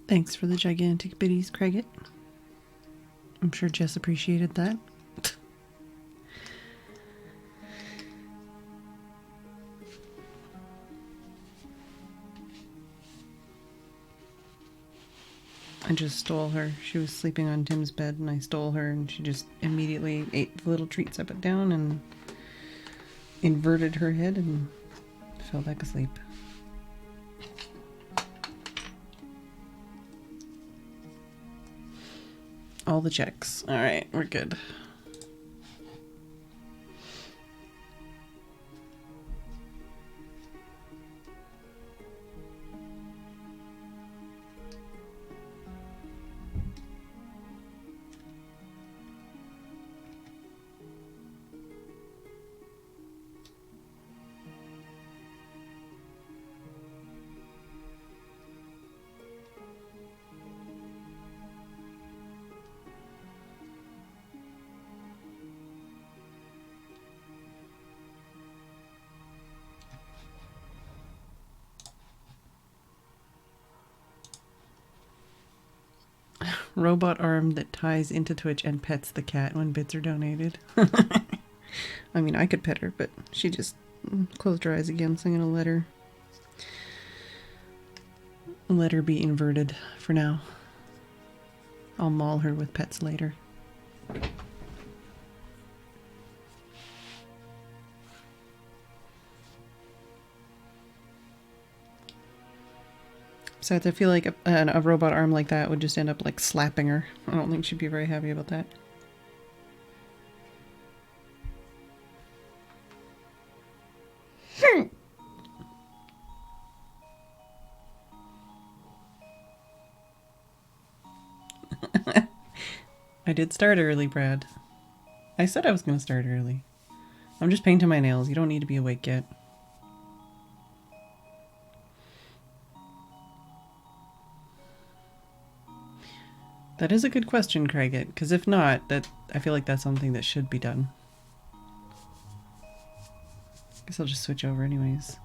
Thanks for the gigantic biddies, Craiget. I'm sure Jess appreciated that. I just stole her. She was sleeping on Tim's bed and I stole her and she just immediately ate the little treats I put down and inverted her head and fell back asleep. All the checks. Alright, we're good. Robot arm that ties into Twitch and pets the cat when bits are donated. I mean, I could pet her, but she just closed her eyes again, so I'm gonna let her be inverted for now. I'll maul her with pets later. Besides, I feel like a robot arm like that would just end up like slapping her. I don't think she'd be very happy about that. I did start early, Brad. I said I was going to start early. I'm just painting my nails. You don't need to be awake yet. That is a good question, Craiget, because if not, I feel like that's something that should be done. Guess I'll just switch over anyways.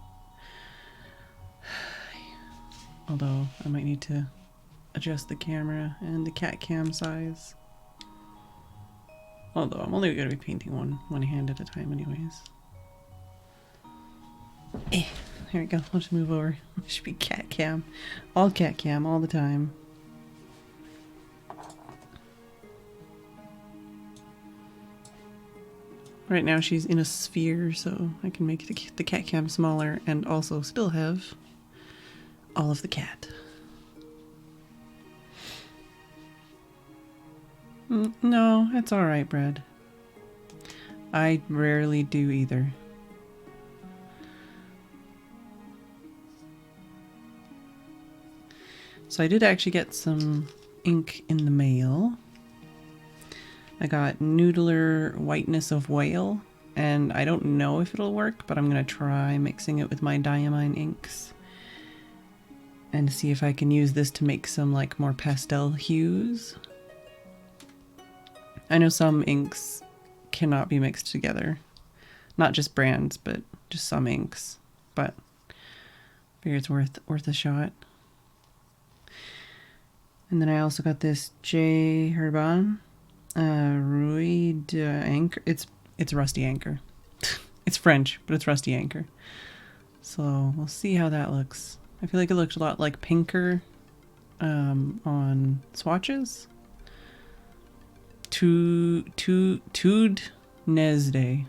Although, I might need to adjust the camera and the cat cam size. Although, I'm only going to be painting one hand at a time anyways. Here we go. I'll just move over. It should be cat cam. All cat cam all the time. Right now she's in a sphere, so I can make the cat cam smaller and also still have all of the cat. No, it's alright, Brad. I rarely do either. So I did actually get some ink in the mail. I got Noodler Whiteness of Whale, and I don't know if it'll work, but I'm going to try mixing it with my Diamine inks and see if I can use this to make some like more pastel hues. I know some inks cannot be mixed together. Not just brands, but just some inks. But I figure it's worth a shot. And then I also got this J. Herbin Rui de Anchor. It's Rusty Anchor. It's French, but it's Rusty Anchor. So we'll see how that looks. I feel like it looks a lot like Pinker on swatches. Tude Nesday.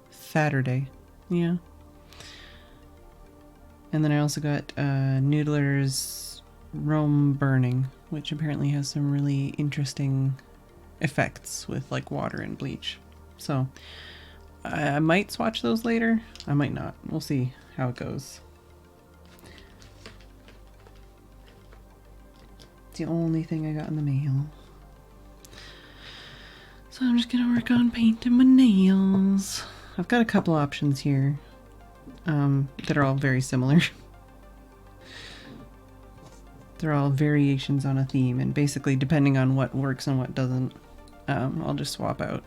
Saturday. Yeah. And then I also got Noodler's Rome Burning, which apparently has some really interesting effects with like water and bleach. So I might swatch those later. I might not. We'll see how it goes. It's the only thing I got in the mail. So I'm just gonna work on painting my nails. I've got a couple options here that are all very similar. They're all variations on a theme, and basically depending on what works and what doesn't, I'll just swap out.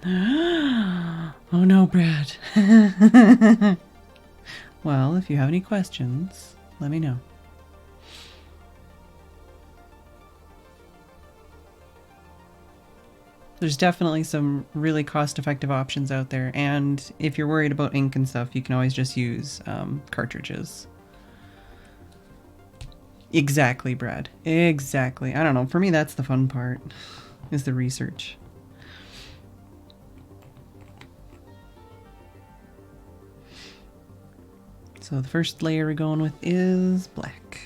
Oh no, Brad. Well, if you have any questions, let me know. There's definitely some really cost-effective options out there, and if you're worried about ink and stuff, you can always just use cartridges. Exactly, Brad. Exactly. I don't know. For me, that's the fun part, is the research. So the first layer we're going with is black.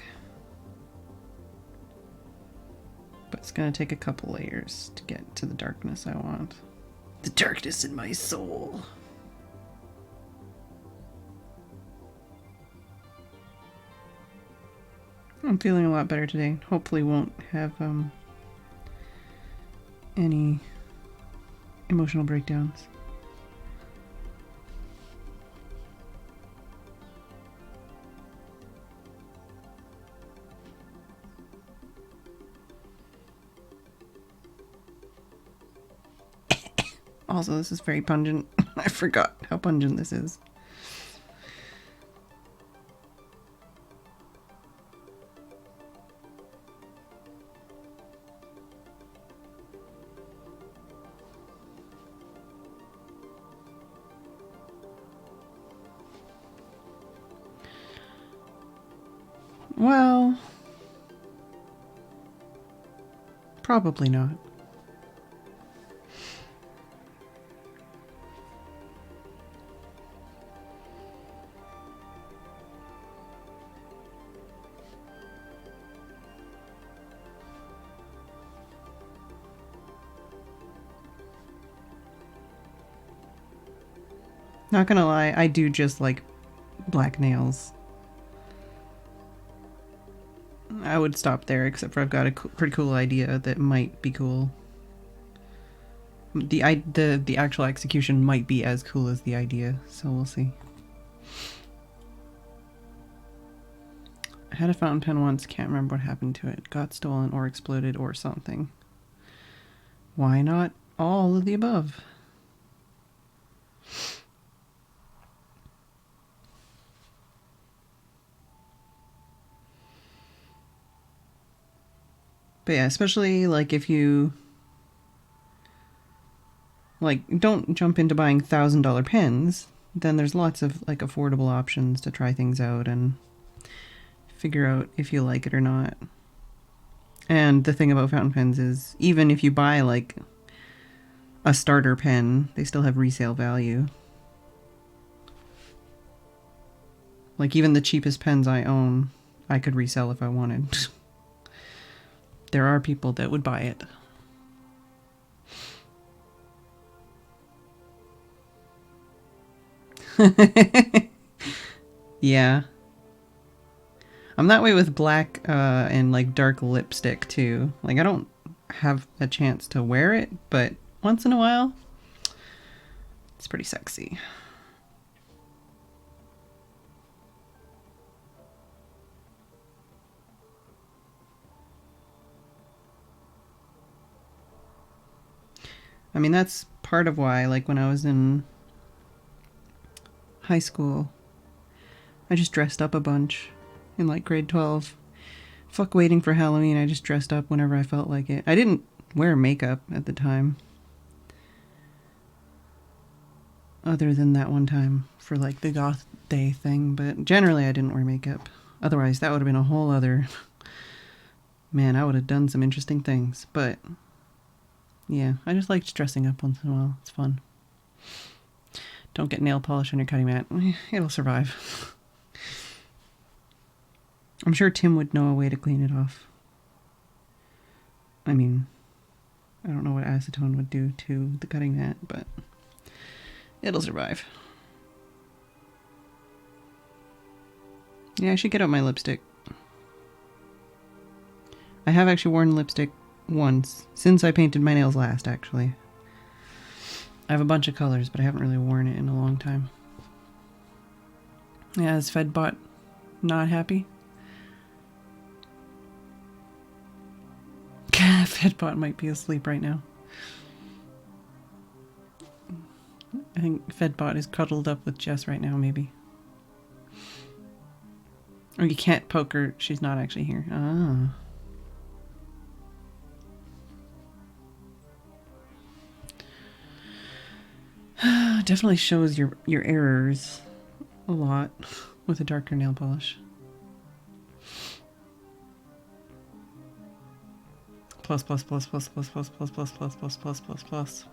But it's going to take a couple layers to get to the darkness I want. The darkness in my soul. I'm feeling a lot better today. Hopefully won't have any emotional breakdowns. Also, this is very pungent. I forgot how pungent this is. Well, probably not. Not gonna lie, I do just like black nails. I would stop there, except for I've got a pretty cool idea that might be cool. The actual execution might be as cool as the idea, so we'll see. I had a fountain pen once, can't remember what happened to it. Got stolen or exploded or something. Why not all of the above? But yeah, especially like if you like don't jump into buying $1,000 pens, then there's lots of like affordable options to try things out and figure out if you like it or not. And the thing about fountain pens is even if you buy like a starter pen, they still have resale value. Like even the cheapest pens I own, I could resell if I wanted. There are people that would buy it. Yeah. I'm that way with black and like dark lipstick too. Like I don't have a chance to wear it, but once in a while, it's pretty sexy. I mean, that's part of why, like when I was in high school, I just dressed up a bunch in like grade 12. Fuck waiting for Halloween, I just dressed up whenever I felt like it. I didn't wear makeup at the time. Other than that one time for like the goth day thing, but generally I didn't wear makeup. Otherwise that would have been a whole other... Man, I would have done some interesting things, but yeah, I just liked dressing up once in a while. It's fun. Don't get nail polish on your cutting mat. It'll survive. I'm sure Tim would know a way to clean it off. I mean, I don't know what acetone would do to the cutting mat, but it'll survive. Yeah, I should get out my lipstick. I have actually worn lipstick once, since I painted my nails last, actually. I have a bunch of colors, but I haven't really worn it in a long time. Yeah, is Fedbot not happy? Fedbot might be asleep right now. I think Fedbot is cuddled up with Jess right now, maybe. Or you can't poke her, she's not actually here. Ah. It definitely shows your errors a lot with a darker nail polish. Plus, plus, plus, plus, plus, plus, plus, plus, plus, plus, plus, plus, plus.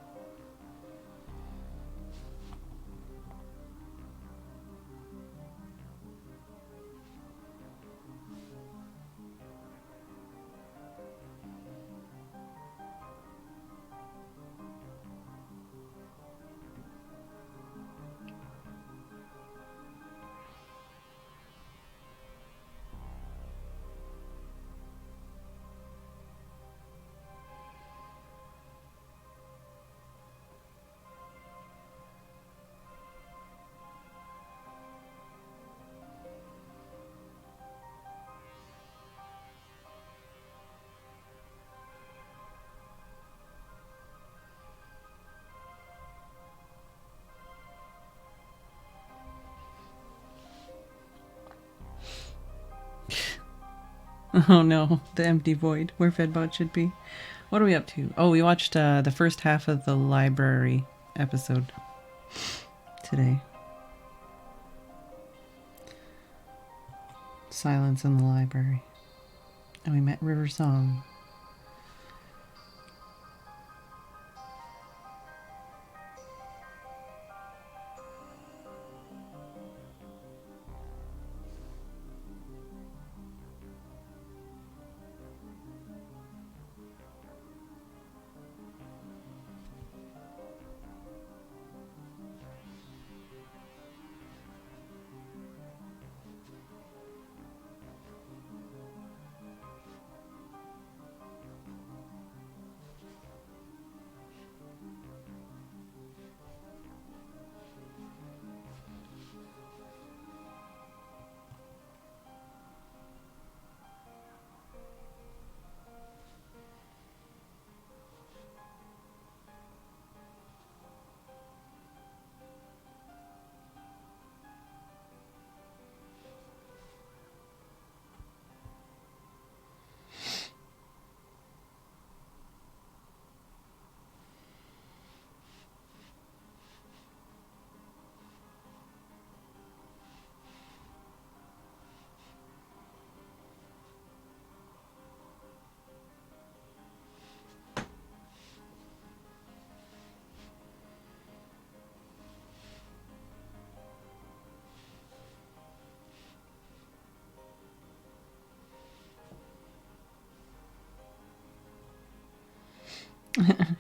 Oh no, the empty void where Fedbot should be. What are we up to? Oh, we watched the first half of the library episode today. Silence in the library. And we met River Song.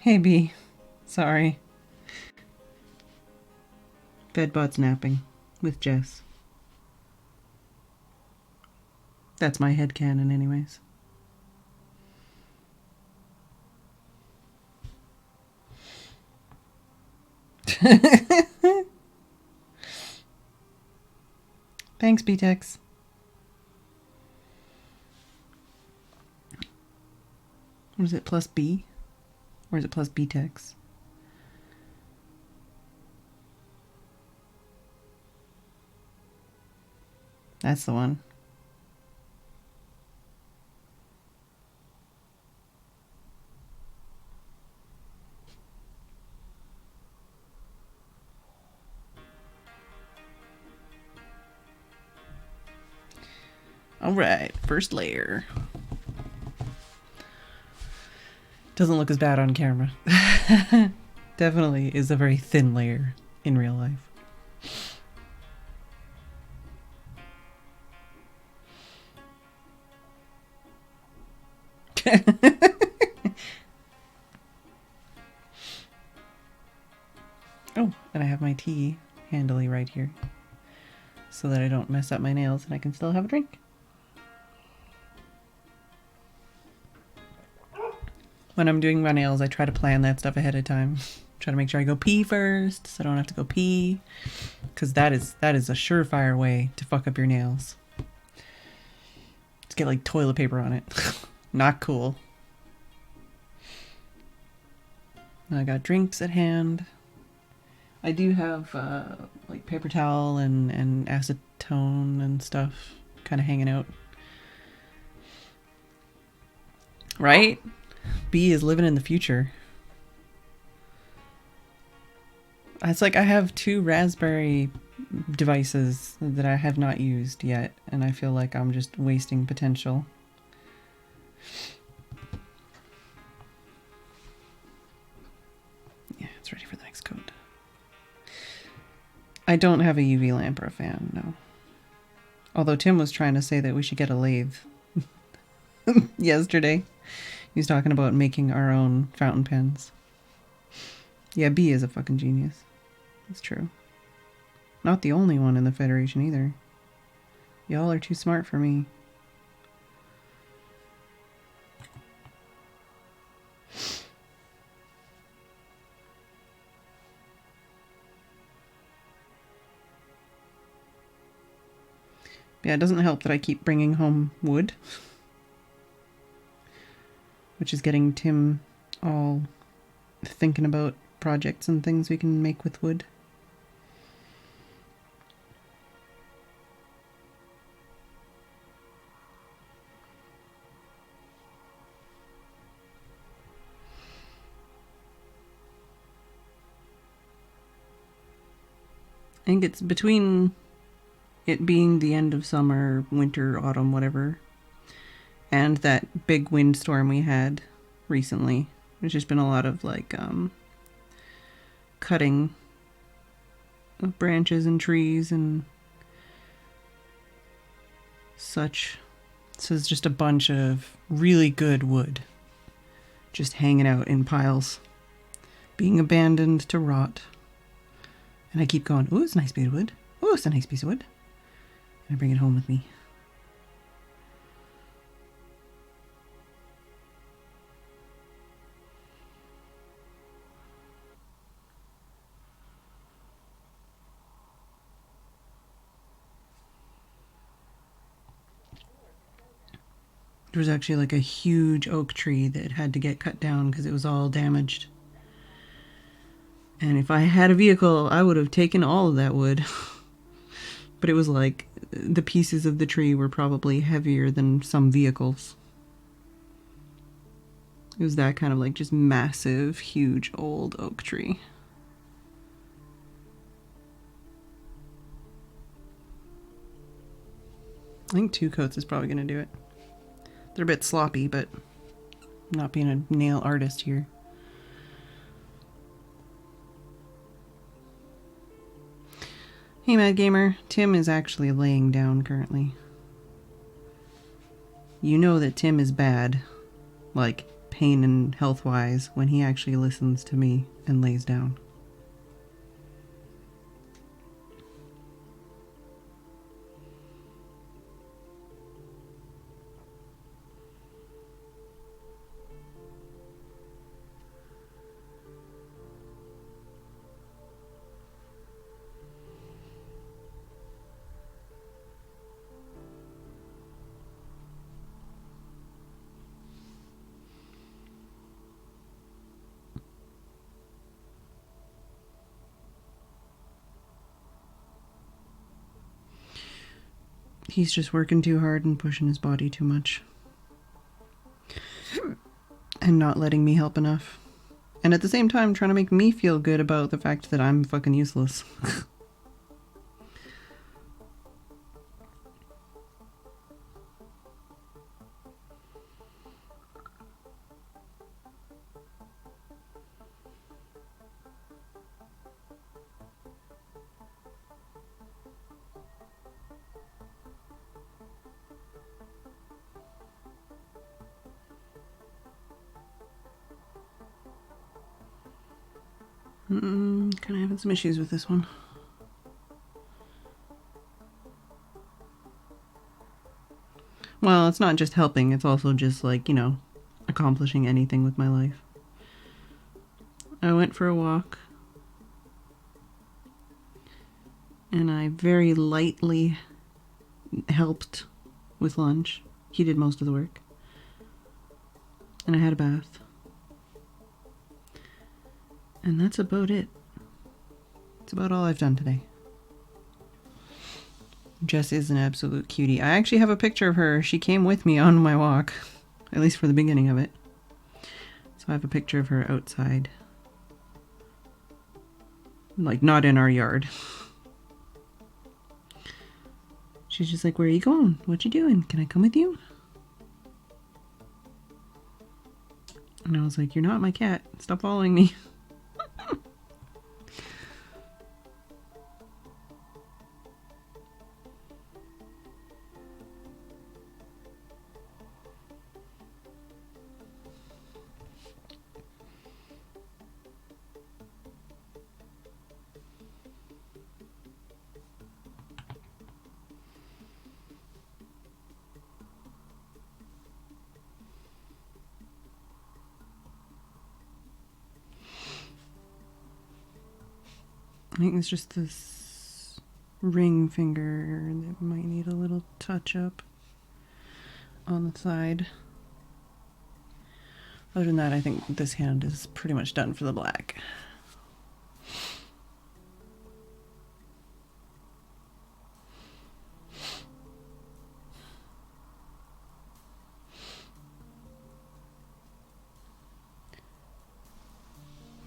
Hey B, sorry. Fedbot's napping with Jess. That's my headcanon anyways. Thanks, B-Tex. What is it, plus B? Or is it plus B-Tex? That's the one. Alright, first layer. Doesn't look as bad on camera. Definitely is a very thin layer in real life. Oh, and I have my tea handily right here so that I don't mess up my nails and I can still have a drink. When I'm doing my nails, I try to plan that stuff ahead of time. Try to make sure I go pee first so I don't have to go pee, because that is a surefire way to fuck up your nails. Just get like toilet paper on it. Not cool. I got drinks at hand. I do have like paper towel and acetone and stuff kind of hanging out. Right? B is living in the future. It's like I have 2 raspberry devices that I have not used yet, and I feel like I'm just wasting potential. Yeah, it's ready for the next coat. I don't have a UV lamp or a fan, no. Although Tim was trying to say that we should get a lathe yesterday. He was talking about making our own fountain pens. Yeah, B is a fucking genius. That's true. Not the only one in the Federation either. Y'all are too smart for me. Yeah, it doesn't help that I keep bringing home wood. Which is getting Tim all thinking about projects and things we can make with wood. I think it's between it being the end of summer, winter, autumn, whatever, and that big windstorm we had recently. There's just been a lot of like cutting of branches and trees and such. So it's just a bunch of really good wood just hanging out in piles, being abandoned to rot. And I keep going, ooh, it's a nice piece of wood. Ooh, it's a nice piece of wood. And I bring it home with me. There was actually like a huge oak tree that had to get cut down because it was all damaged. And if I had a vehicle, I would have taken all of that wood. But it was like the pieces of the tree were probably heavier than some vehicles. It was that kind of like just massive, huge old oak tree. I think 2 coats is probably going to do it. They're a bit sloppy, but I'm not being a nail artist here. Hey Mad Gamer, Tim is actually laying down currently. You know that Tim is bad, like pain and health wise, when he actually listens to me and lays down. He's just working too hard and pushing his body too much. And not letting me help enough. And at the same time trying to make me feel good about the fact that I'm fucking useless. Kind of having some issues with this one. Well, it's not just helping, it's also just like, you know, accomplishing anything with my life. I went for a walk. And I very lightly helped with lunch. He did most of the work. And I had a bath. And that's about it. It's about all I've done today. Jess is an absolute cutie. I actually have a picture of her. She came with me on my walk, at least for the beginning of it. So I have a picture of her outside. Like, not in our yard. She's just like, where are you going? What you doing? Can I come with you? And I was like, you're not my cat. Stop following me. I think it's just this ring finger that might need a little touch up on the side. Other than that, I think this hand is pretty much done for the black.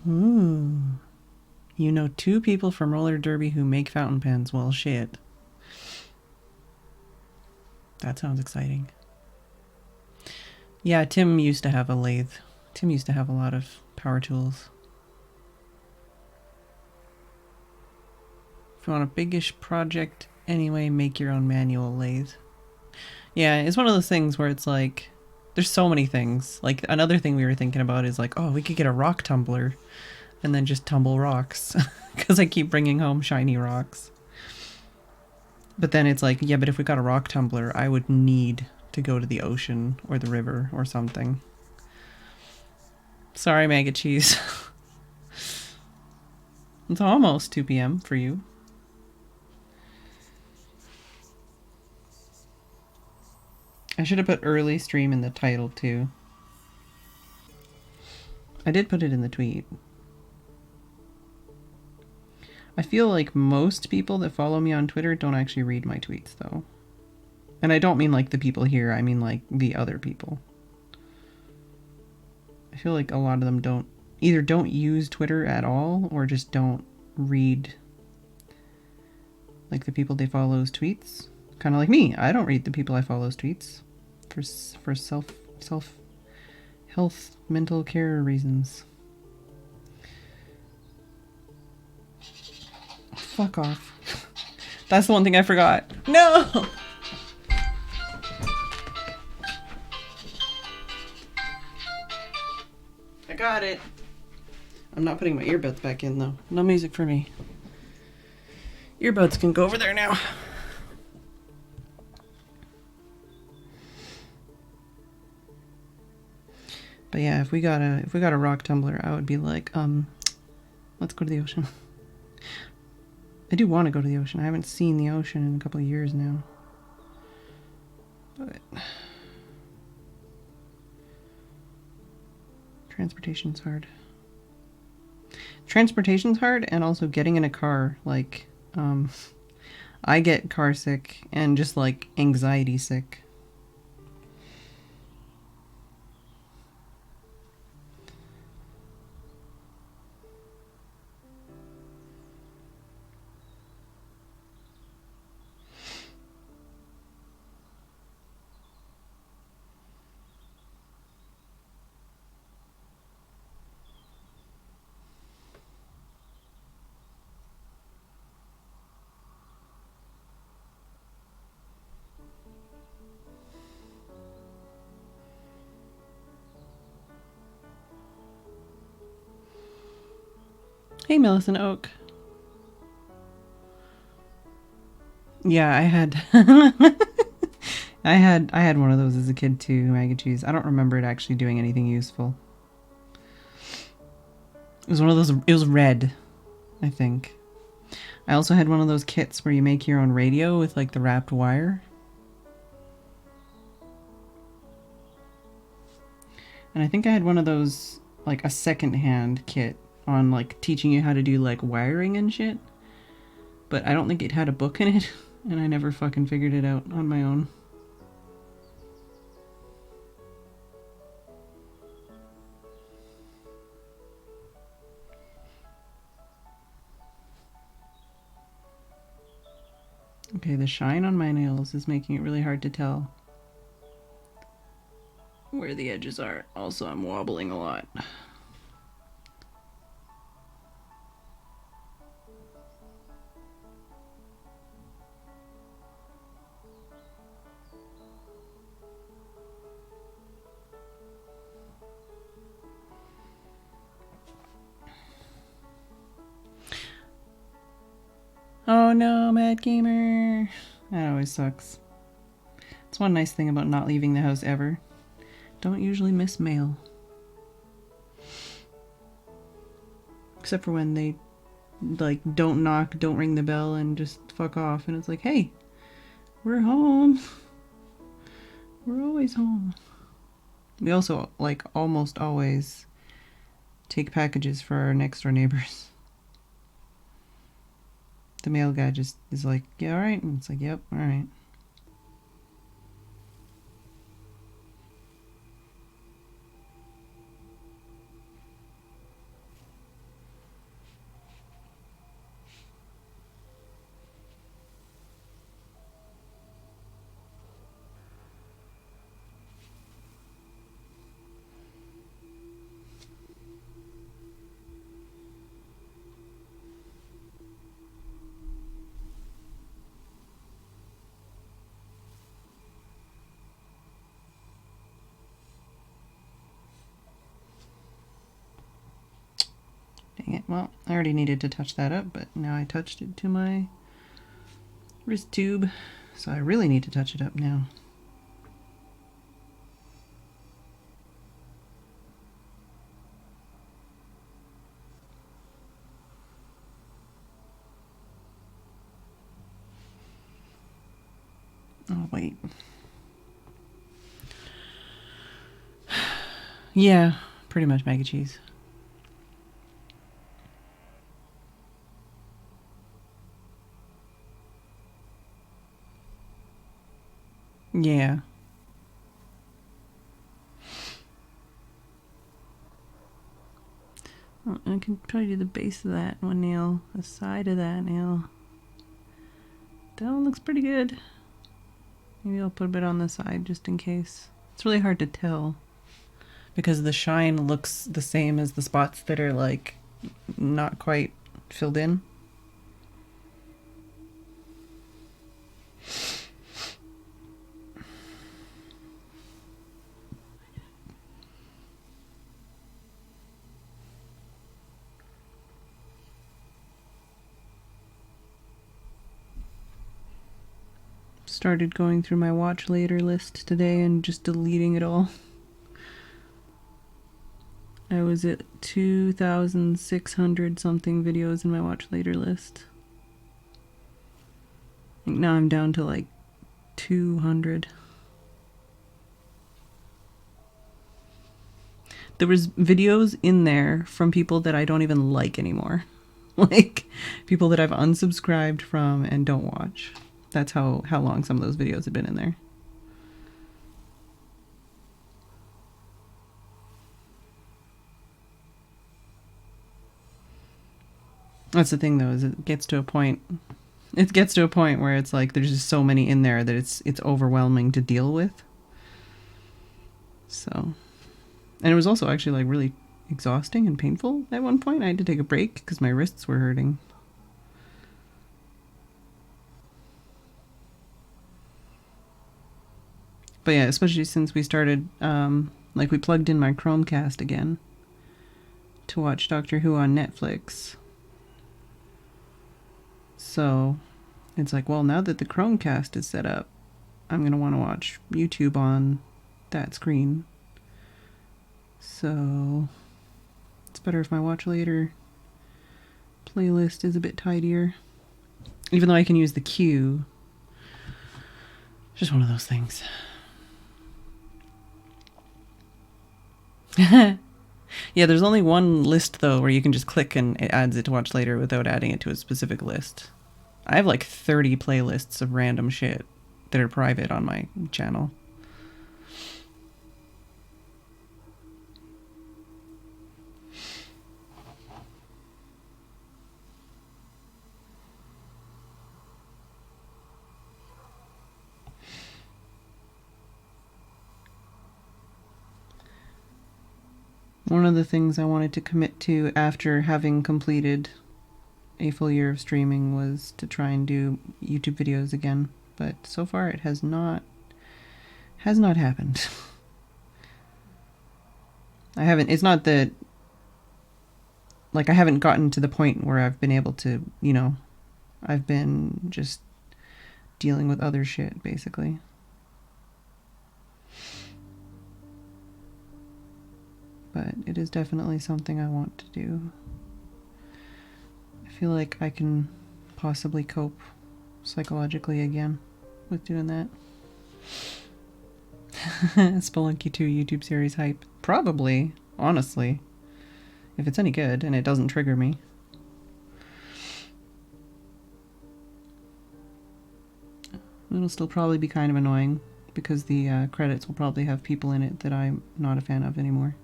Ooh. You know 2 people from roller derby who make fountain pens. Well, shit. That sounds exciting. Yeah, Tim used to have a lathe. Tim used to have a lot of power tools. If you want a biggish project anyway, make your own manual lathe. Yeah, it's one of those things where it's like, there's so many things. Like, another thing we were thinking about is like, oh, we could get a rock tumbler and then just tumble rocks. Because I keep bringing home shiny rocks. But then it's like, yeah, but if we got a rock tumbler, I would need to go to the ocean or the river or something. Sorry, maggot cheese. It's almost 2 p.m. for you. I should have put early stream in the title too. I did put it in the tweet. I feel like most people that follow me on Twitter don't actually read my tweets though. And I don't mean like the people here, I mean like the other people. I feel like a lot of them don't use Twitter at all or just don't read like the people they follow's tweets. Kind of like me. I don't read the people I follow's tweets for self health, mental care reasons. Fuck off. That's the one thing I forgot. No! I got it. I'm not putting my earbuds back in though. No music for me. Earbuds can go over there now. But yeah, if we got a rock tumbler, I would be like, let's go to the ocean. I do want to go to the ocean. I haven't seen the ocean in a couple of years now. But transportation's hard. Transportation's hard, and also getting in a car. Like, I get car sick and just like anxiety sick. Hey, Millicent Oak. Yeah, I had I had one of those as a kid too, maggot cheese. I don't remember it actually doing anything useful. It was one of those, it was red, I think. I also had one of those kits where you make your own radio with like the wrapped wire. And I think I had one of those, like a second-hand kit on like teaching you how to do like wiring and shit. But I don't think it had a book in it, and I never fucking figured it out on my own. Okay, the shine on my nails is making it really hard to tell where the edges are. Also, I'm wobbling a lot. Oh no, Mad Gamer! That always sucks. It's one nice thing about not leaving the house ever. Don't usually miss mail. Except for when they, like, don't knock, don't ring the bell, and just fuck off. And it's like, hey, we're home. We're always home. We also, like, almost always take packages for our next door neighbors. The mail guy just is like, yeah, alright. And it's like, yep, alright. Dang it. Well, I already needed to touch that up, but now I touched it to my wrist tube, so I really need to touch it up now. Oh, wait. Yeah, pretty much mac and cheese. Yeah. Oh, I can probably do the base of that one nail, the side of that nail. That one looks pretty good. Maybe I'll put a bit on the side just in case. It's really hard to tell because the shine looks the same as the spots that are like not quite filled in. Started going through my watch later list today and just deleting it all. I was at 2,600 something videos in my watch later list. I think now I'm down to like 200. There was videos in there from people that I don't even like anymore. Like people that I've unsubscribed from and don't watch. That's how long some of those videos have been in there. That's the thing though, is it gets to a point where it's like there's just so many in there that it's overwhelming to deal with. So, and it was also actually like really exhausting and painful at one point. I had to take a break because my wrists were hurting. But yeah, especially since we started, like we plugged in my Chromecast again to watch Doctor Who on Netflix. So it's like, well, now that the Chromecast is set up, I'm going to want to watch YouTube on that screen. So it's better if my watch later playlist is a bit tidier. Even though I can use the queue. Just one of those things. Yeah, there's only one list though where you can just click and it adds it to watch later without adding it to a specific list. I have like 30 playlists of random shit that are private on my channel. One of the things I wanted to commit to after having completed a full year of streaming was to try and do YouTube videos again, but so far it has not happened. It's not that, like, I haven't gotten to the point where I've been able to, you know, I've been just dealing with other shit, basically. But it is definitely something I want to do. I feel like I can possibly cope psychologically again with doing that. Spelunky 2 YouTube series hype. Probably, honestly. If it's any good and it doesn't trigger me. It'll still probably be kind of annoying because the credits will probably have people in it that I'm not a fan of anymore.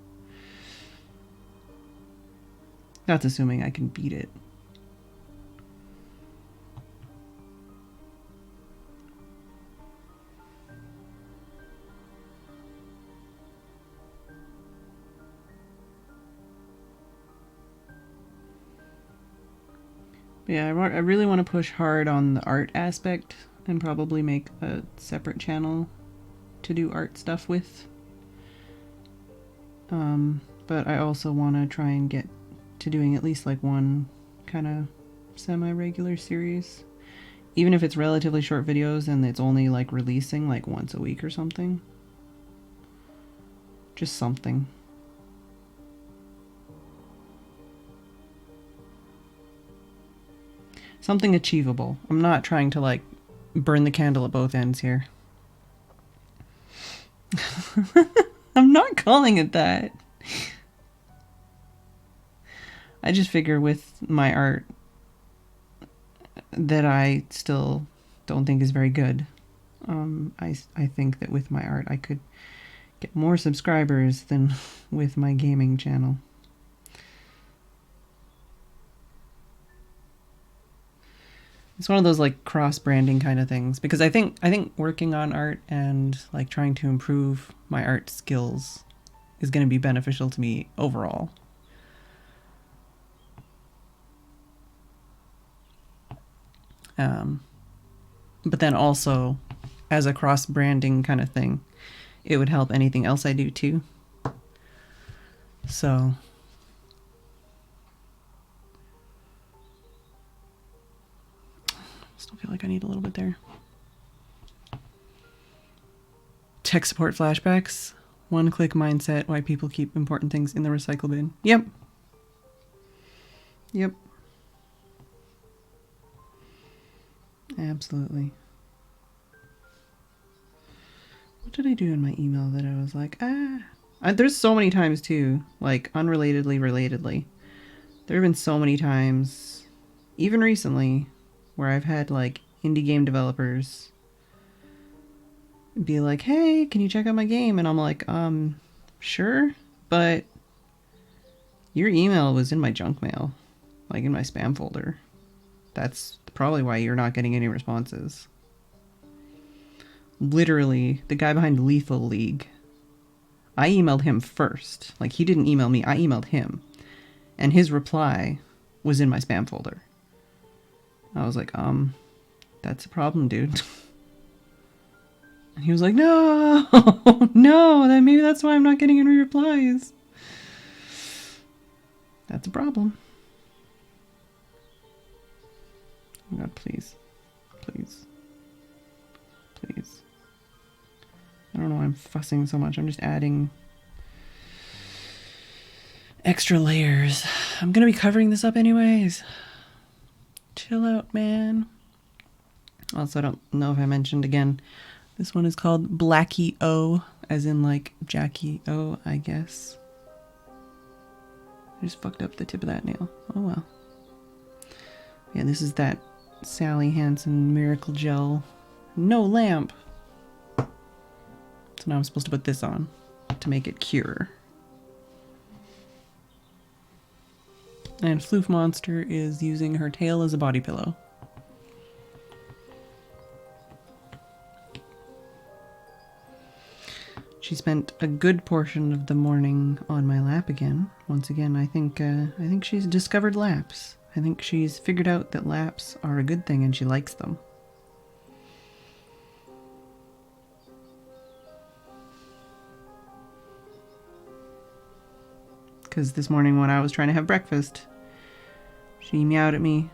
That's assuming I can beat it. But yeah, I really want to push hard on the art aspect and probably make a separate channel to do art stuff with. But I also want to try and get to doing at least like one kind of semi-regular series. Even if it's relatively short videos and it's only like releasing like once a week or something. Just something. Something achievable. I'm not trying to like burn the candle at both ends here. I'm not calling it that. I just figure with my art that I still don't think is very good. I think that with my art I could get more subscribers than with my gaming channel. It's one of those like cross-branding kind of things because I think working on art and like trying to improve my art skills is going to be beneficial to me overall. But then also as a cross-branding kind of thing, it would help anything else I do too. So still feel like I need a little bit there. Tech support flashbacks. One-click mindset. Why people keep important things in the recycle bin. Yep. Yep. Absolutely. What did I do in my email that I was like, there's so many times too, like relatedly. There have been so many times, even recently, where I've had like indie game developers be like, hey, can you check out my game? And I'm like, sure, but your email was in my junk mail, like in my spam folder. That's probably why you're not getting any responses. Literally, the guy behind Lethal League, I emailed him first. Like, he didn't email me, I emailed him. And his reply was in my spam folder. I was like, that's a problem, dude. And he was like, no, no, then maybe that's why I'm not getting any replies. That's a problem. Oh God, please. Please. Please. I don't know why I'm fussing so much. I'm just adding extra layers. I'm gonna be covering this up anyways. Chill out, man. Also, I don't know if I mentioned again, this one is called Blackie O, as in like Jackie O, I guess. I just fucked up the tip of that nail. Oh well. Yeah, this is that Sally Hansen Miracle Gel No Lamp. So now I'm supposed to put this on to make it cure. And Floof Monster is using her tail as a body pillow. She spent a good portion of the morning on my lap again. Once again, I think she's discovered laps. I think she's figured out that laps are a good thing and she likes them. Because this morning when I was trying to have breakfast, she meowed at me,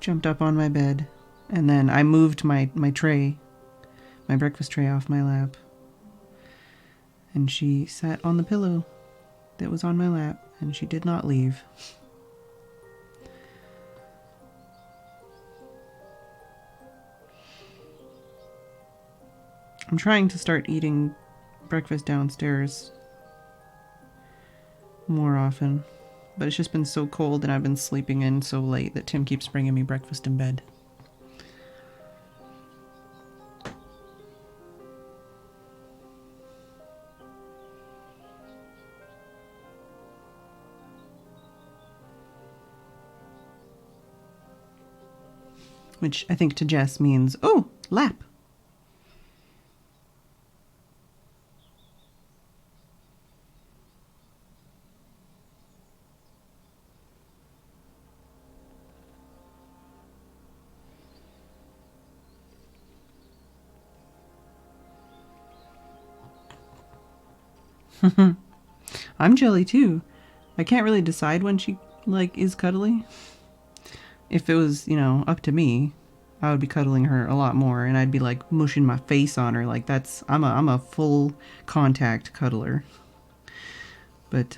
jumped up on my bed, and then I moved my tray, my breakfast tray off my lap. And she sat on the pillow that was on my lap, and she did not leave. I'm trying to start eating breakfast downstairs more often, but it's just been so cold and I've been sleeping in so late that Tim keeps bringing me breakfast in bed. Which I think to Jess means, oh, lap. I'm jelly too. I can't really decide when she is cuddly. If it was, up to me, I would be cuddling her a lot more and I'd be like mushing my face on her. Like I'm a full contact cuddler. But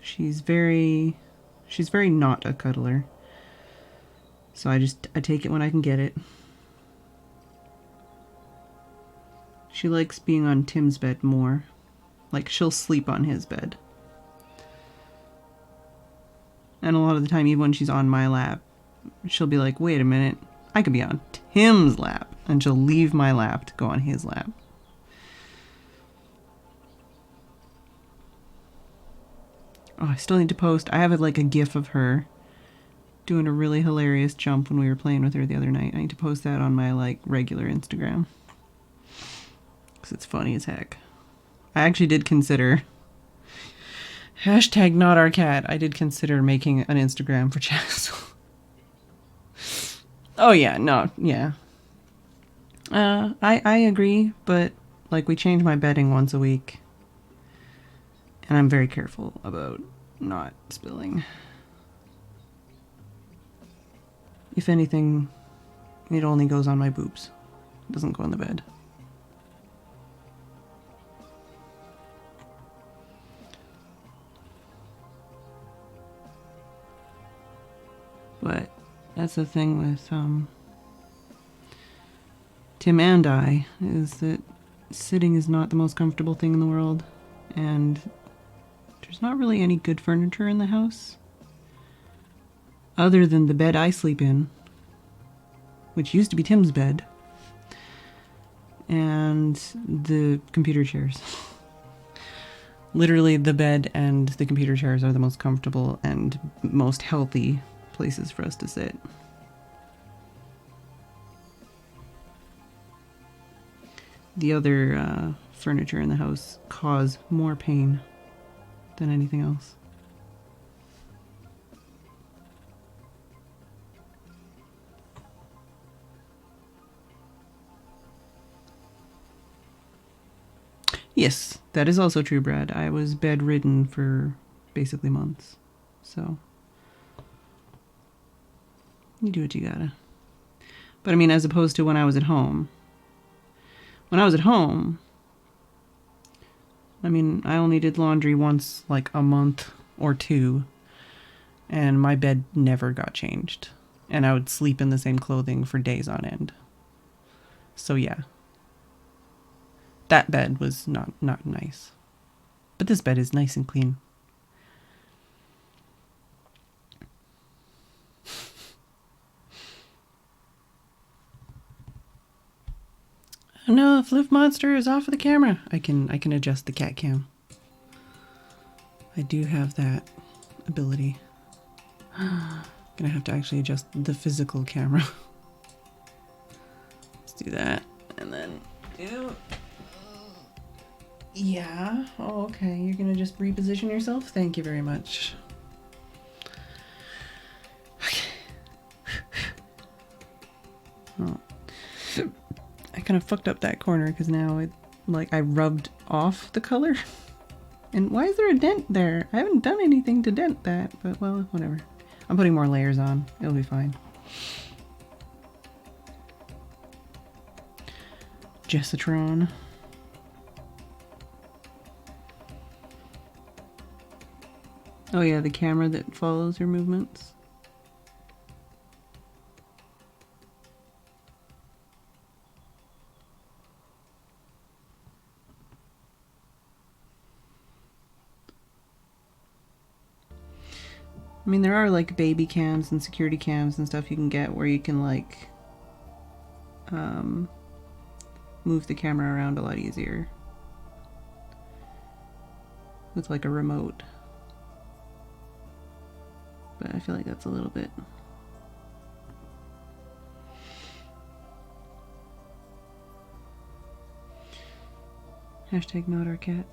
she's very not a cuddler. So I take it when I can get it. She likes being on Tim's bed more. Like, she'll sleep on his bed. And a lot of the time, even when she's on my lap, she'll be like, wait a minute, I could be on Tim's lap. And she'll leave my lap to go on his lap. Oh, I still need to post. I have a gif of her doing a really hilarious jump when we were playing with her the other night. I need to post that on my regular Instagram. Because it's funny as heck. I actually did consider hashtag not our cat. I did consider making an Instagram for Jess. Oh yeah, no, yeah. I agree, but we change my bedding once a week. And I'm very careful about not spilling. If anything, it only goes on my boobs. It doesn't go on the bed. But that's the thing with Tim and I, is that sitting is not the most comfortable thing in the world, and there's not really any good furniture in the house other than the bed I sleep in, which used to be Tim's bed, and the computer chairs. Literally, the bed and the computer chairs are the most comfortable and most healthy places for us to sit. The other furniture in the house cause more pain than anything else. Yes, that is also true, Brad. I was bedridden for basically months, so you do what you gotta. But I mean, as opposed to when I was at home. When I was at home, I mean, I only did laundry once, a month or two, and my bed never got changed. And I would sleep in the same clothing for days on end. So yeah. That bed was not nice. But this bed is nice and clean. Oh no, Floof Monster is off of the camera. I can adjust the cat cam. I do have that ability. Gonna have to actually adjust the physical camera. Let's do that. And then do Yeah. Oh, okay. You're gonna just reposition yourself? Thank you very much. Okay. Oh. I kind of fucked up that corner because now I rubbed off the color. And why is there a dent there? I haven't done anything to dent that, but well, whatever. I'm putting more layers on. It'll be fine. Jessitron. Oh yeah, the camera that follows your movements. I mean, there are like baby cams and security cams and stuff you can get where you can like move the camera around a lot easier with like a remote. But I feel like that's a little bit... Hashtag not our cat.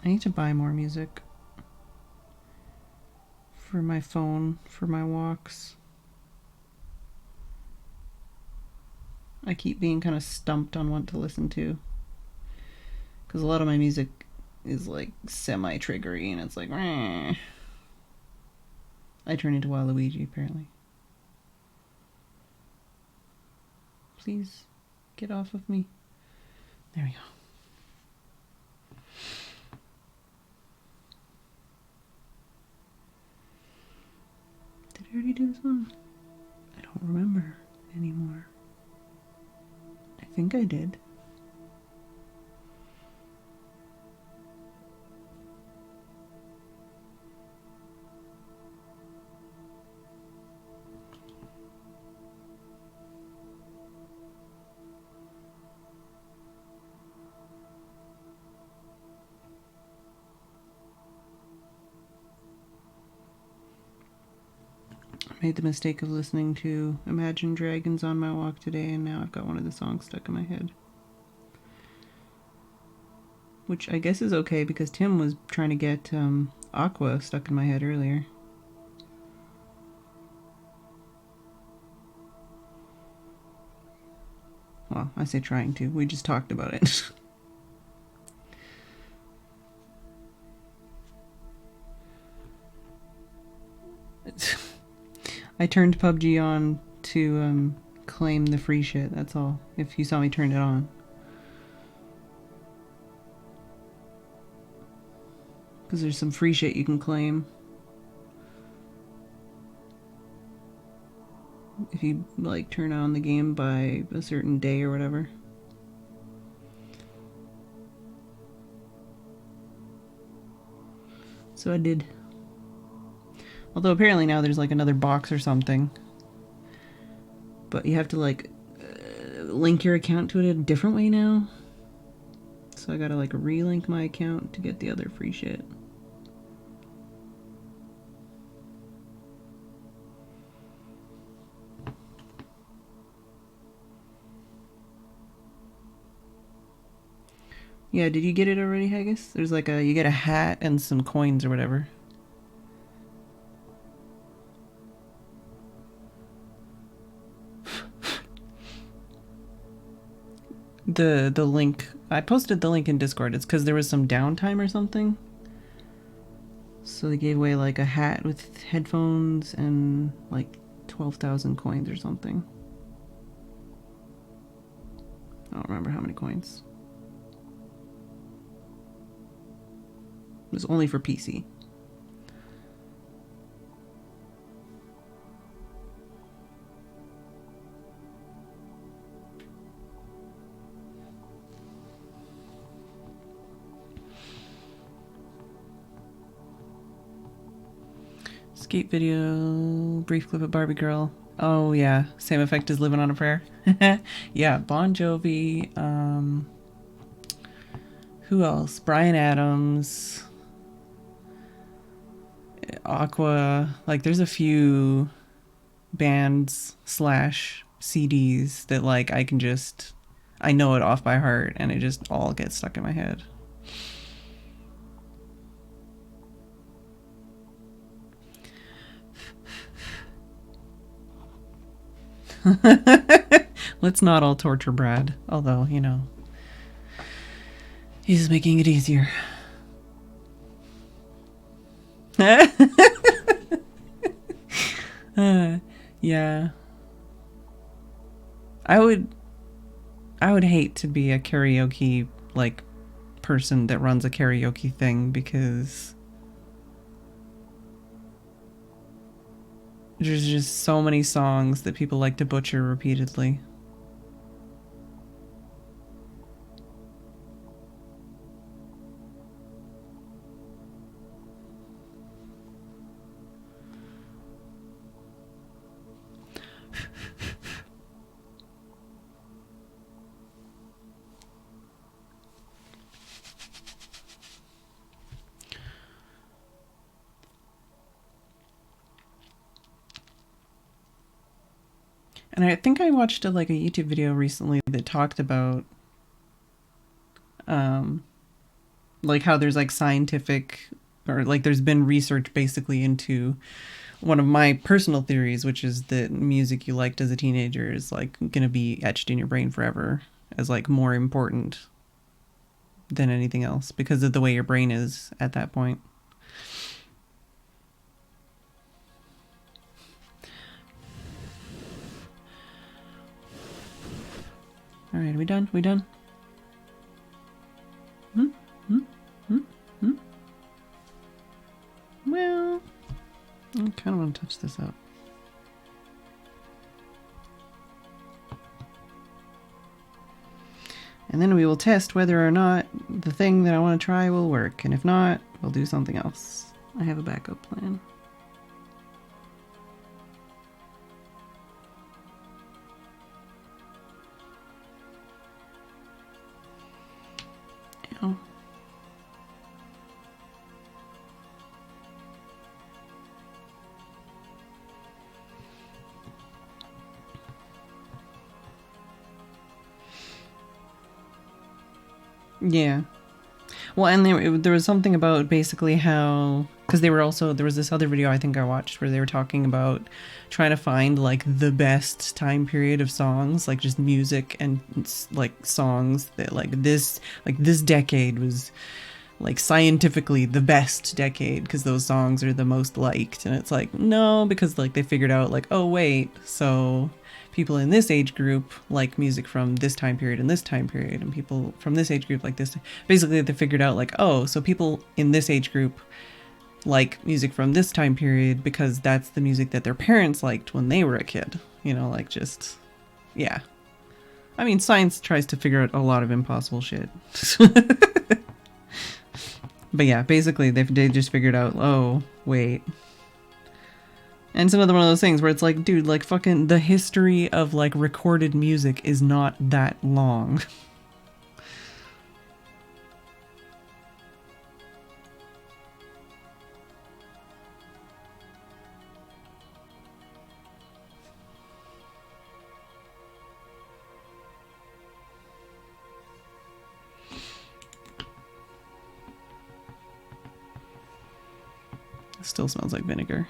I need to buy more music for my phone, for my walks. I keep being kind of stumped on what to listen to. Because a lot of my music is like semi-triggery and it's like... Meh. I turn into Waluigi, apparently. Please, get off of me. There we go. Did I already do this one? I don't remember anymore. I think I did. I made the mistake of listening to Imagine Dragons on my walk today, and now I've got one of the songs stuck in my head. Which I guess is okay because Tim was trying to get Aqua stuck in my head earlier. Well, I say trying to. We just talked about it. I turned PUBG on to claim the free shit, that's all. If you saw me turn it on. Because there's some free shit you can claim. If you, like, turn on the game by a certain day or whatever. So I did. Although apparently now there's like another box or something. But you have to like link your account to it a different way now. So I gotta like relink my account to get the other free shit. Yeah, did you get it already, Haggis? There's like you get a hat and some coins or whatever. The link, I posted the link in Discord. It's because there was some downtime or something. So they gave away like a hat with headphones and like 12,000 coins or something. I don't remember how many coins. It was only for PC. Skate video, brief clip of Barbie Girl. Oh yeah, same effect as Living on a Prayer. Yeah, Bon Jovi. Who else? Bryan Adams. Aqua. Like, there's a few bands / CDs that like I know it off by heart, and it just all gets stuck in my head. Let's not all torture Brad, although, you know, he's making it easier. Yeah. I would hate to be a karaoke like person that runs a karaoke thing, because there's just so many songs that people like to butcher repeatedly. And I think I watched a YouTube video recently that talked about like how there's like scientific, or like there's been research basically into one of my personal theories, which is that music you liked as a teenager is like gonna be etched in your brain forever as like more important than anything else, because of the way your brain is at that point. All right, are we done? We done? Well, I kind of want to touch this up. And then we will test whether or not the thing that I want to try will work. And if not, we'll do something else. I have a backup plan. Ow. Yeah. Well, and there was something about basically how, because there was this other video I think I watched where they were talking about trying to find like the best time period of songs, like just music and like songs that like this decade was like scientifically the best decade because those songs are the most liked. And it's like, no, because like they figured out like, oh wait, so people in this age group like music from this time period and this time period, and people from this age group like this. Basically they figured out like, oh, so people in this age group like music from this time period because that's the music that their parents liked when they were a kid, you know, like just, yeah. I mean, science tries to figure out a lot of impossible shit. But yeah, basically they just figured out, oh wait. And it's another one of those things where it's like, dude, like fucking the history of like recorded music is not that long. It still smells like vinegar.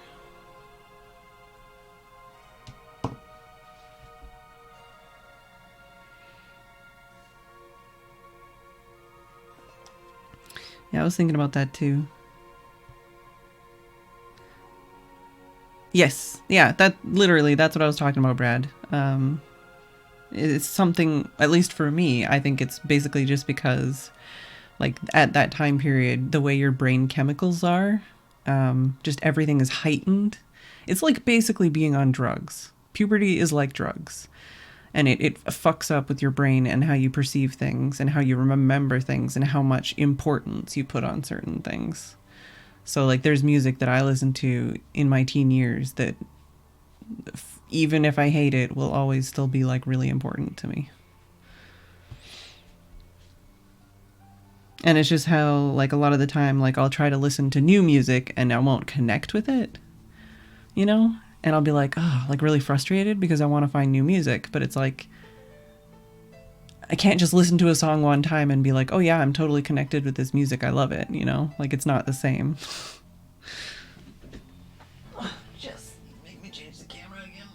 Yeah, I was thinking about that too. Yes, yeah, that's what I was talking about, Brad. It's something, at least for me, I think it's basically just because Like at that time period, the way your brain chemicals are, just everything is heightened. It's like basically being on drugs. Puberty is like drugs. And it fucks up with your brain and how you perceive things and how you remember things and how much importance you put on certain things. So like there's music that I listened to in my teen years that even if I hate it will always still be like really important to me. And it's just how like a lot of the time like I'll try to listen to new music and I won't connect with it, you know? And I'll be like, oh, like really frustrated because I want to find new music, but it's like I can't just listen to a song one time and be like, oh yeah, I'm totally connected with this music. I love it, you know? Like it's not the same. Just make me change the camera again.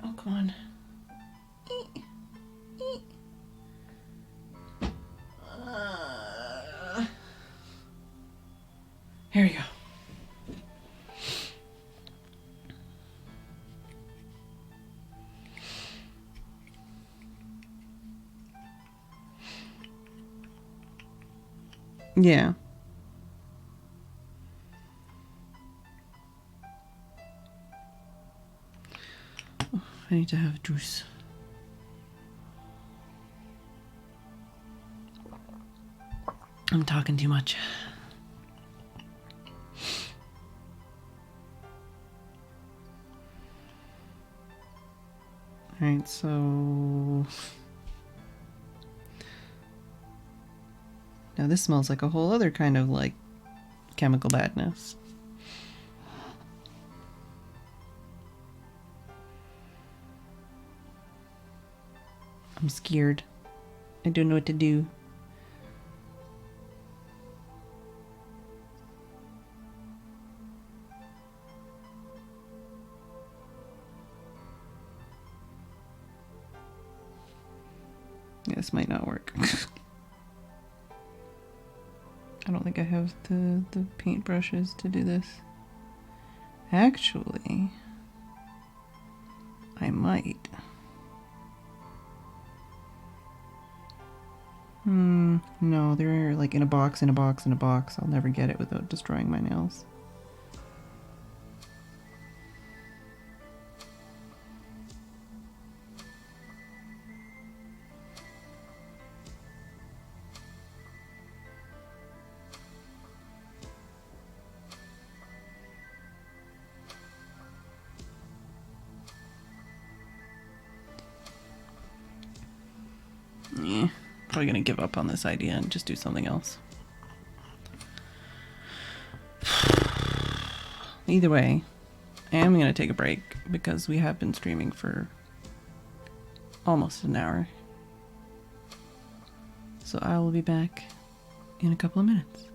Oh, come on. Here we go. Yeah. Oh, I need to have juice. I'm talking too much. Alright, so now this smells like a whole other kind of like chemical badness. I'm scared. I don't know what to do. Yeah, this might not work. I don't think I have the paint brushes to do this. Actually, I might. No, they're like in a box, in a box, in a box. I'll never get it without destroying my nails. Yeah, probably gonna give up on this idea and just do something else. Either way, I am gonna take a break because we have been streaming for almost an hour. So I will be back in a couple of minutes.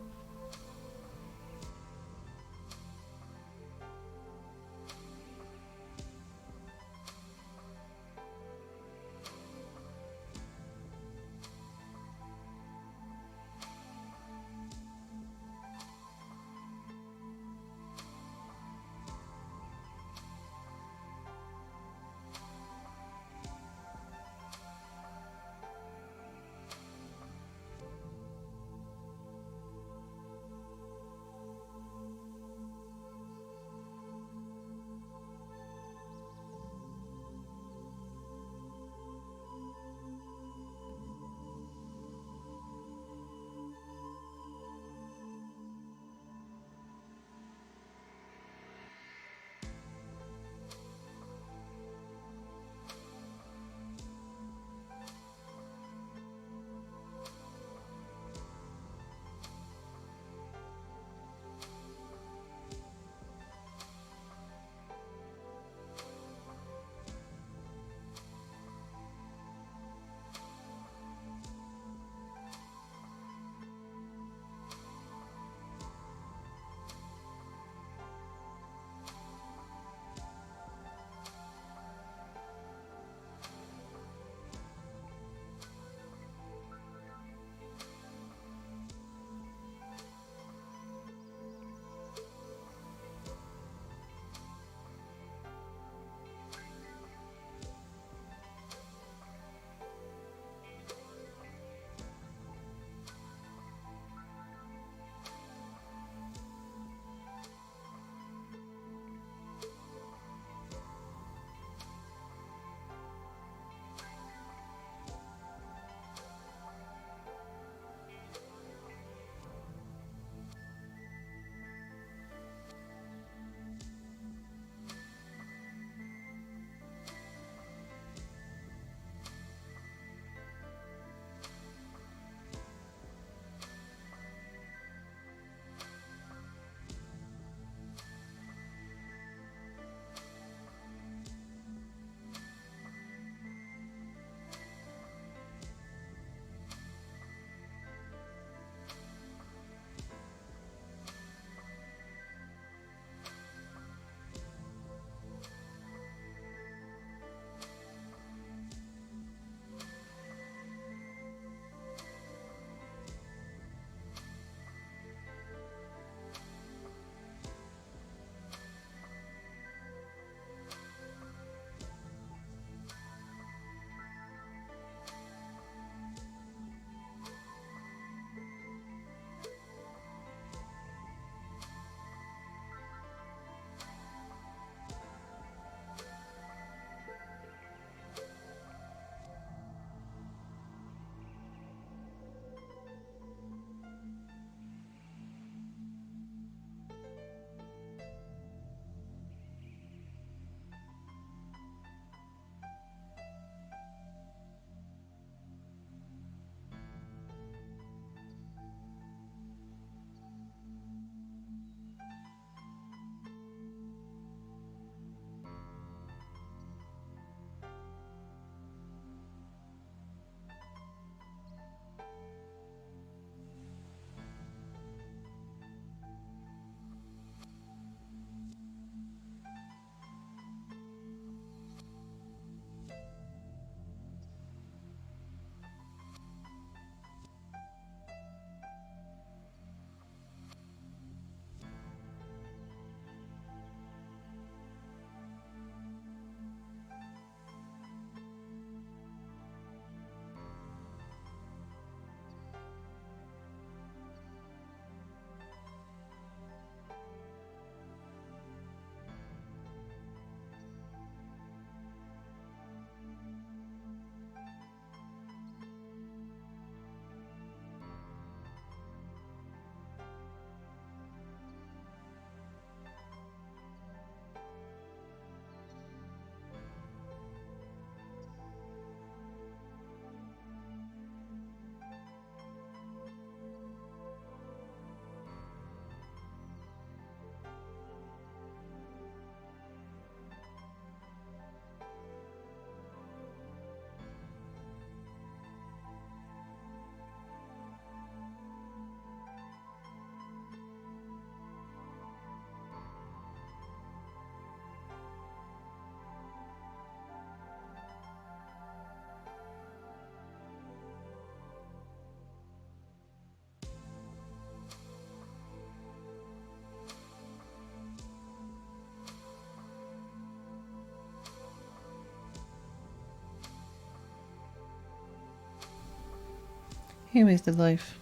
He wasted life.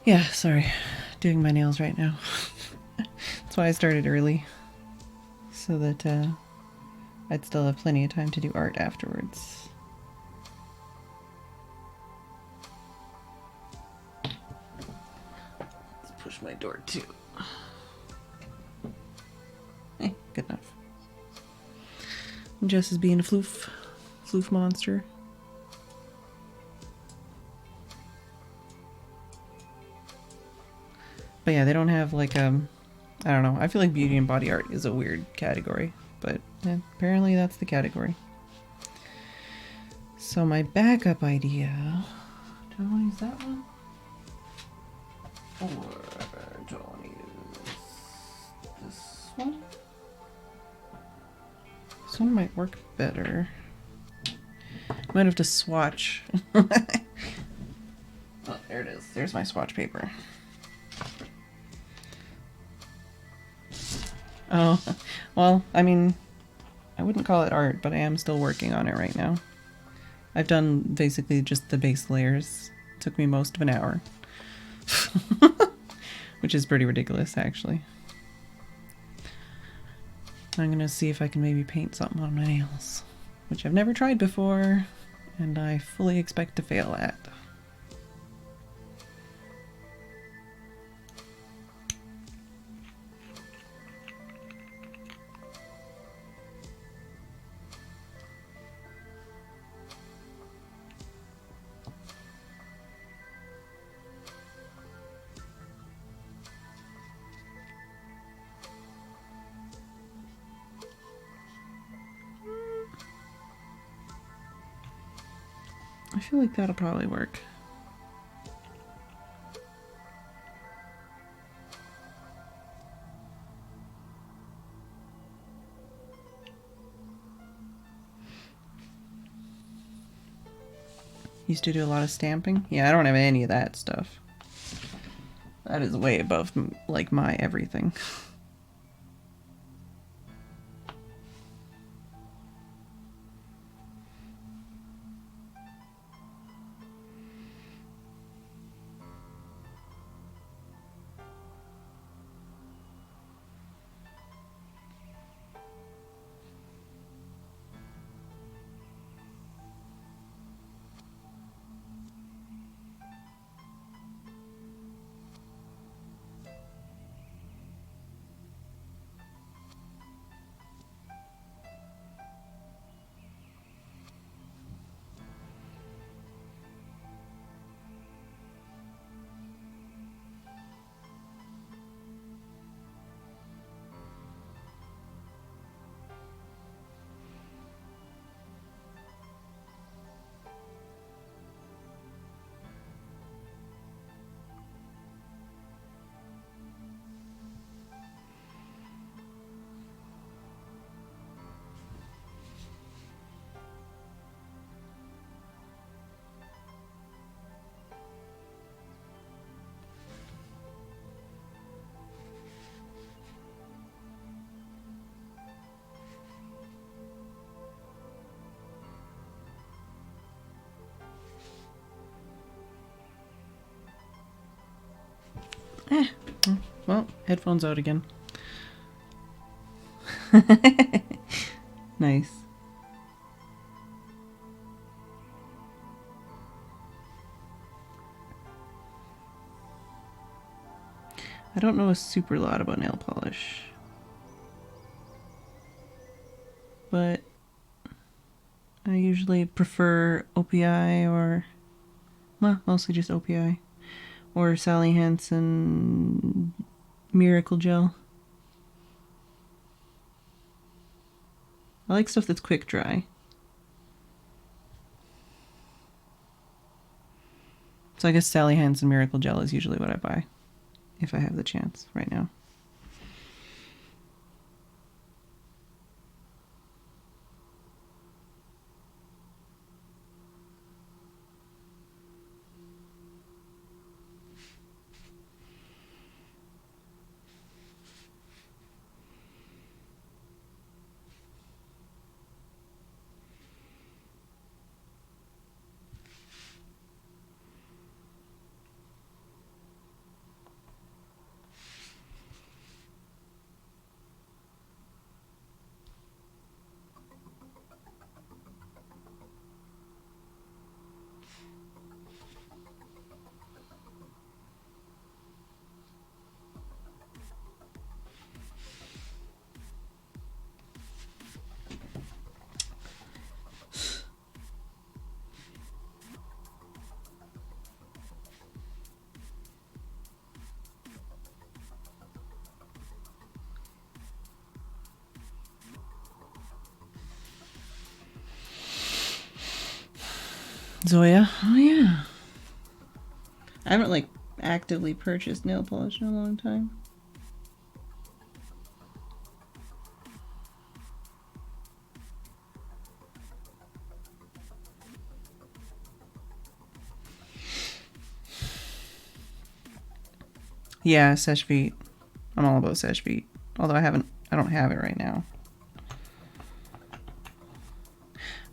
Yeah, sorry. Doing my nails right now. That's why I started early. So that I'd still have plenty of time to do art afterwards. Let's push my door too. Good enough. Jess is being a floof monster. But yeah, they don't have like I don't know. I feel like beauty and body art is a weird category, but apparently that's the category. So my backup idea, do I want to use that one? Or do I want to use this one? This one might work better. Might have to swatch. Oh, there it is. There's my swatch paper. Oh, well, I mean, I wouldn't call it art, but I am still working on it right now. I've done basically just the base layers. It took me most of an hour. Which is pretty ridiculous, actually. I'm gonna see if I can maybe paint something on my nails, which I've never tried before, and I fully expect to fail at. I feel like that'll probably work. Used to do a lot of stamping. Yeah, I don't have any of that stuff. That is way above, like, my everything. Well, headphones out again. Nice. I don't know a super lot about nail polish, but I usually prefer OPI or, well, mostly just OPI or Sally Hansen Miracle Gel. I like stuff that's quick dry. So I guess Sally Hansen Miracle Gel is usually what I buy if I have the chance right now. Zoya. Oh yeah. I haven't like actively purchased nail polish in a long time. Yeah, Sesh Feet. I'm all about Sesh Feet. Although I don't have it right now.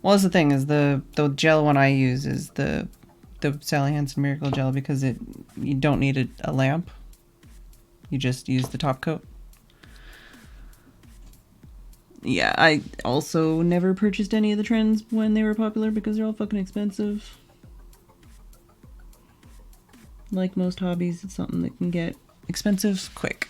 Well, that's the thing is the gel one I use is the Sally Hansen Miracle Gel because you don't need a lamp. You just use the top coat. Yeah, I also never purchased any of the trends when they were popular because they're all fucking expensive. Like most hobbies, it's something that can get expensive quick.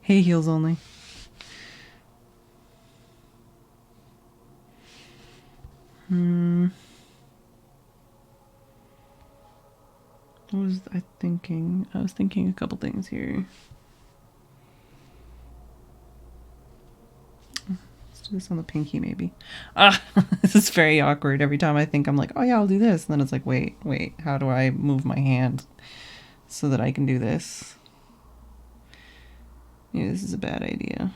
Hey, heels only. What was I thinking? I was thinking a couple things here. Let's do this on the pinky, maybe. Ah, this is very awkward. Every time I think I'm like, oh yeah, I'll do this. And then it's like, wait, how do I move my hand so that I can do this? Maybe this is a bad idea.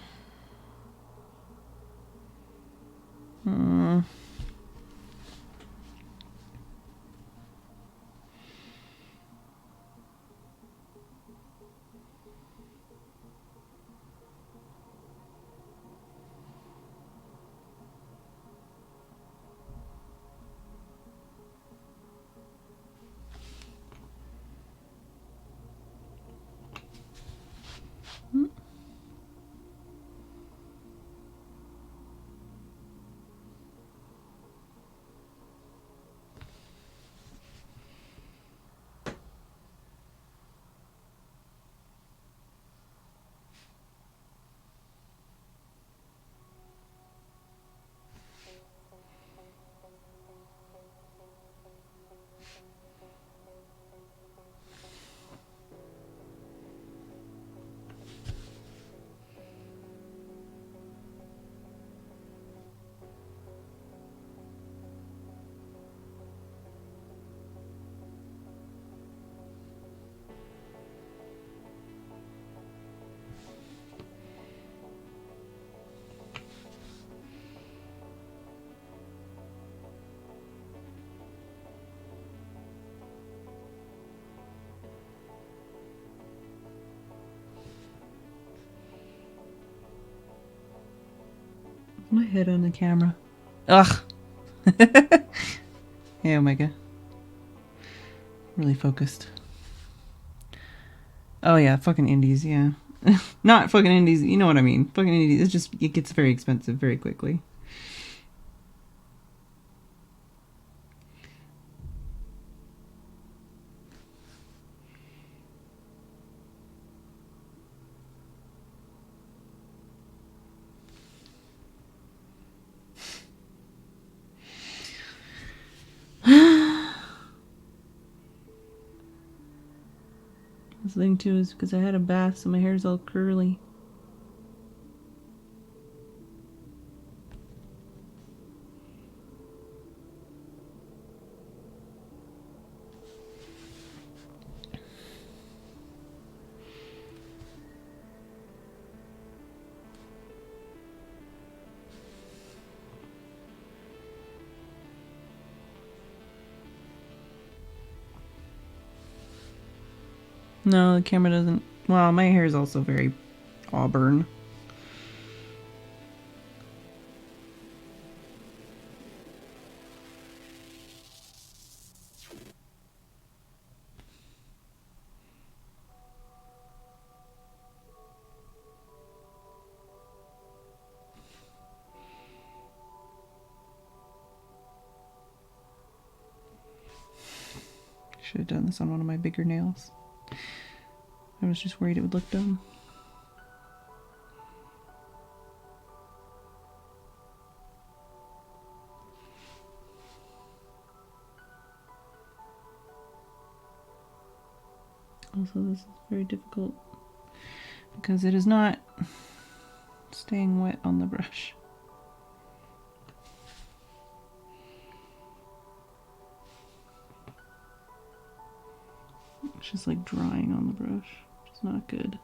My head on the camera. Ugh. Hey, Omega. Really focused. Oh yeah, fucking indies, yeah. Not fucking indies, you know what I mean. Fucking indies, it gets very expensive very quickly. The thing too is because I had a bath, so my hair's all curly. No, the camera doesn't. Well, my hair is also very auburn. Should have done this on one of my bigger nails. I was just worried it would look dumb. Also, this is very difficult because it is not staying wet on the brush. It's just like drying on the brush, which is not good.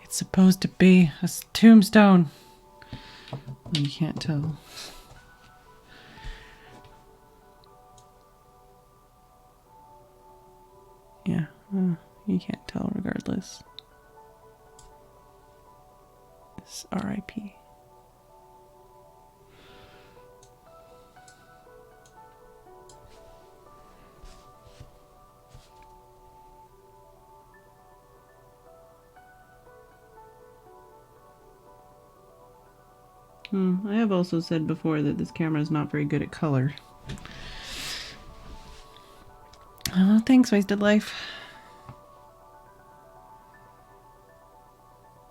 It's supposed to be a tombstone. You can't tell. Yeah, you can't tell regardless. It's R.I.P. I have also said before that this camera is not very good at color. Oh, thanks, Wasted Life.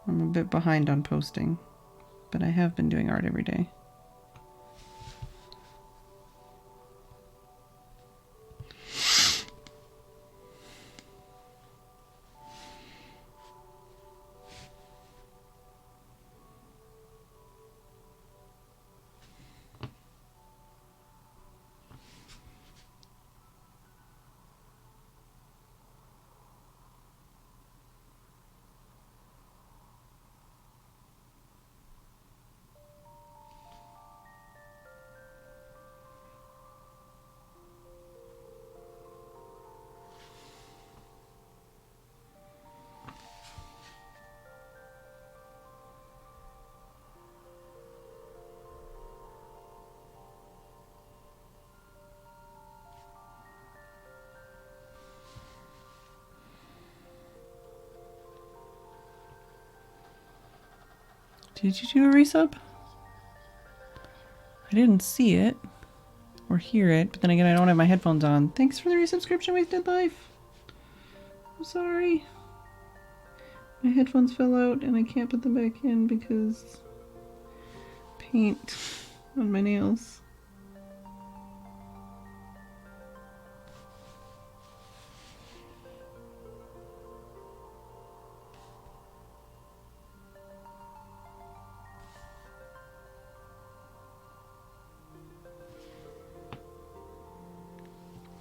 I'm a bit behind on posting, but I have been doing art every day. Did you do a resub? I didn't see it or hear it, but then again, I don't have my headphones on. Thanks for the resubscription, Wasted Life. I'm sorry. My headphones fell out and I can't put them back in because paint on my nails.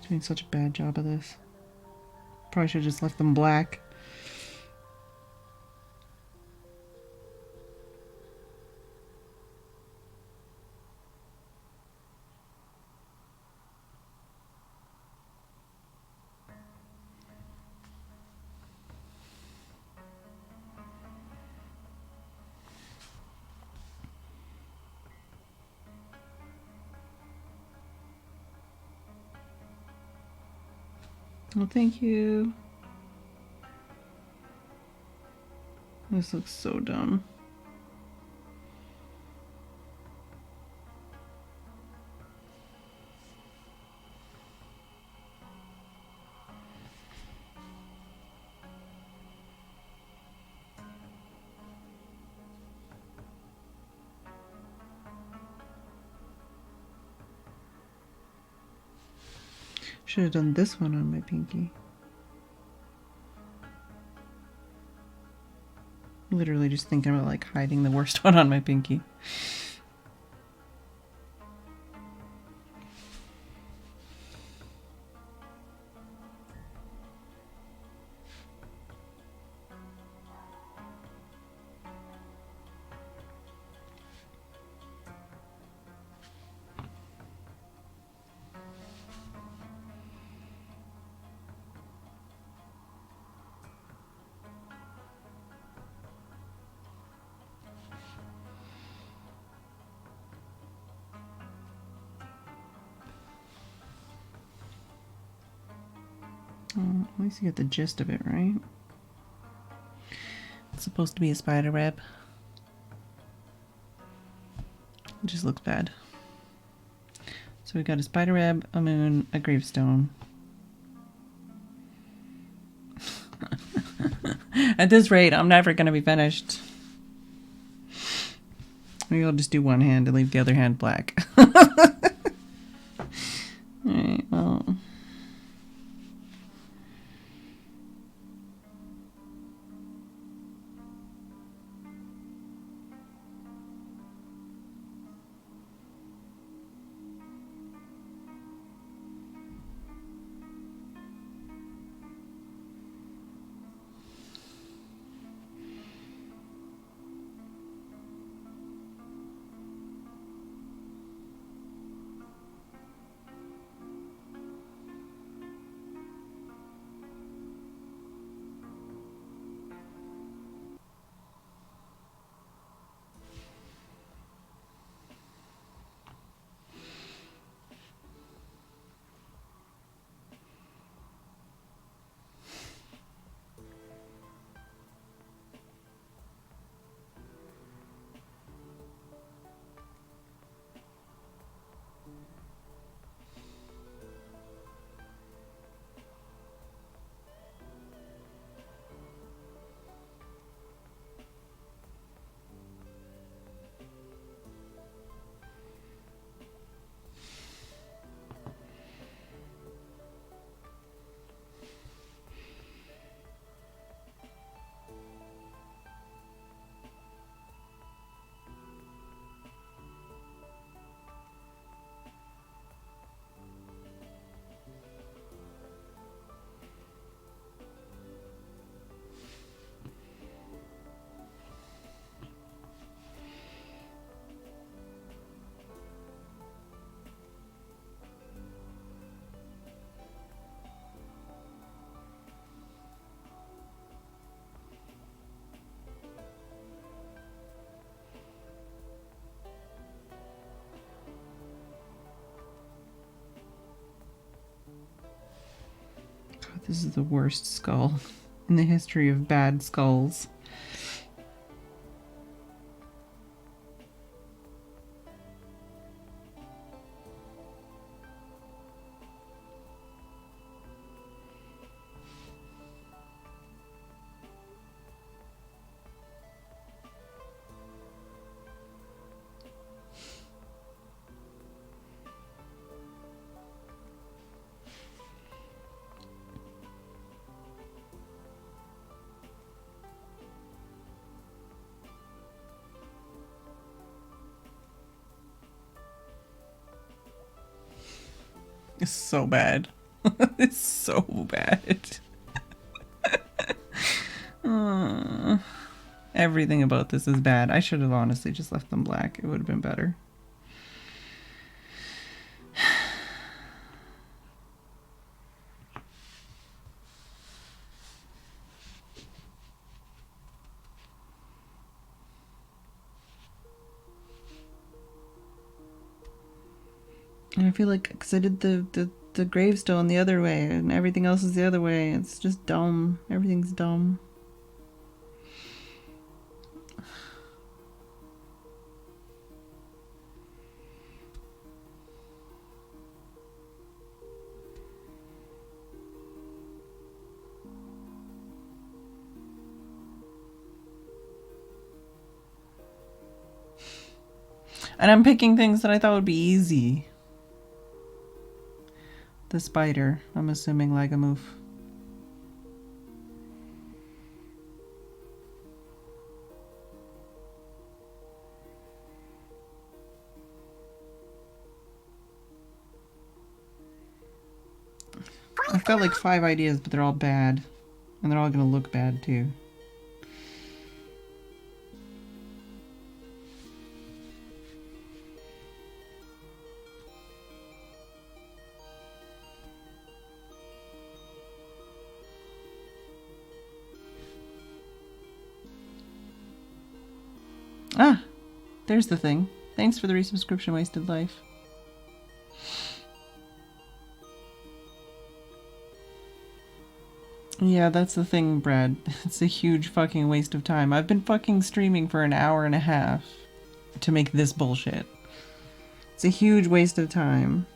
Doing such a bad job of this. Probably should have just left them black. Well, thank you. This looks so dumb. Should have done this one on my pinky. Literally just thinking about like hiding the worst one on my pinky. At least you get the gist of it, right? It's supposed to be a spider web. It just looks bad. So we got a spider web, a moon, a gravestone. At this rate, I'm never going to be finished. Maybe I'll just do one hand and leave the other hand black. Alright, well. God, this is the worst skull in the history of bad skulls. It's so bad. It's so bad. Everything about this is bad. I should have honestly just left them black. It would have been better. And I feel like, because I did the gravestone the other way, and everything else is the other way, it's just dumb. Everything's dumb. And I'm picking things that I thought would be easy. The spider, I'm assuming Lagamoof. I've got like 5 ideas, but they're all bad. And they're all gonna look bad too. Ah, there's the thing. Thanks for the resubscription, Wasted Life. Yeah, that's the thing, Brad. It's a huge fucking waste of time. I've been fucking streaming for an hour and a half to make this bullshit. It's a huge waste of time.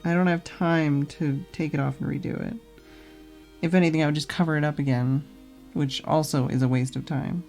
I don't have time to take it off and redo it. If anything, I would just cover it up again, which also is a waste of time.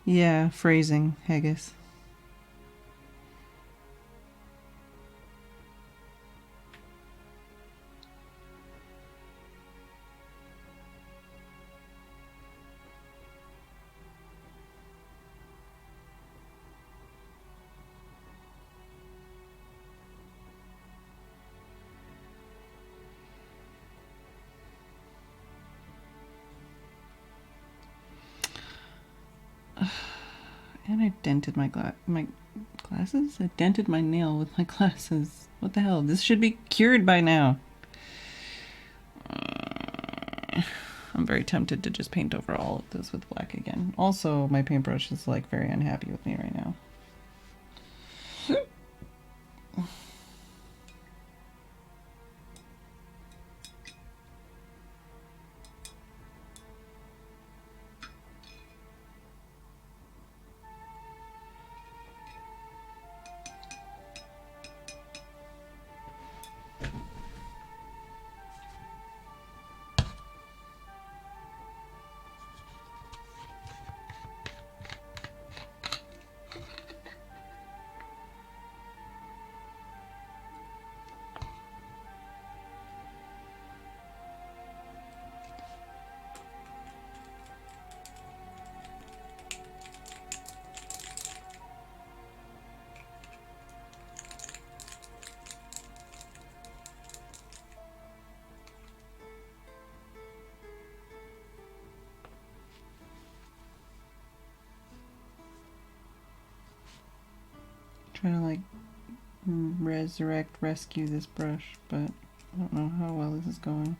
Yeah, phrasing, haggis. And I dented my glasses? I dented my nail with my glasses. What the hell? This should be cured by now. I'm very tempted to just paint over all of this with black again. Also, my paintbrush is like very unhappy with me right now. Trying to like rescue this brush, but I don't know how well this is going.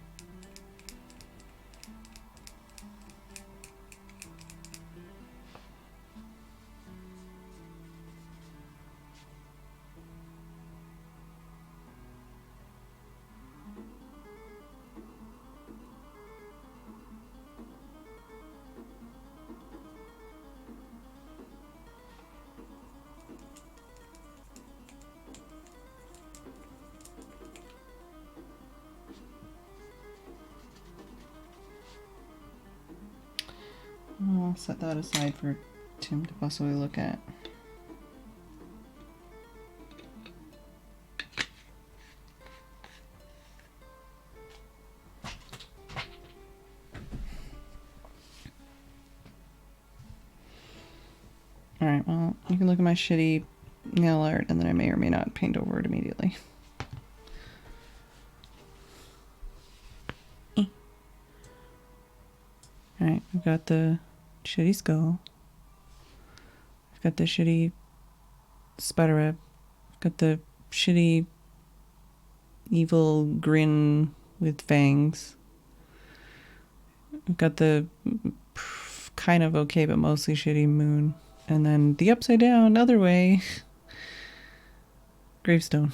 I'll set that aside for Tim to possibly look at. Alright, well, you can look at my shitty nail art and then I may or may not paint over it immediately. Alright, we've got the shitty skull. We've got the shitty spider web. We've got the shitty evil grin with fangs. We've got the kind of okay but mostly shitty moon. And then the upside down other way gravestone.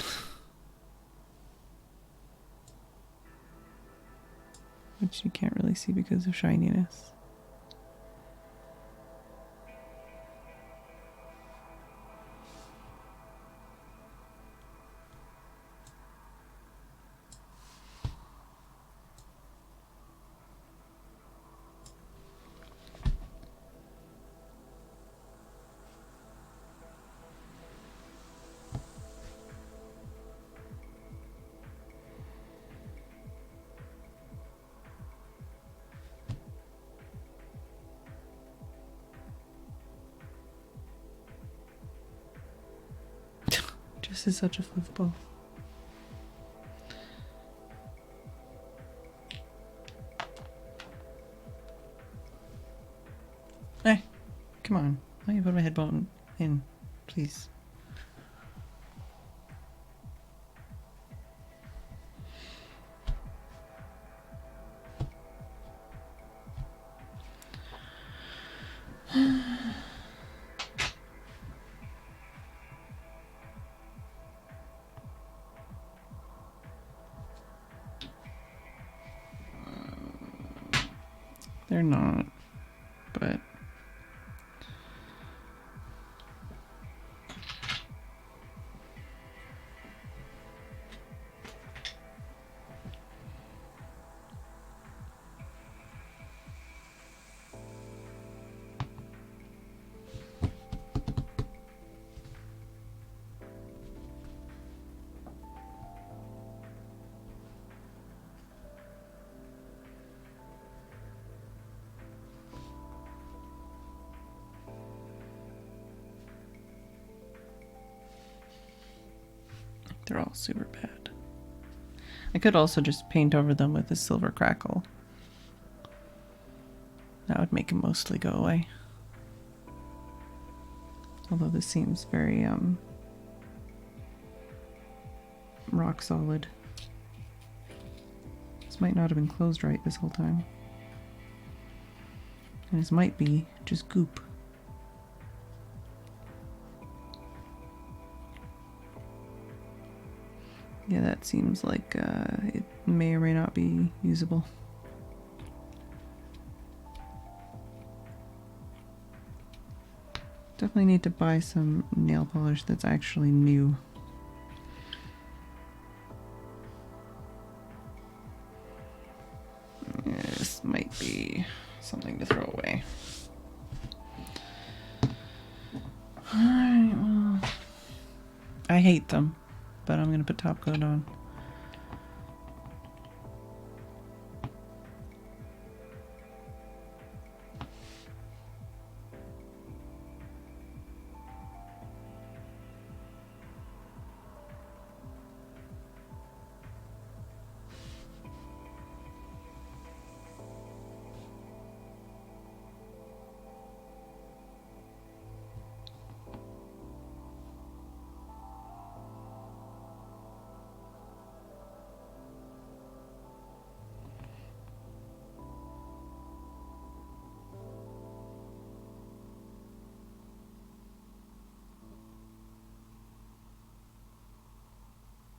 Which you can't really see because of shininess. This is such a fluffball. Hey, come on. Why don't you put my headphone in, please? They're not, but they're all super bad. I could also just paint over them with a silver crackle. That would make them mostly go away. Although this seems very rock solid. This might not have been closed right this whole time. And this might be just goop. Yeah, that seems like it may or may not be usable. Definitely need to buy some nail polish that's actually new. Yeah, this might be something to throw away. Alright, well, I hate them, but I'm gonna put top coat on.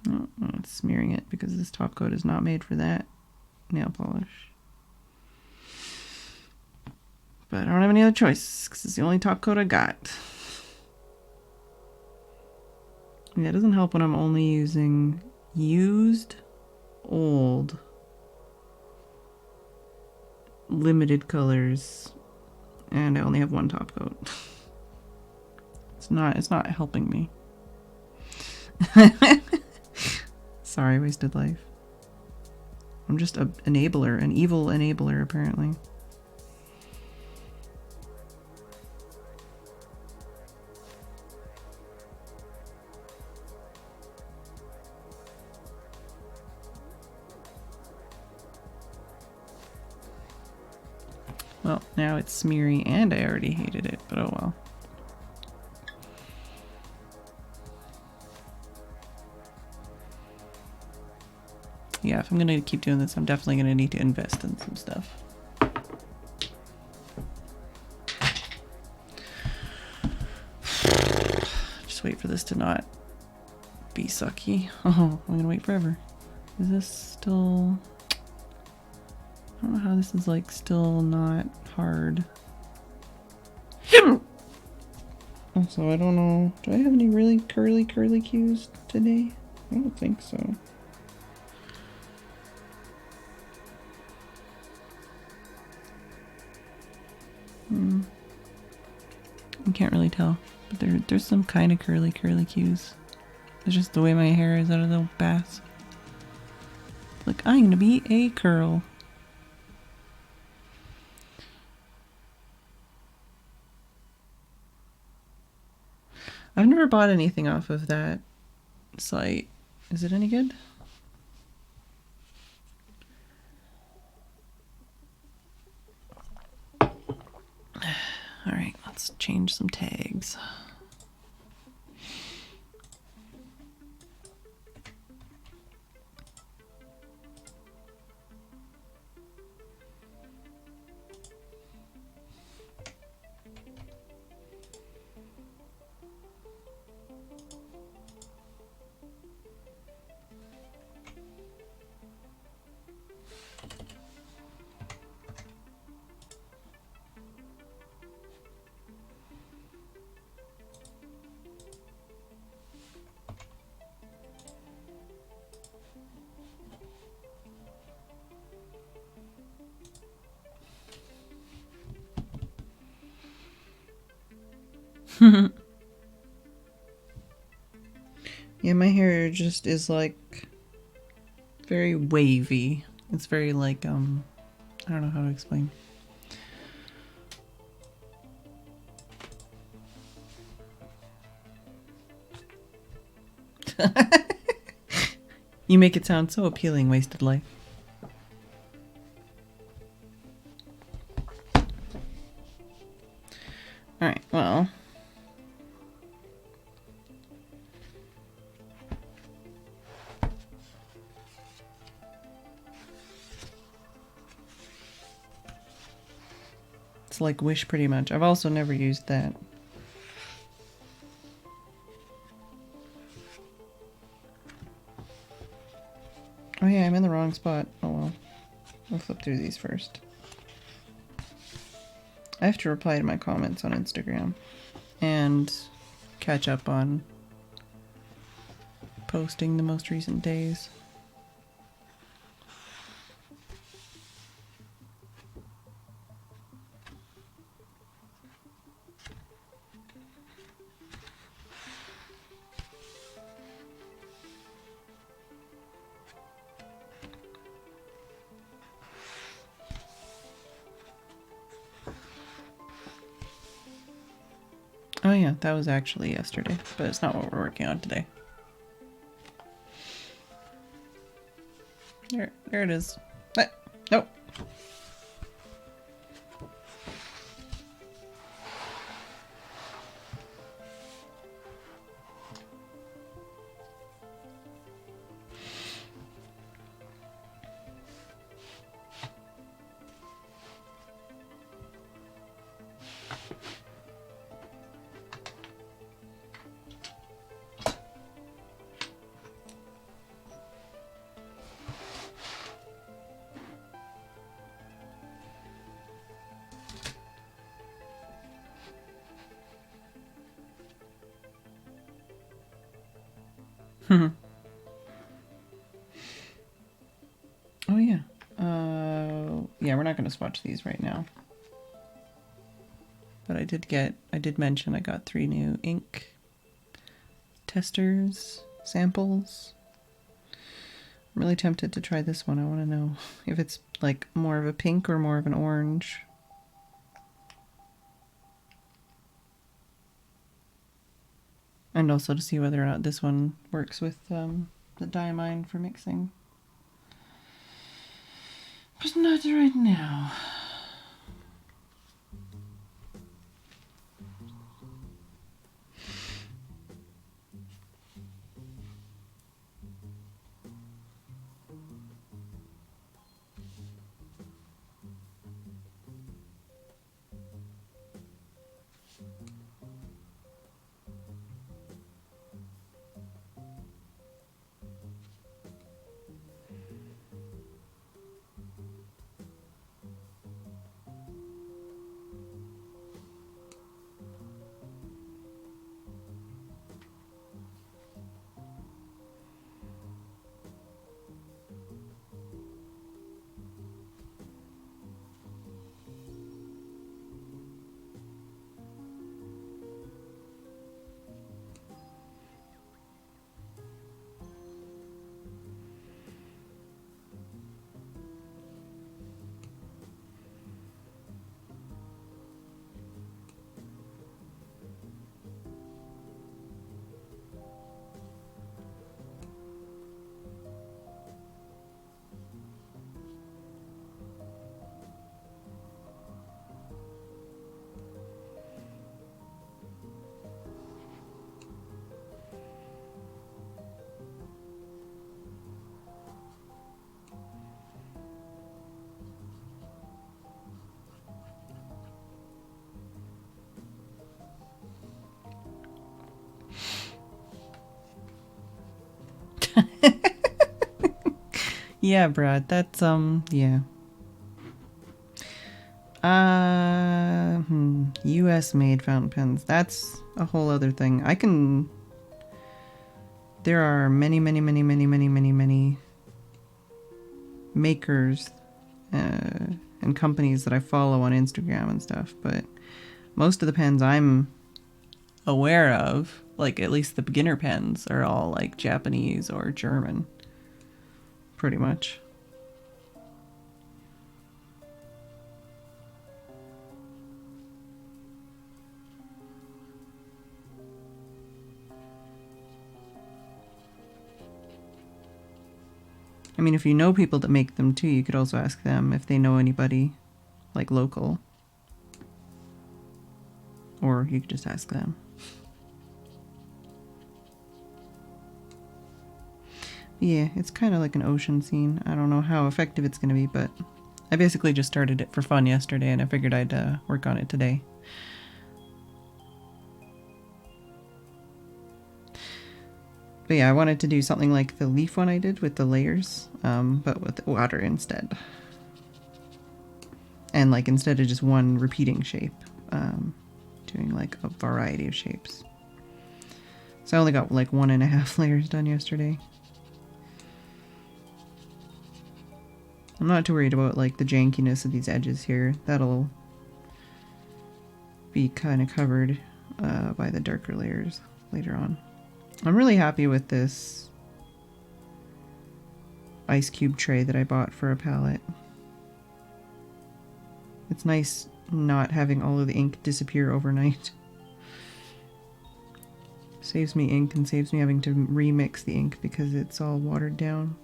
Oh, it's smearing it because this top coat is not made for that nail polish. But I don't have any other choice because it's the only top coat I got. Yeah, it doesn't help when I'm only using used, old, limited colors, and I only have one top coat. It's not helping me. Sorry, wasted life. I'm just an enabler, an evil enabler, apparently. Well, now it's smeary and I already hated it, but oh well. Yeah, if I'm gonna keep doing this, I'm definitely gonna need to invest in some stuff. Just wait for this to not be sucky. Oh, I'm gonna wait forever. Is this still... I don't know how this is like still not hard. Also, I don't know. Do I have any really curly cues today? I don't think so. I can't really tell, but there's some kind of curly cues. It's just the way my hair is out of the bath. Look, I'm gonna be a curl. I've never bought anything off of that site. Is it any good? Alright, let's change some tags. Yeah, my hair just is like very wavy. It's very like, I don't know how to explain. You make it sound so appealing, Wasted Life. Alright, well. It's like Wish pretty much. I've also never used that. Oh yeah, I'm in the wrong spot. Oh well. I'll flip through these first. I have to reply to my comments on Instagram and catch up on posting the most recent days. Oh yeah, that was actually yesterday, but it's not what we're working on today. There it is. Nope. Oh yeah. Yeah, we're not going to swatch these right now. But I did mention I got 3 new ink testers, samples. I'm really tempted to try this one. I want to know if it's like more of a pink or more of an orange. And also to see whether or not this one works with the diamine for mixing. But not right now. Yeah, Brad, that's, yeah. US made fountain pens. That's a whole other thing. There are many, many, many, many, many, many, many makers and companies that I follow on Instagram and stuff, but most of the pens I'm aware of, like at least the beginner pens, are all like Japanese or German, pretty much. I mean, if you know people that make them too, you could also ask them if they know anybody like local, or you could just ask them. Yeah, it's kind of like an ocean scene. I don't know how effective it's going to be, but I basically just started it for fun yesterday and I figured I'd work on it today. But yeah, I wanted to do something like the leaf one I did with the layers, but with water instead. And like instead of just one repeating shape, doing like a variety of shapes. So I only got like 1.5 layers done yesterday. I'm not too worried about like the jankiness of these edges here. That'll be kind of covered by the darker layers later on. I'm really happy with this ice cube tray that I bought for a palette. It's nice not having all of the ink disappear overnight. Saves me ink and saves me having to remix the ink because it's all watered down.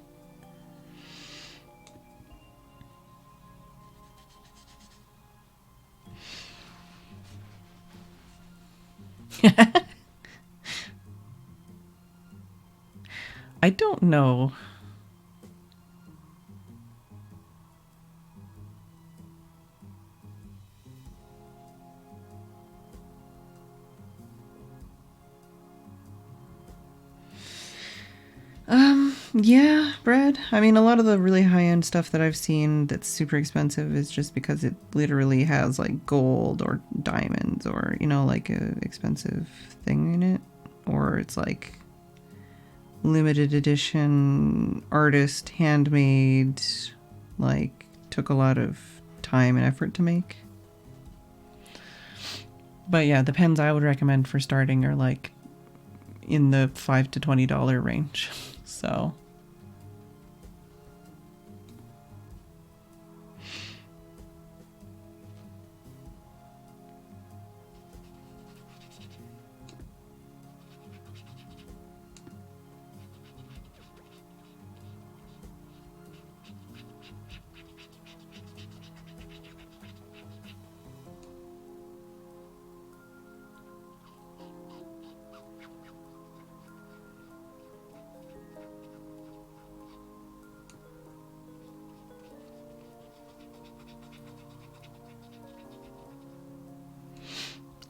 I don't know. Yeah, Brad. I mean, a lot of the really high-end stuff that I've seen that's super expensive is just because it literally has like gold or diamonds or, you know, like a expensive thing in it. Or it's like limited edition, artist, handmade, like took a lot of time and effort to make. But yeah, the pens I would recommend for starting are like in the $5 to $20 range. So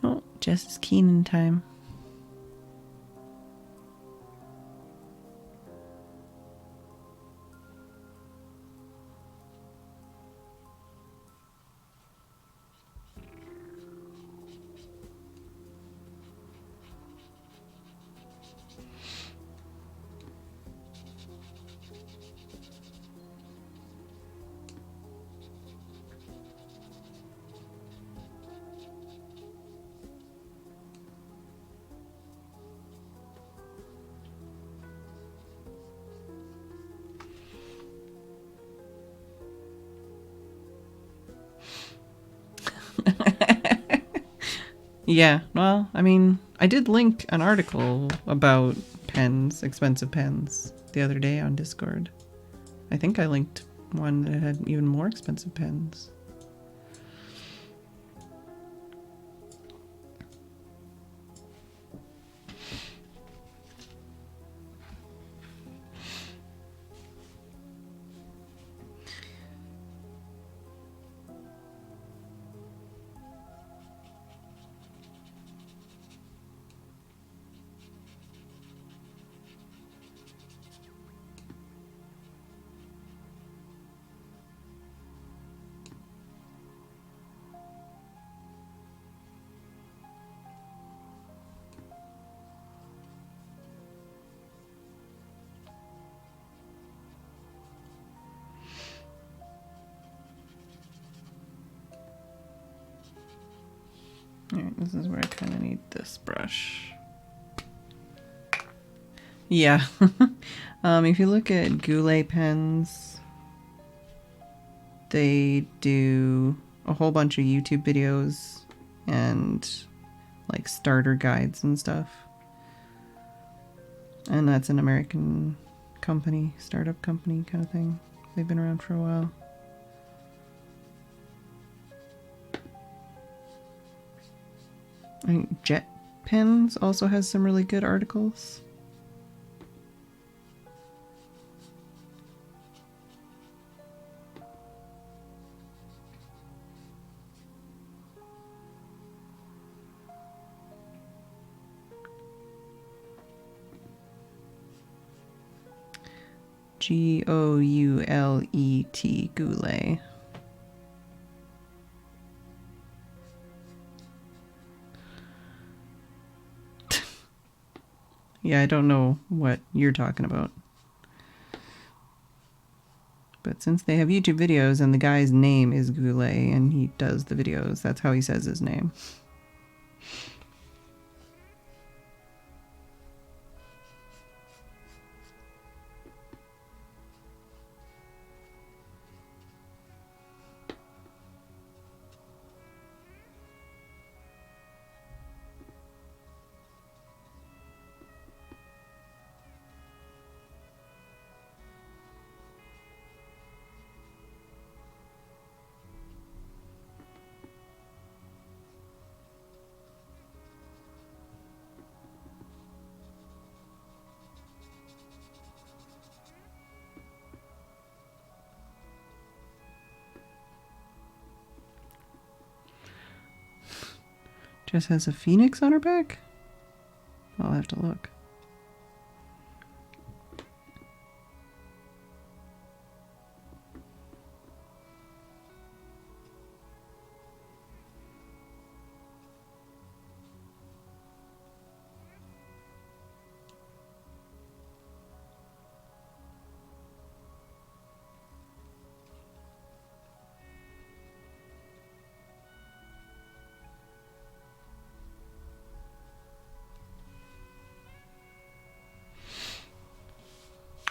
oh, just as keen in time. Yeah, well, I mean, I did link an article about pens, expensive pens, the other day on Discord. I think I linked one that had even more expensive pens. Alright, this is where I kind of need this brush. Yeah. If you look at Goulet pens, they do a whole bunch of YouTube videos and like starter guides and stuff. And that's an American company, startup company kind of thing. They've been around for a while. I think Jet Pens also has some really good articles. Goulet, Goulet. Yeah, I don't know what you're talking about. But since they have YouTube videos and the guy's name is Goulet and he does the videos, that's how he says his name. Jess has a phoenix on her back? I'll have to look.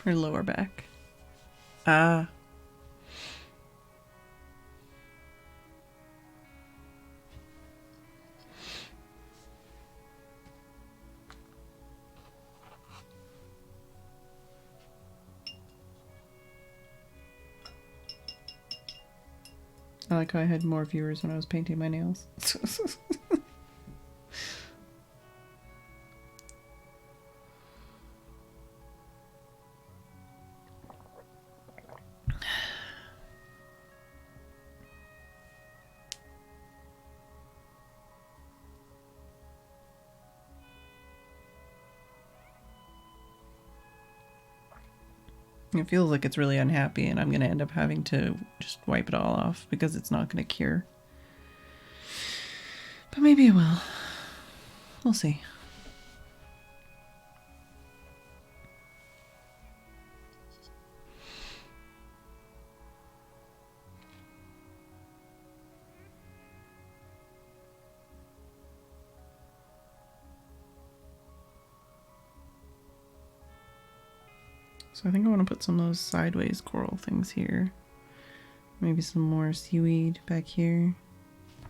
Her lower back. Ah. I like how I had more viewers when I was painting my nails. It feels like it's really unhappy and I'm going to end up having to just wipe it all off because it's not going to cure. But maybe it will. We'll see. So I think I want to put some of those sideways coral things here. Maybe some more seaweed back here.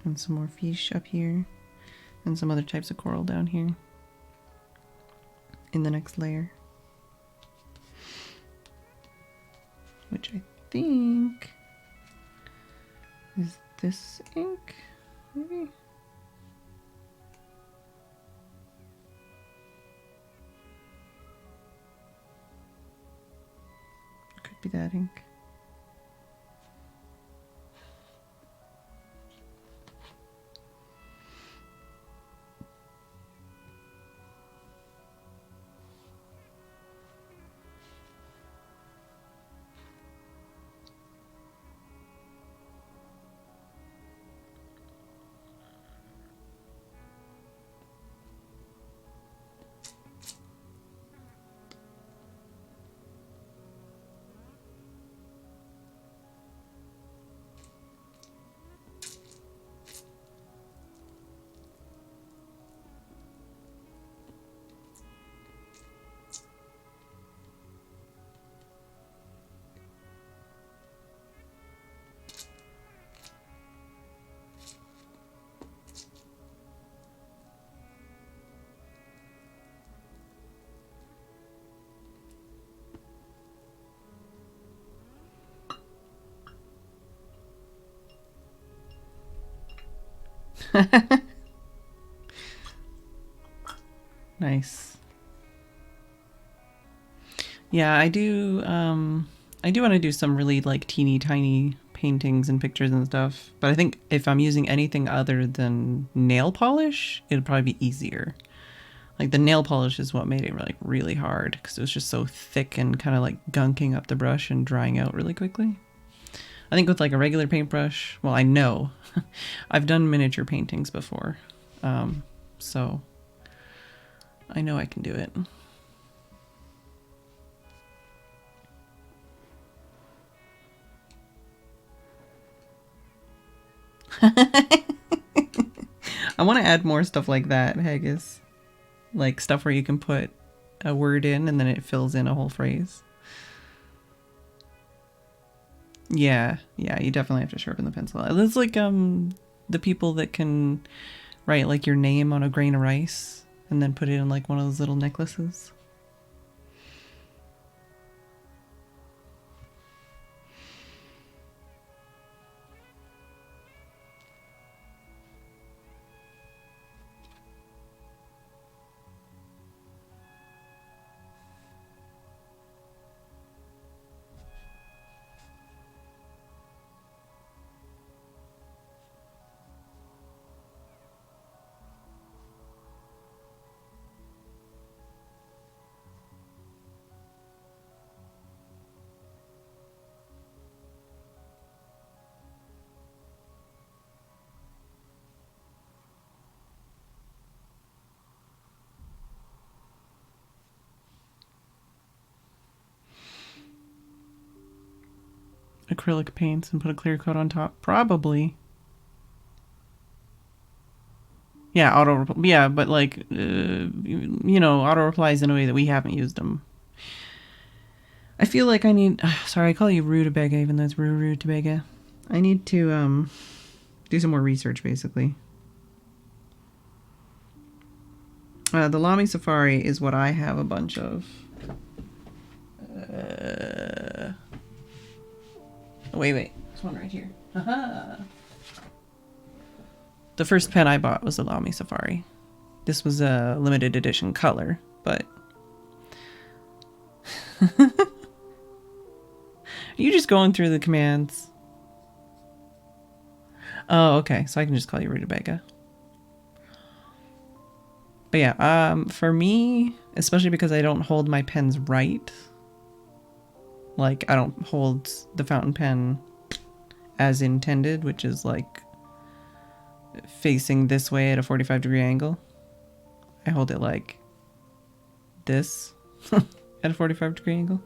And some more fish up here. And some other types of coral down here. In the next layer. Which I think is this ink, maybe? Could be that ink. Nice. Yeah, I do want to do some really like teeny tiny paintings and pictures and stuff. But I think if I'm using anything other than nail polish, it'd probably be easier. Like the nail polish is what made it like really hard because it was just so thick and kind of like gunking up the brush and drying out really quickly. I think with like a regular paintbrush, well, I know I've done miniature paintings before, so I know I can do it. I want to add more stuff like that, Haggis. Like stuff where you can put a word in and then it fills in a whole phrase. Yeah, you definitely have to sharpen the pencil. It's like the people that can write like your name on a grain of rice and then put it in like one of those little necklaces. Acrylic paints and put a clear coat on top. Probably. Yeah, but like, auto replies in a way that we haven't used them. I feel like I need, sorry, I call you rutabaga even though it's rutabaga. I need to, do some more research basically. The Lamy Safari is what I have a bunch of. Wait. There's one right here. Aha! The first pen I bought was the Lamy Safari. This was a limited edition color, but... Are you just going through the commands? Oh, okay. So I can just call you rutabaga. But yeah, for me, especially because I don't hold my pens right, like I don't hold the fountain pen as intended, which is like facing this way at a 45-degree angle. I hold it like this at a 45-degree angle.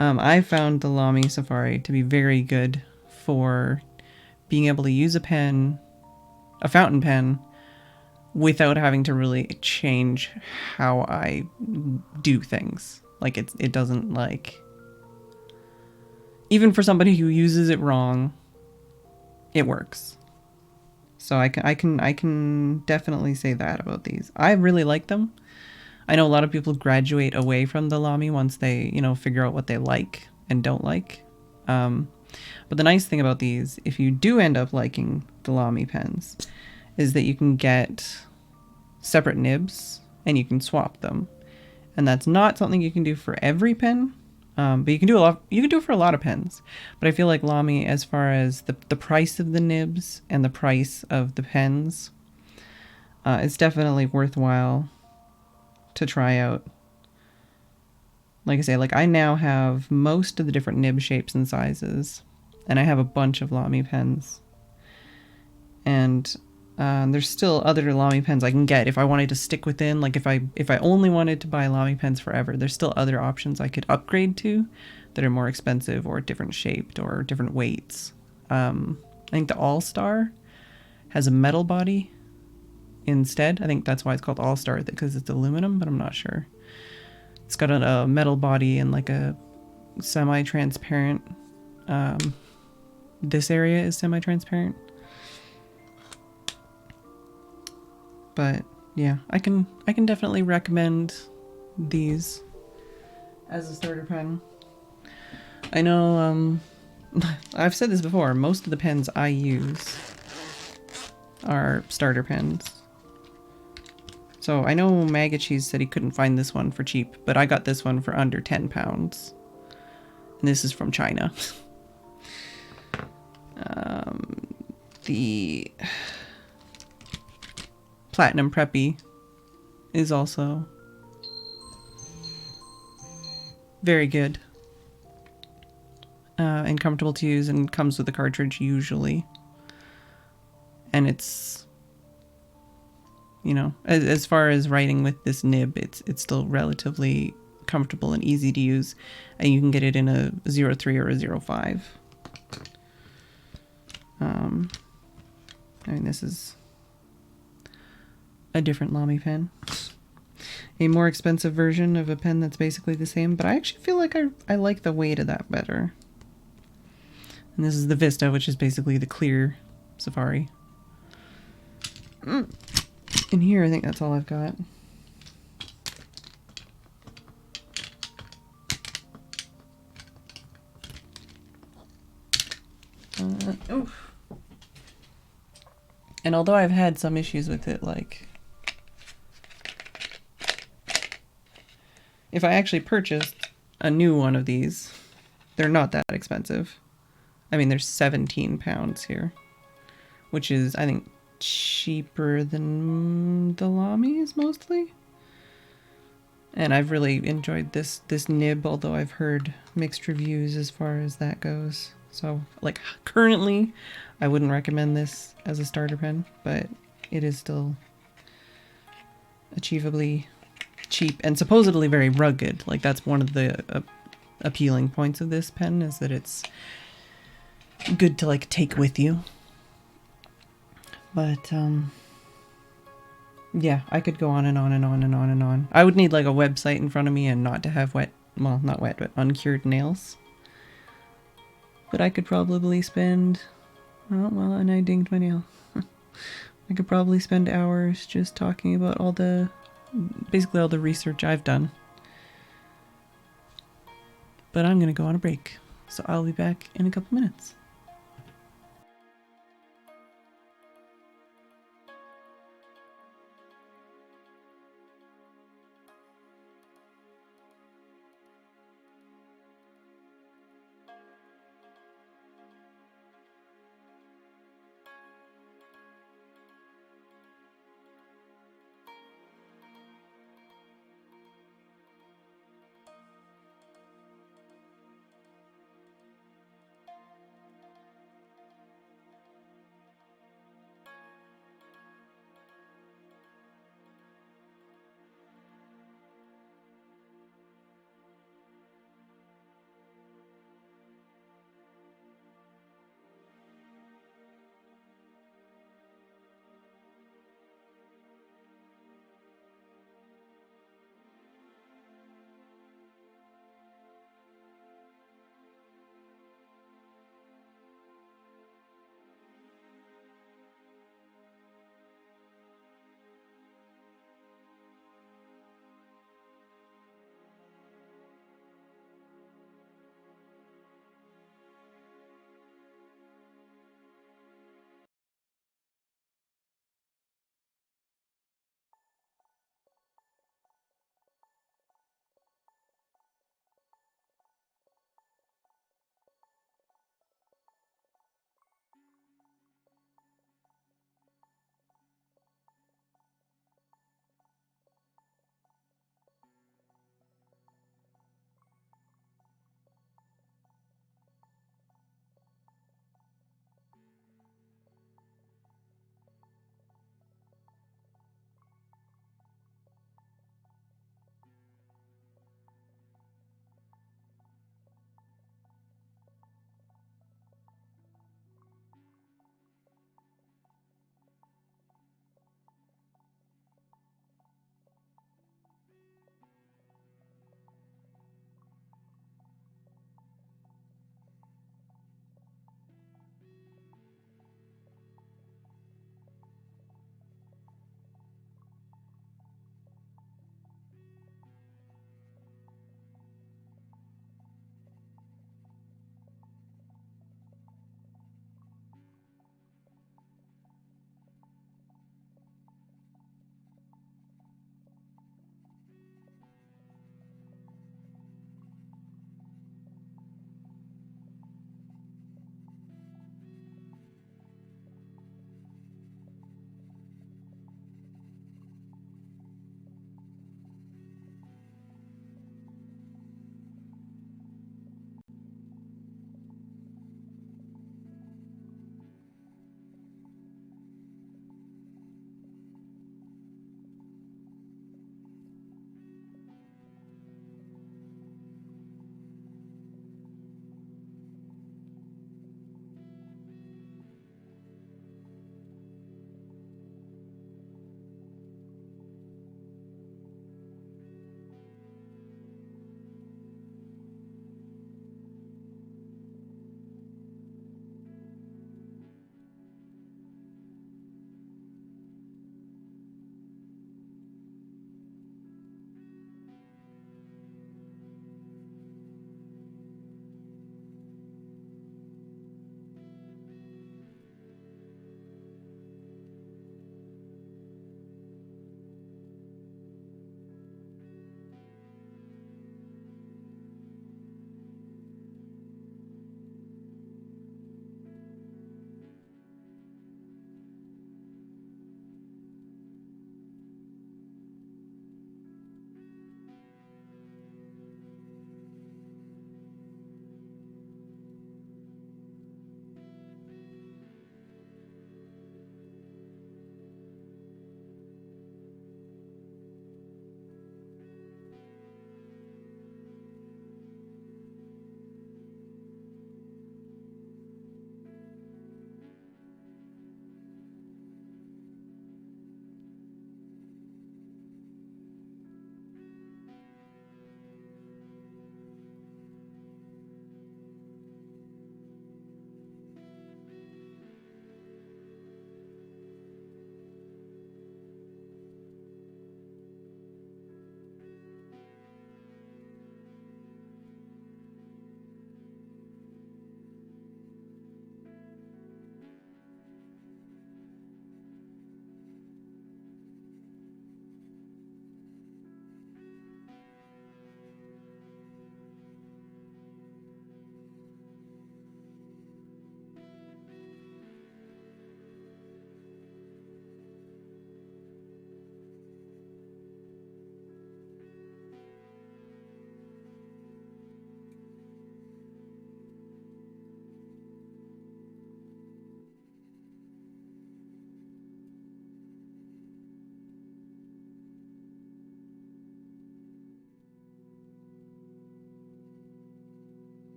I found the Lamy Safari to be very good for being able to use a fountain pen, without having to really change how I do things. Like it doesn't like, even for somebody who uses it wrong, it works. So I can definitely say that about these. I really like them. I know a lot of people graduate away from the Lamy once they, figure out what they like and don't like. But the nice thing about these, if you do end up liking the Lamy pens, is that you can get separate nibs and you can swap them. And that's not something you can do for every pen, but you can do it for a lot of pens. But I feel like Lamy, as far as the price of the nibs and the price of the pens, it's definitely worthwhile to try out. Like I say, like I now have most of the different nib shapes and sizes, and I have a bunch of Lamy pens. And there's still other Lamy pens I can get if I wanted to stick within, like if I only wanted to buy Lamy pens forever, there's still other options I could upgrade to that are more expensive or different shaped or different weights. I think the All-Star has a metal body instead. I think that's why it's called All-Star, because it's aluminum, but I'm not sure. It's got a metal body and like a semi-transparent, this area is semi-transparent. But yeah, I can definitely recommend these as a starter pen. I know, I've said this before, most of the pens I use are starter pens. So I know Maggot Cheese said he couldn't find this one for cheap, but I got this one for under £10. And this is from China. The Platinum Preppy is also very good. And comfortable to use, and comes with a cartridge usually. And it's, you know, as far as writing with this nib, it's still relatively comfortable and easy to use. And you can get it in a 03 or a 05. I mean, this is a different Lamy pen. A more expensive version of a pen that's basically the same, but I actually feel like I like the weight of that better. And this is the Vista, which is basically the clear Safari. In here, I think that's all I've got. Oof. And although I've had some issues with it, like, if I actually purchased a new one of these, they're not that expensive. I mean, there's £17 here, which is, I think, cheaper than the Lamys mostly. And I've really enjoyed this nib, although I've heard mixed reviews as far as that goes. So, like, currently, I wouldn't recommend this as a starter pen, but it is still achievably cheap and supposedly very rugged. Like, that's one of the appealing points of this pen, is that it's good to, like, take with you. But, yeah, I could go on and on and on and on and on. I would need, like, a website in front of me and not to have not wet, but uncured nails. But I could probably spend, oh, well, and I dinged my nail. I could probably spend hours just talking about basically all the research I've done. But I'm going to go on a break, so I'll be back in a couple minutes.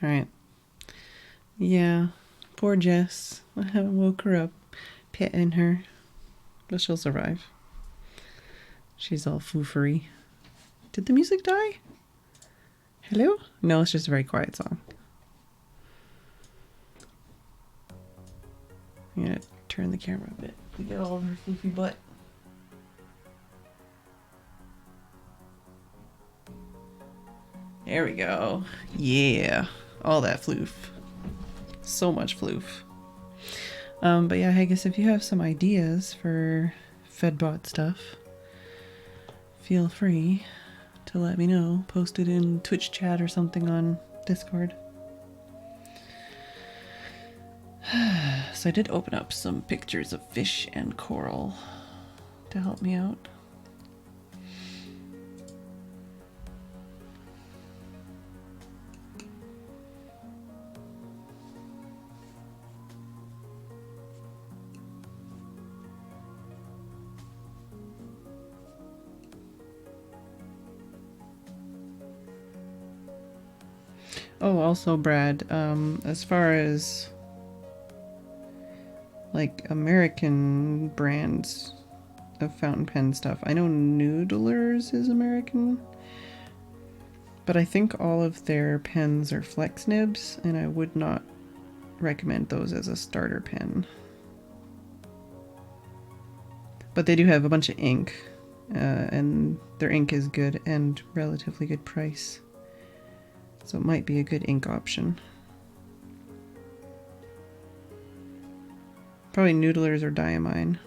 Alright. Yeah. Poor Jess. I haven't woke her up, petting her. But she'll survive. She's all foofery. Did the music die? Hello? No, it's just a very quiet song. I'm gonna turn the camera a bit to get all of her floofy butt. There we go. Yeah. All that floof. So much floof. But yeah, I guess if you have some ideas for Fedbot stuff, feel free to let me know. Post it in Twitch chat or something on Discord. So I did open up some pictures of fish and coral to help me out. Oh, also, Brad, as far as like American brands of fountain pen stuff, I know Noodlers is American, but I think all of their pens are flex nibs, and I would not recommend those as a starter pen. But they do have a bunch of ink, and their ink is good and relatively good price. So it might be a good ink option. Probably Noodlers or Diamine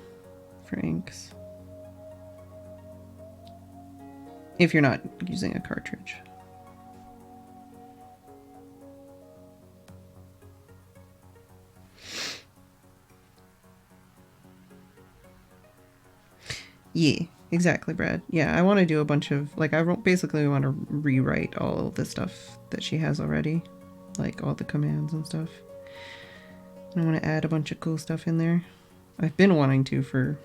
for inks. If you're not using a cartridge. Yeah, exactly, Brad. Yeah, I want to do a bunch of, like, I basically want to rewrite all of the stuff that she has already. Like, all the commands and stuff. And I want to add a bunch of cool stuff in there. I've been wanting to for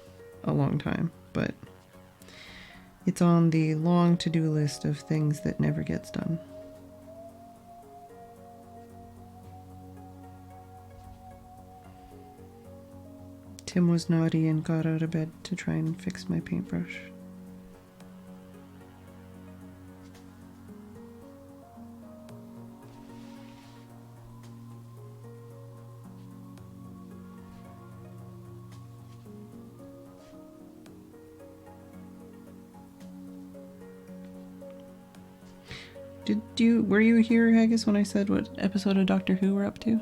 a long time, but it's on the long to-do list of things that never gets done. Tim was naughty and got out of bed to try and fix my paintbrush. Were you here, Haggis, when I said what episode of Doctor Who we're up to?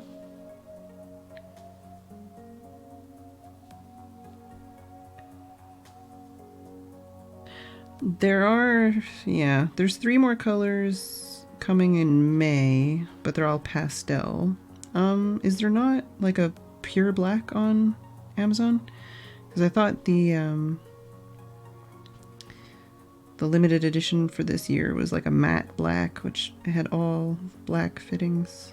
There's 3 more colors coming in May, but they're all pastel. Is there not like a pure black on Amazon? Because I thought the limited edition for this year was like a matte black, which had all black fittings.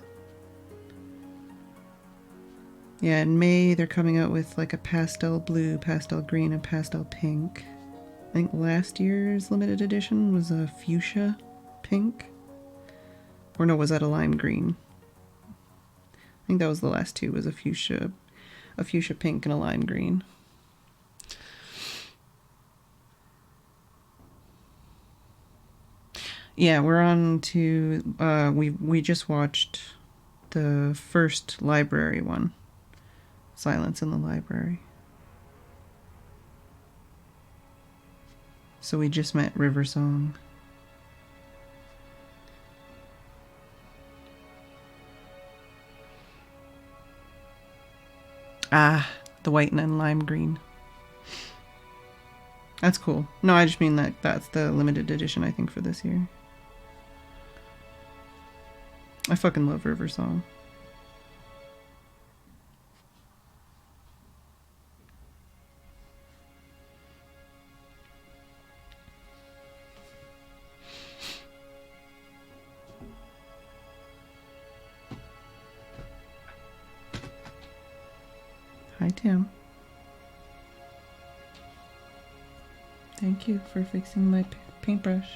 Yeah, in May they're coming out with like a pastel blue, pastel green, and pastel pink. I think last year's limited edition was a fuchsia pink. Or no, was that a lime green? I think that was the last 2, was a fuchsia pink and a lime green. Yeah, we're on to, we just watched the first library one. Silence in the Library. So we just met River Song. Ah, the white and lime green. That's cool. No, I just mean that's the limited edition, I think, for this year. I fucking love River Song. Hi, Tim. Thank you for fixing my paintbrush.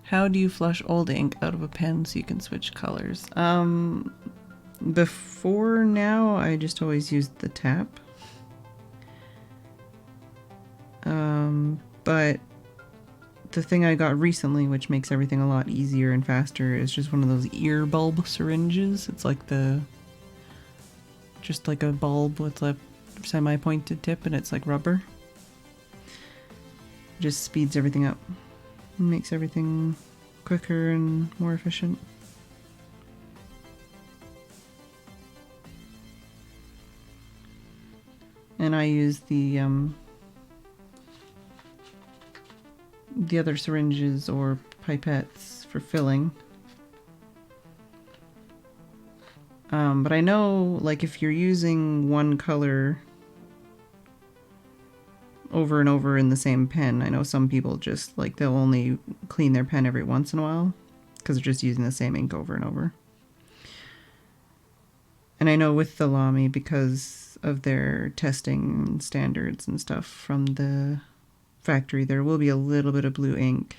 How do you flush old ink out of a pen so you can switch colors? Before now, I just always used the tap. But the thing I got recently, which makes everything a lot easier and faster, is just one of those ear bulb syringes. It's like just like a bulb with a semi-pointed tip, and it's like rubber. It just speeds everything up. It makes everything quicker and more efficient. And I use the other syringes or pipettes for filling. But I know, like, if you're using one color over and over in the same pen, I know some people just, like, they'll only clean their pen every once in a while because they're just using the same ink over and over. And I know with the Lamy, because of their testing standards and stuff from the factory, there will be a little bit of blue ink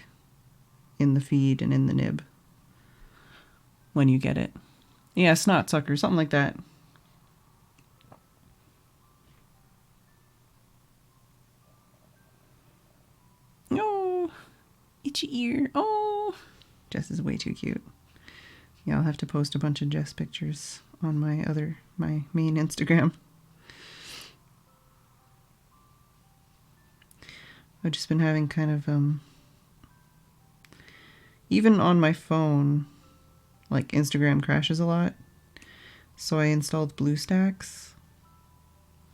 in the feed and in the nib when you get it. Yeah, snot sucker, something like that. Oh, itchy ear. Oh, Jess is way too cute. Yeah, I'll have to post a bunch of Jess pictures on my main Instagram. I've just been having kind of, even on my phone, like, Instagram crashes a lot. So I installed BlueStacks,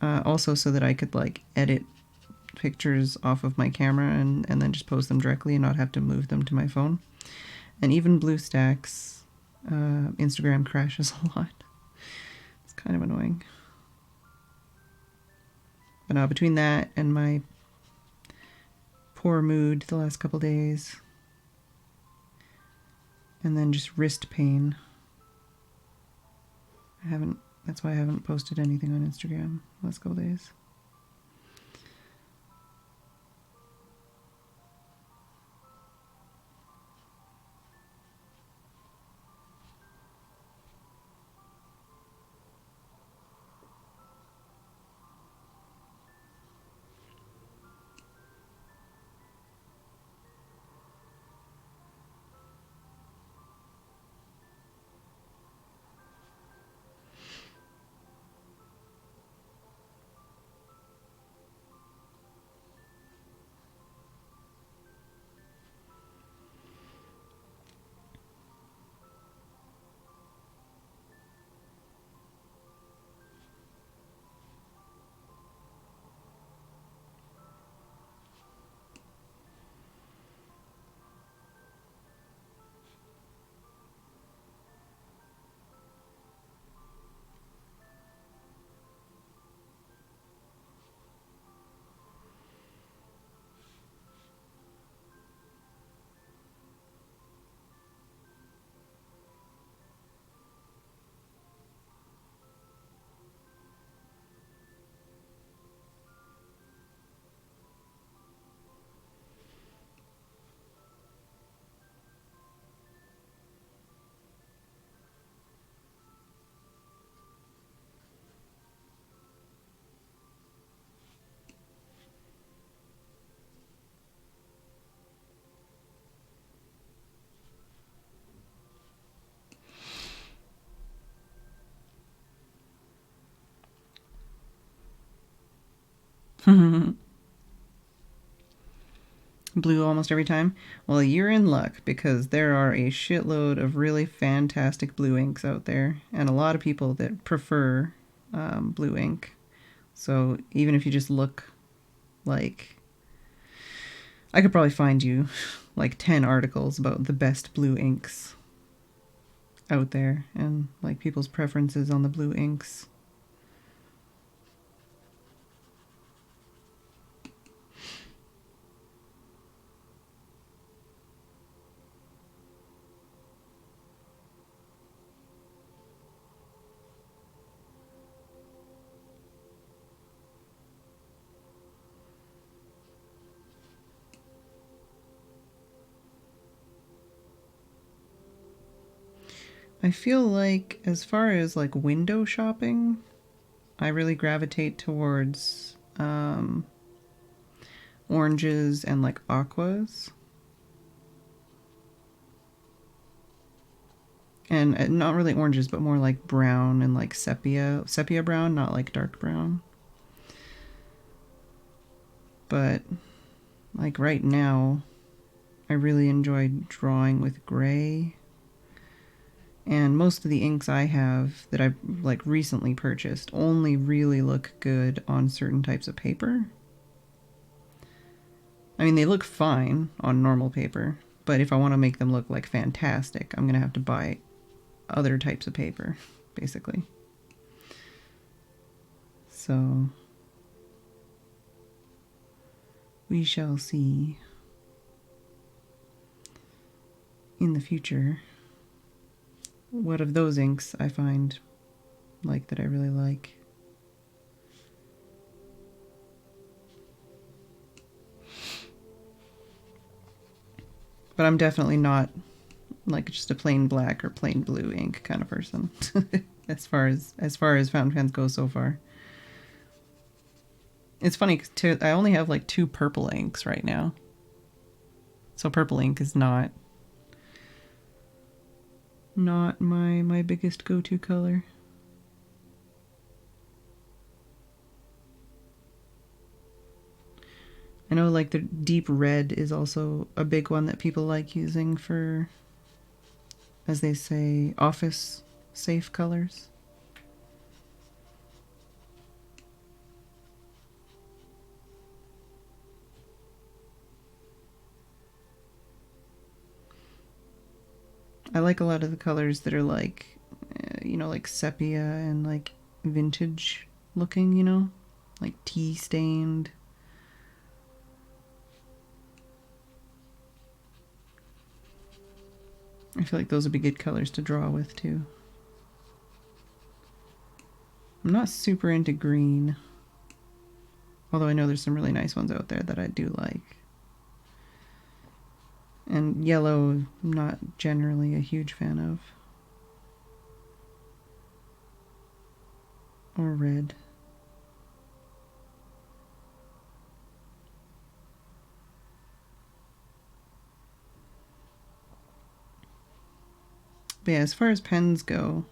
also so that I could, like, edit pictures off of my camera and then just post them directly and not have to move them to my phone. And even BlueStacks, Instagram crashes a lot. It's kind of annoying. But now between that and my poor mood the last couple days, and then just wrist pain, that's why I haven't posted anything on Instagram the last couple days. Blue almost every time? Well, you're in luck, because there are a shitload of really fantastic blue inks out there, and a lot of people that prefer blue ink. So even if you just look, like, I could probably find you like 10 articles about the best blue inks out there, and like people's preferences on the blue inks. I feel like as far as like window shopping, I really gravitate towards oranges and like aquas. And not really oranges, but more like brown and like sepia brown, not like dark brown. But like right now, I really enjoy drawing with gray. And most of the inks I have that I've like recently purchased only really look good on certain types of paper. I mean, they look fine on normal paper, but if I want to make them look like fantastic, I'm going to have to buy other types of paper, basically. So we shall see in the future what of those inks I find like that I really like. But I'm definitely not like just a plain black or plain blue ink kind of person as far as fountain pens go so far. It's funny too, I only have like 2 purple inks right now. So purple ink is not my biggest go-to color. I know like the deep red is also a big one that people like using for, as they say, office safe colors. I like a lot of the colors that are like, you know, like sepia and like vintage looking, you know, like tea stained. I feel like those would be good colors to draw with too. I'm not super into green, although I know there's some really nice ones out there that I do like. And yellow, I'm not generally a huge fan of. Or red. But yeah, as far as pens go,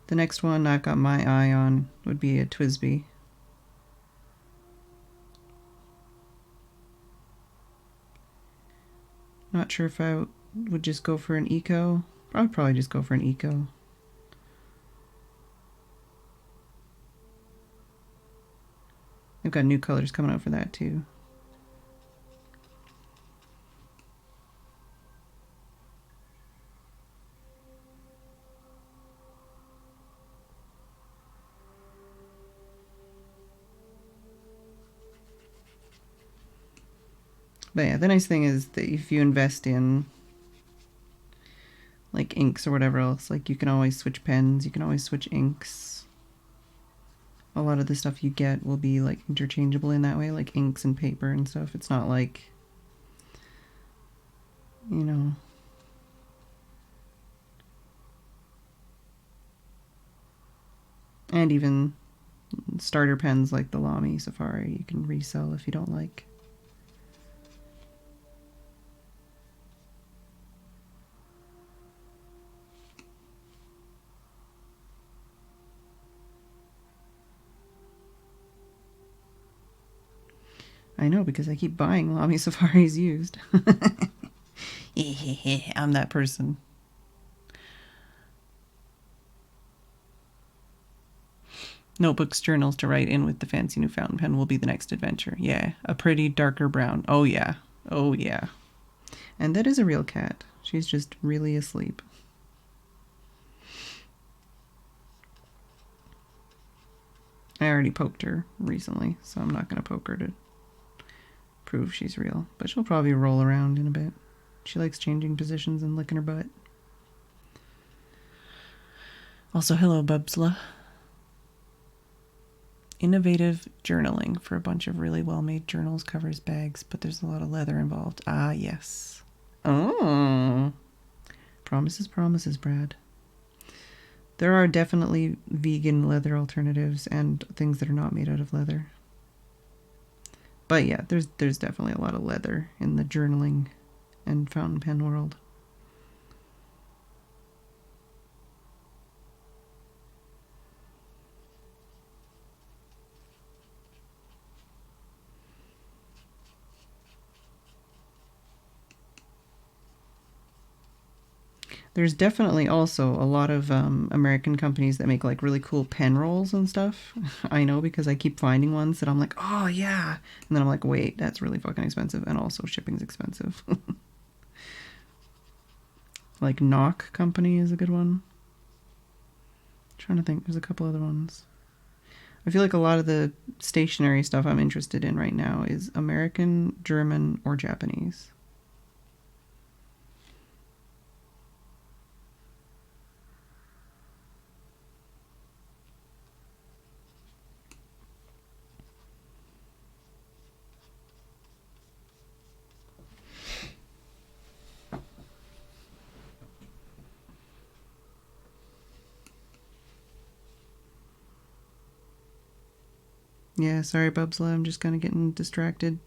the next one I've got my eye on would be a TWSBI. Not sure if I would just go for an eco. I would probably just go for an eco. They've got new colors coming out for that too. But yeah, the nice thing is that if you invest in like inks or whatever else, like you can always switch pens, you can always switch inks. A lot of the stuff you get will be like interchangeable in that way, like inks and paper and stuff. It's not like, you know, and even starter pens like the Lamy Safari you can resell if you don't like. I know, because I keep buying Lamy Safaris used. I'm that person. Notebooks, journals to write in with the fancy new fountain pen will be the next adventure. Yeah, a pretty darker brown. Oh yeah. Oh yeah. And that is a real cat. She's just really asleep. I already poked her recently, so I'm not going to poke her to prove she's real. But she'll probably roll around in a bit. She likes changing positions and licking her butt. Also, hello, Bubsla. Innovative journaling for a bunch of really well-made journals, covers, bags, but there's a lot of leather involved. Ah, yes. Oh. Promises, promises, Brad. There are definitely vegan leather alternatives and things that are not made out of leather. But yeah, there's definitely a lot of leather in the journaling and fountain pen world. There's definitely also a lot of American companies that make like really cool pen rolls and stuff. I know because I keep finding ones that I'm like, oh yeah. And then I'm like, wait, that's really fucking expensive. And also shipping's expensive. Like Knock Company is a good one. I'm trying to think, there's a couple other ones. I feel like a lot of the stationery stuff I'm interested in right now is American, German, or Japanese. Yeah, sorry, Bubsla. I'm just kind of getting distracted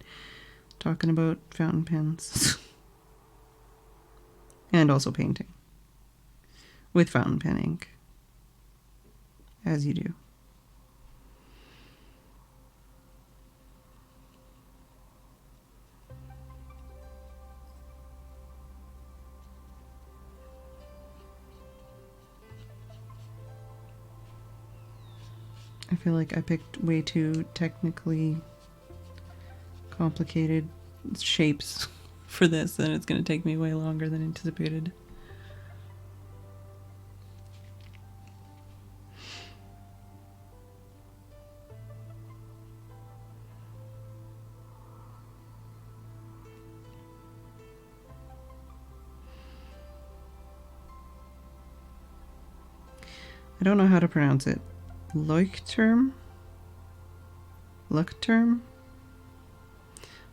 talking about fountain pens. And also painting. With fountain pen ink. As you do. I feel like I picked way too technically complicated shapes for this, and it's going to take me way longer than anticipated. I don't know how to pronounce it. Leuchtturm? Leuchtturm?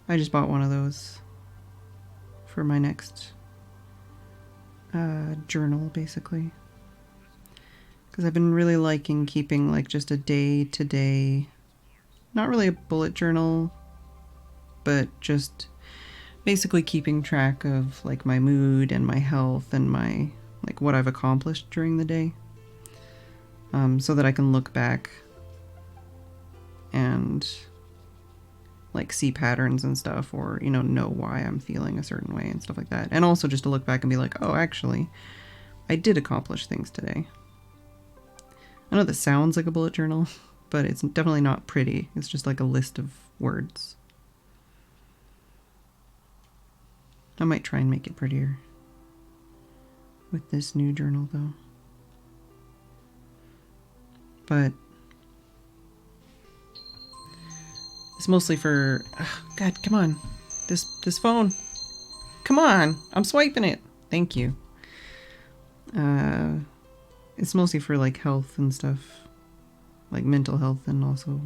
I just bought one of those for my next journal, basically. Because I've been really liking keeping like just a day-to-day, not really a bullet journal, but just basically keeping track of like my mood and my health and my like what I've accomplished during the day. So that I can look back and like see patterns and stuff, or know why I'm feeling a certain way and stuff like that. And also just to look back and be like, oh, actually I did accomplish things today. I know that sounds like a bullet journal, but it's definitely not pretty. It's just like a list of words. I might try and make it prettier with this new journal though. But it's mostly for, oh God, come on. This phone. Come on, I'm swiping it. Thank you. It's mostly for like health and stuff, like mental health, and also,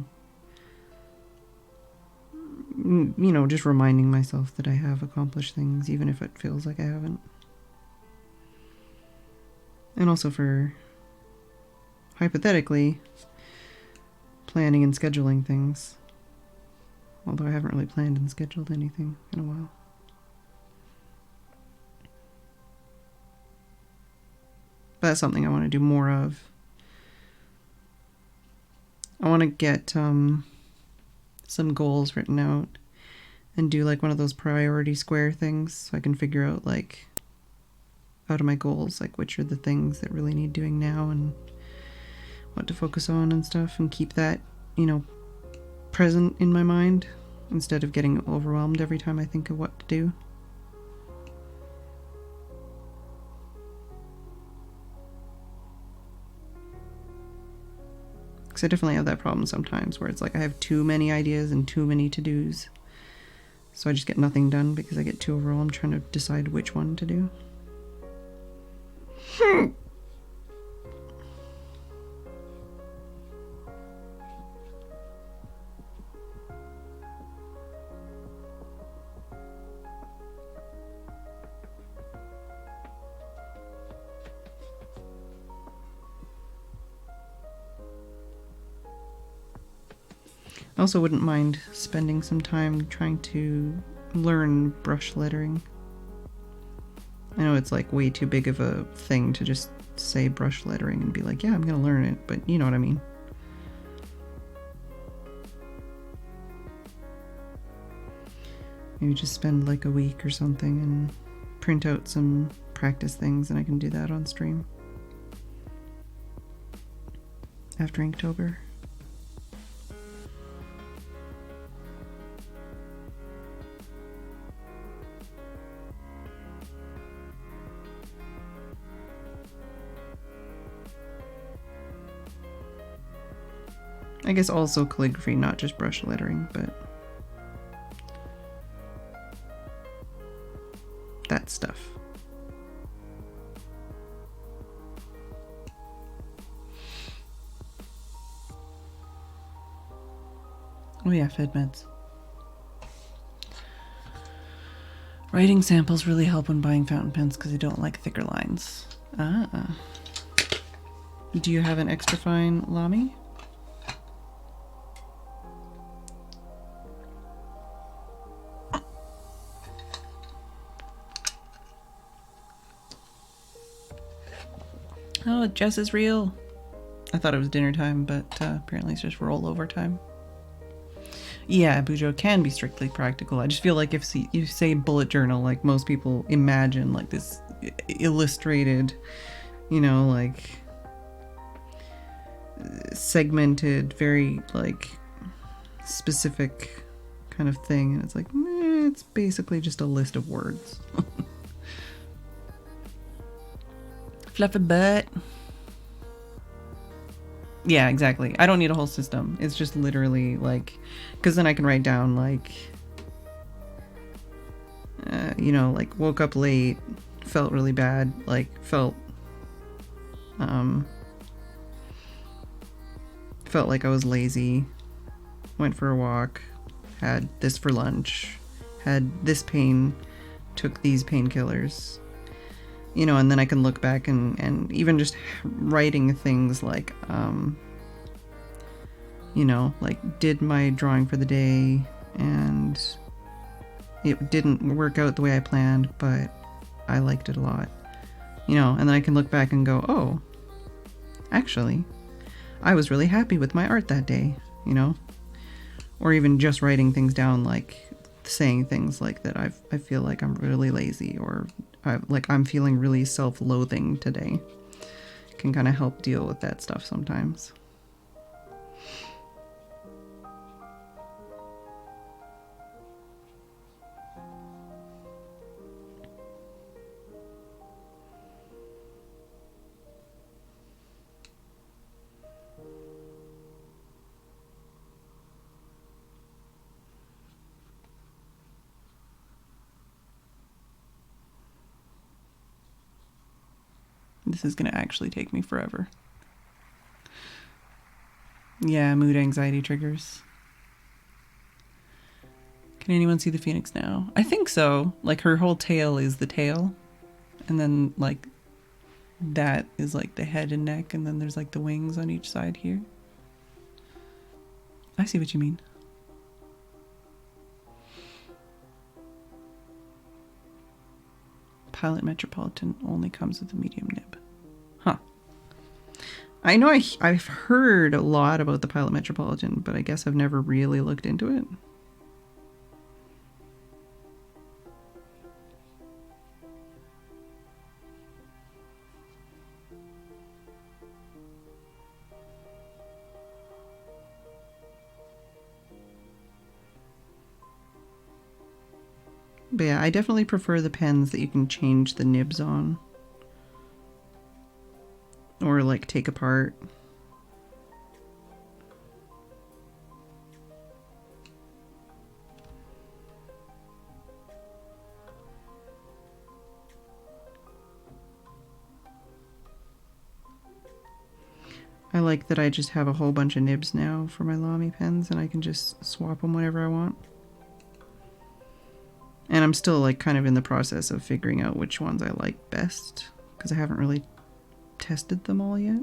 just reminding myself that I have accomplished things, even if it feels like I haven't. And also for, hypothetically, planning and scheduling things. Although I haven't really planned and scheduled anything in a while. But that's something I want to do more of. I want to get some goals written out and do like one of those priority square things so I can figure out like out of my goals like which are the things that really need doing now and what to focus on and stuff, and keep that present in my mind instead of getting overwhelmed every time I think of what to do. Because I definitely have that problem sometimes where it's like I have too many ideas and too many to-dos. So I just get nothing done because I get too overwhelmed trying to decide which one to do. I also wouldn't mind spending some time trying to learn brush lettering. I know it's like way too big of a thing to just say brush lettering and be like, yeah, I'm gonna learn it, but you know what I mean. Maybe just spend like a week or something and print out some practice things, and I can do that on stream after Inktober. I guess also calligraphy, not just brush lettering, but that stuff. Oh yeah, Fed meds. Writing samples really help when buying fountain pens because I don't like thicker lines. Ah. Do you have an extra fine Lamy? Oh, Jess is real. I thought it was dinner time, but apparently it's just rollover time. Yeah, Bujo can be strictly practical. I just feel like if you say bullet journal, like most people imagine like this illustrated, you know, like segmented, very like specific kind of thing. And it's like, it's basically just a list of words. Fluffy butt. Yeah, exactly. I don't need a whole system. It's just literally like, because then I can write down like, you know, like woke up late, felt really bad, like felt like I was lazy, went for a walk, had this for lunch, had this pain, took these painkillers. You know, and then I can look back and even just writing things like, you know, like did my drawing for the day and it didn't work out the way I planned, but I liked it a lot. You know, and then I can look back and go, oh, actually, I was really happy with my art that day, you know? Or even just writing things down, like saying things like that I feel like I'm really lazy, or like I'm feeling really self-loathing today. Can kind of help deal with that stuff sometimes. This is going to actually take me forever. Yeah, mood anxiety triggers. Can anyone see the phoenix now? I think so. Like her whole tail is the tail. And then like that is like the head and neck. And then there's like the wings on each side here. I see what you mean. Pilot Metropolitan only comes with a medium nib. Huh. I know I've heard a lot about the Pilot Metropolitan, but I guess I've never really looked into it. But yeah, I definitely prefer the pens that you can change the nibs on. Or like take apart. I like that I just have a whole bunch of nibs now for my Lamy pens, and I can just swap them whenever I want. And I'm still like kind of in the process of figuring out which ones I like best, because I haven't really tested them all yet.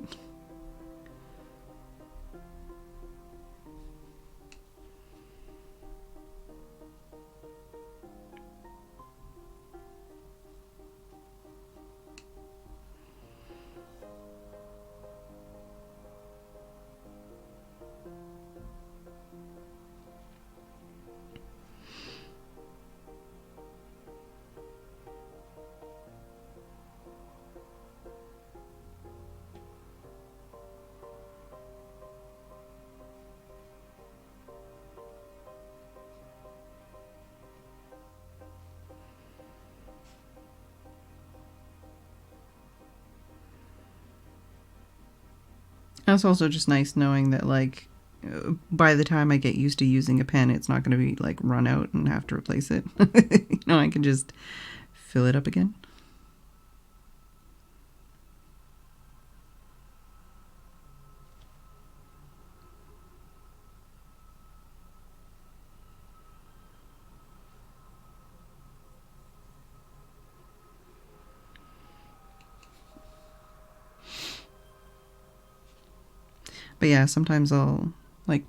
It's also just nice knowing that, like, by the time I get used to using a pen, it's not going to be, like, run out and have to replace it. You know, I can just fill it up again. But yeah, sometimes I'll, like,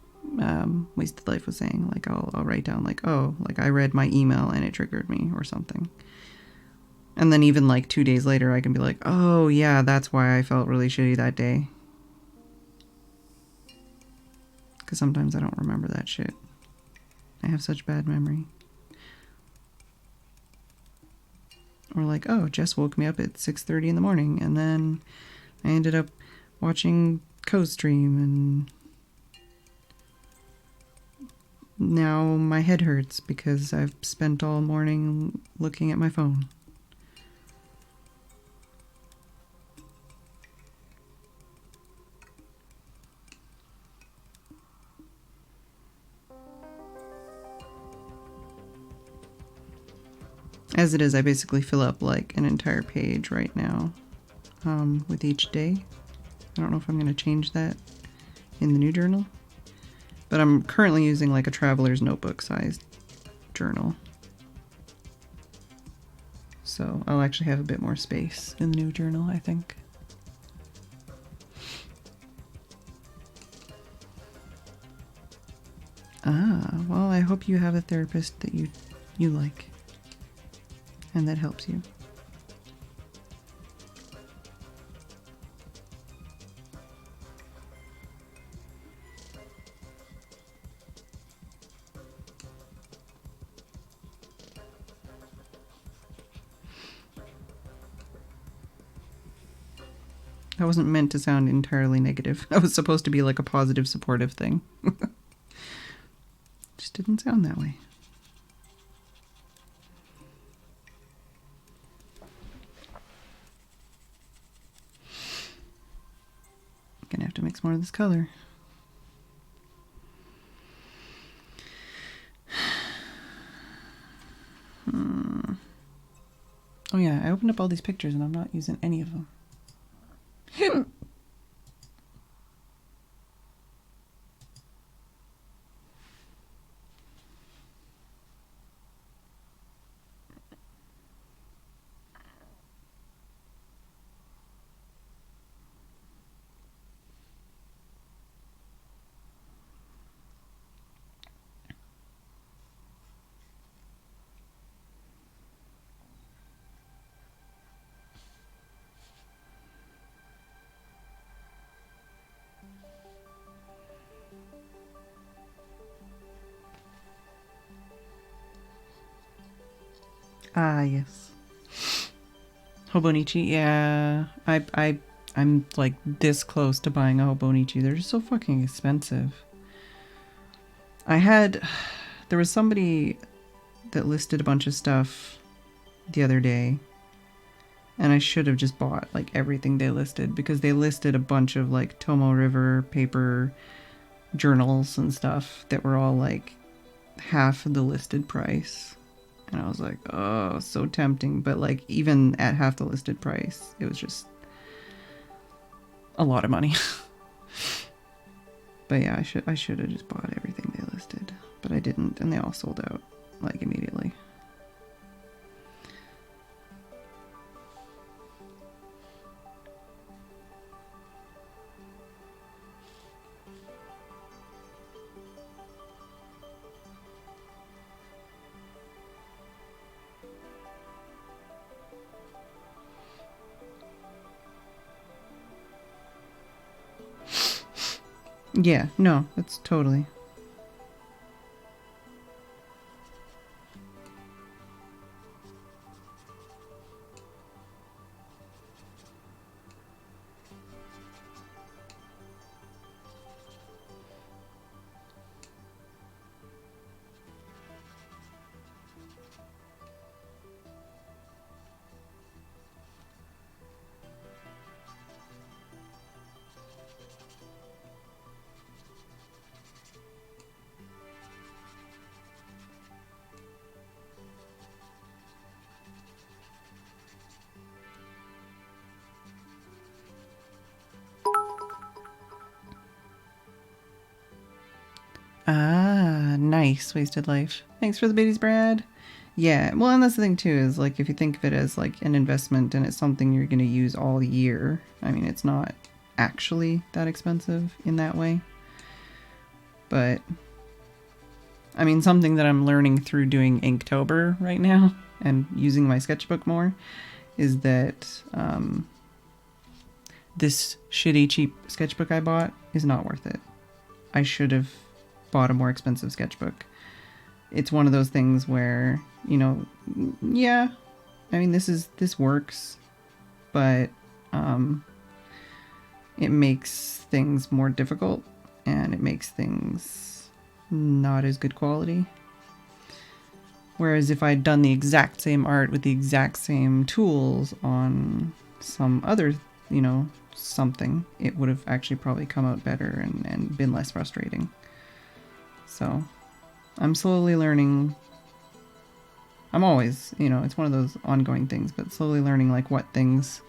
Wasted Life was saying, like, I'll write down, like, oh, like, I read my email and it triggered me or something. And then even, like, 2 days later, I can be like, oh, yeah, that's why I felt really shitty that day. Because sometimes I don't remember that shit. I have such bad memory. Or like, oh, Jess woke me up at 6:30 in the morning, and then I ended up watching co-stream, and now my head hurts because I've spent all morning looking at my phone. As it is, I basically fill up like an entire page right now with each day. I don't know if I'm going to change that in the new journal, but I'm currently using like a traveler's notebook sized journal. So I'll actually have a bit more space in the new journal, I think. Ah, well, I hope you have a therapist that you like and that helps you. That wasn't meant to sound entirely negative. That was supposed to be like a positive, supportive thing. Just didn't sound that way. Gonna have to mix more of this color. Oh yeah, I opened up all these pictures and I'm not using any of them. Ah, yes. Hobonichi, yeah. I'm like this close to buying a Hobonichi. They're just so fucking expensive. There was somebody that listed a bunch of stuff the other day, and I should have just bought like everything they listed, because they listed a bunch of like Tomo River paper journals and stuff that were all like half of the listed price. And I was like, oh, so tempting. But like even at half the listed price, it was just a lot of money. But yeah, I should have just bought everything they listed, but I didn't, and they all sold out like immediately. Yeah, no, that's totally. Nice, Wasted Life. Thanks for the biddies, Brad. Yeah, well, and that's the thing too, is like if you think of it as like an investment and it's something you're going to use all year, I mean, it's not actually that expensive in that way. But I mean, something that I'm learning through doing Inktober right now and using my sketchbook more is that this shitty cheap sketchbook I bought is not worth it. I should have bought a more expensive sketchbook. It's one of those things where, you know, yeah, I mean, this works, but it makes things more difficult and it makes things not as good quality. Whereas if I'd done the exact same art with the exact same tools on some other, you know, something, it would have actually probably come out better and been less frustrating. So I'm slowly learning. I'm always, you know, it's one of those ongoing things, but slowly learning like what things,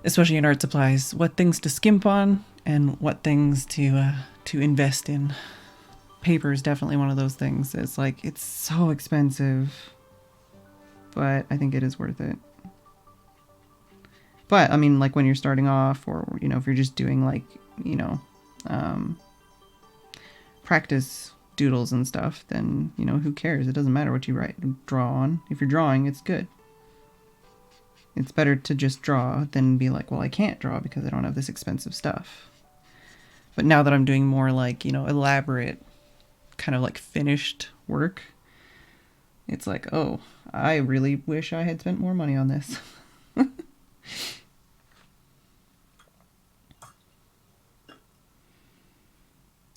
especially in art supplies, what things to skimp on and what things to invest in. Paper is definitely one of those things. It's like, it's so expensive, but I think it is worth it. But I mean, like when you're starting off, or, you know, if you're just doing like, you know, practice doodles and stuff, then, you know, who cares? It doesn't matter what you draw on. If you're drawing, it's good. It's better to just draw than be like, well, I can't draw because I don't have this expensive stuff. But now that I'm doing more like, you know, elaborate, kind of like finished work, it's like, oh, I really wish I had spent more money on this.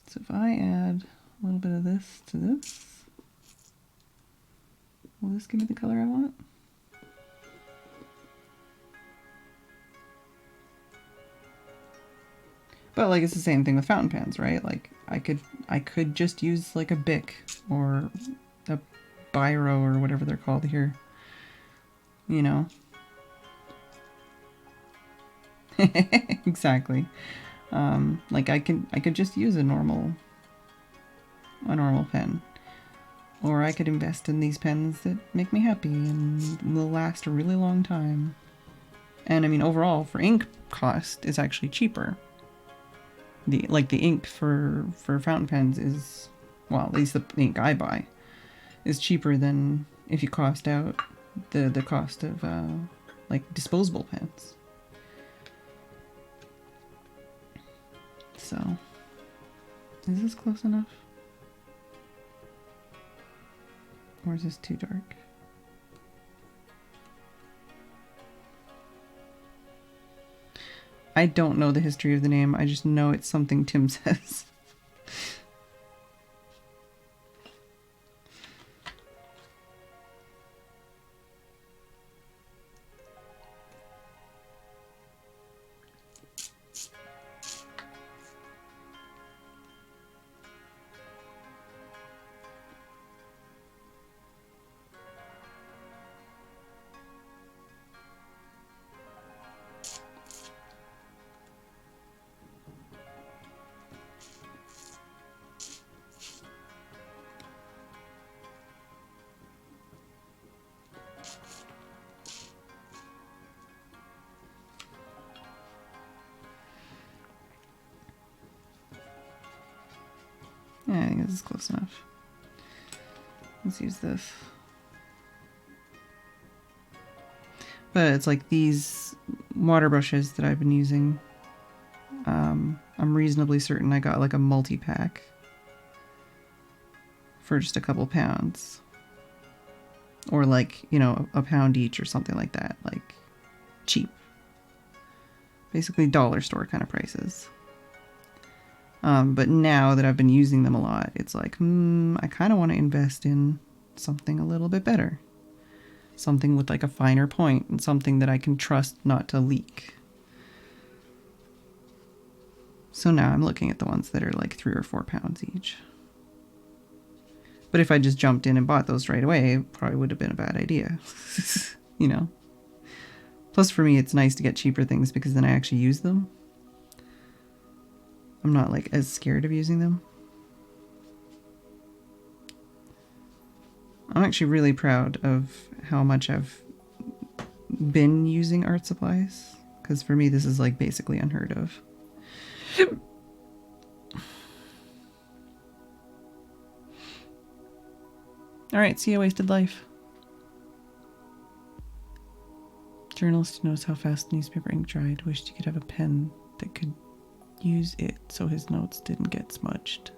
So if I add a little bit of this to this, will this give me the color I want? But like, it's the same thing with fountain pens, right? Like I could just use like a Bic or a Biro or whatever they're called here, you know. Exactly. Like I could just use a normal pen, or I could invest in these pens that make me happy and will last a really long time. And I mean, overall, for ink cost is actually cheaper. The ink for fountain pens is, well, at least the ink I buy is cheaper than if you cost out the cost of like disposable pens. So, is this close enough? Or is this too dark? I don't know the history of the name. I just know it's something Tim says. Yeah, I think this is close enough. Let's use this. But it's like these water brushes that I've been using. I'm reasonably certain I got like a multi-pack for just a couple pounds. Or like, you know, a pound each or something like that. Like, cheap. Basically dollar store kind of prices. But now that I've been using them a lot, it's like, I kind of want to invest in something a little bit better. Something with like a finer point and something that I can trust not to leak. So now I'm looking at the ones that are like 3 or 4 pounds each. But if I just jumped in and bought those right away, it probably would have been a bad idea. You know? Plus for me, it's nice to get cheaper things because then I actually use them. I'm not like as scared of using them. I'm actually really proud of how much I've been using art supplies, because for me this is like basically unheard of. Alright, see a wasted life. Journalist knows how fast newspaper ink dried. Wished he could have a pen that could use it so his notes didn't get smudged.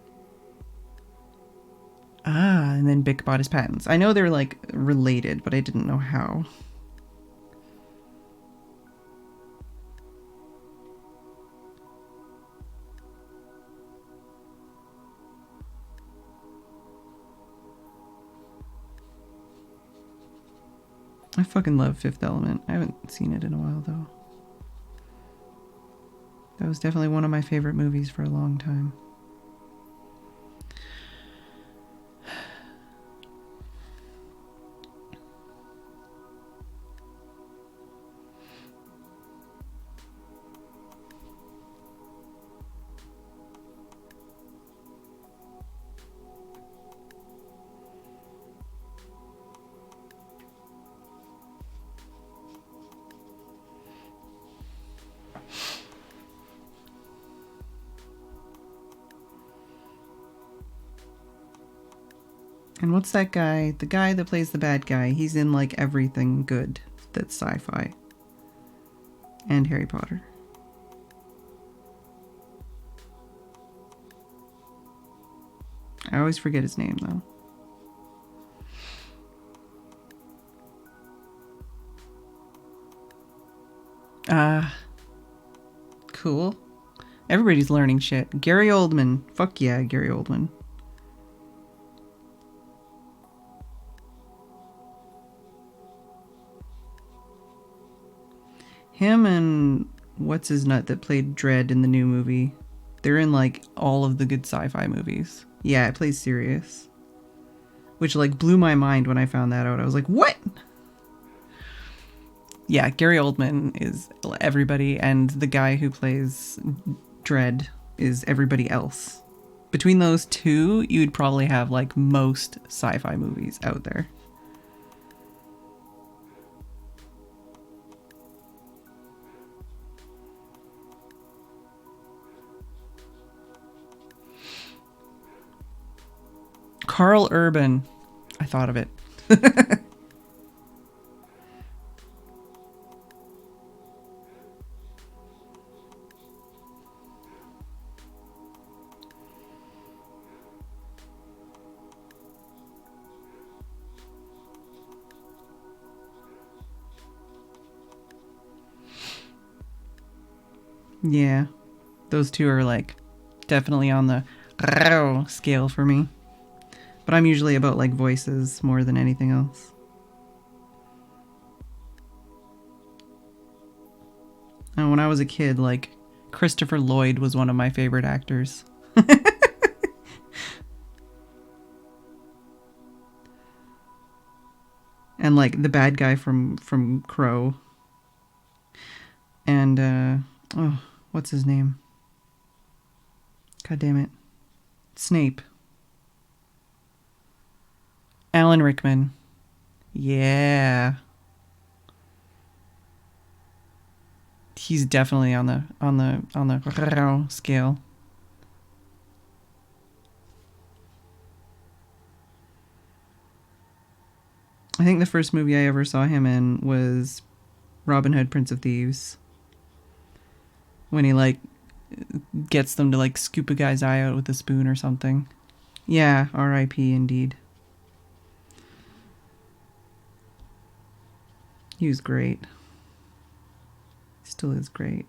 Ah, and then Bic bought his patents. I know they're like related, but I didn't know how. I fucking love Fifth Element. I haven't seen it in a while though. That was definitely one of my favorite movies for a long time. And what's that guy? The guy that plays the bad guy. He's in like everything good that's sci-fi. And Harry Potter. I always forget his name though. Cool. Everybody's learning shit. Gary Oldman. Fuck yeah, Gary Oldman. Him and what's his nut that played Dredd in the new movie. They're in like all of the good sci-fi movies. Yeah, it plays Sirius. Which like blew my mind when I found that out. I was like, what? Yeah, Gary Oldman is everybody, and the guy who plays Dredd is everybody else. Between those two, you'd probably have like most sci-fi movies out there. Carl Urban. I thought of it. Yeah, those two are like definitely on the scale for me. But I'm usually about like voices more than anything else. And when I was a kid, like Christopher Lloyd was one of my favorite actors. And like the bad guy from Crow. And oh, what's his name? God damn it. Snape. Alan Rickman. Yeah. He's definitely on the scale. I think the first movie I ever saw him in was Robin Hood, Prince of Thieves. When he like gets them to like scoop a guy's eye out with a spoon or something. Yeah, R.I.P. indeed. He was great. Still is great.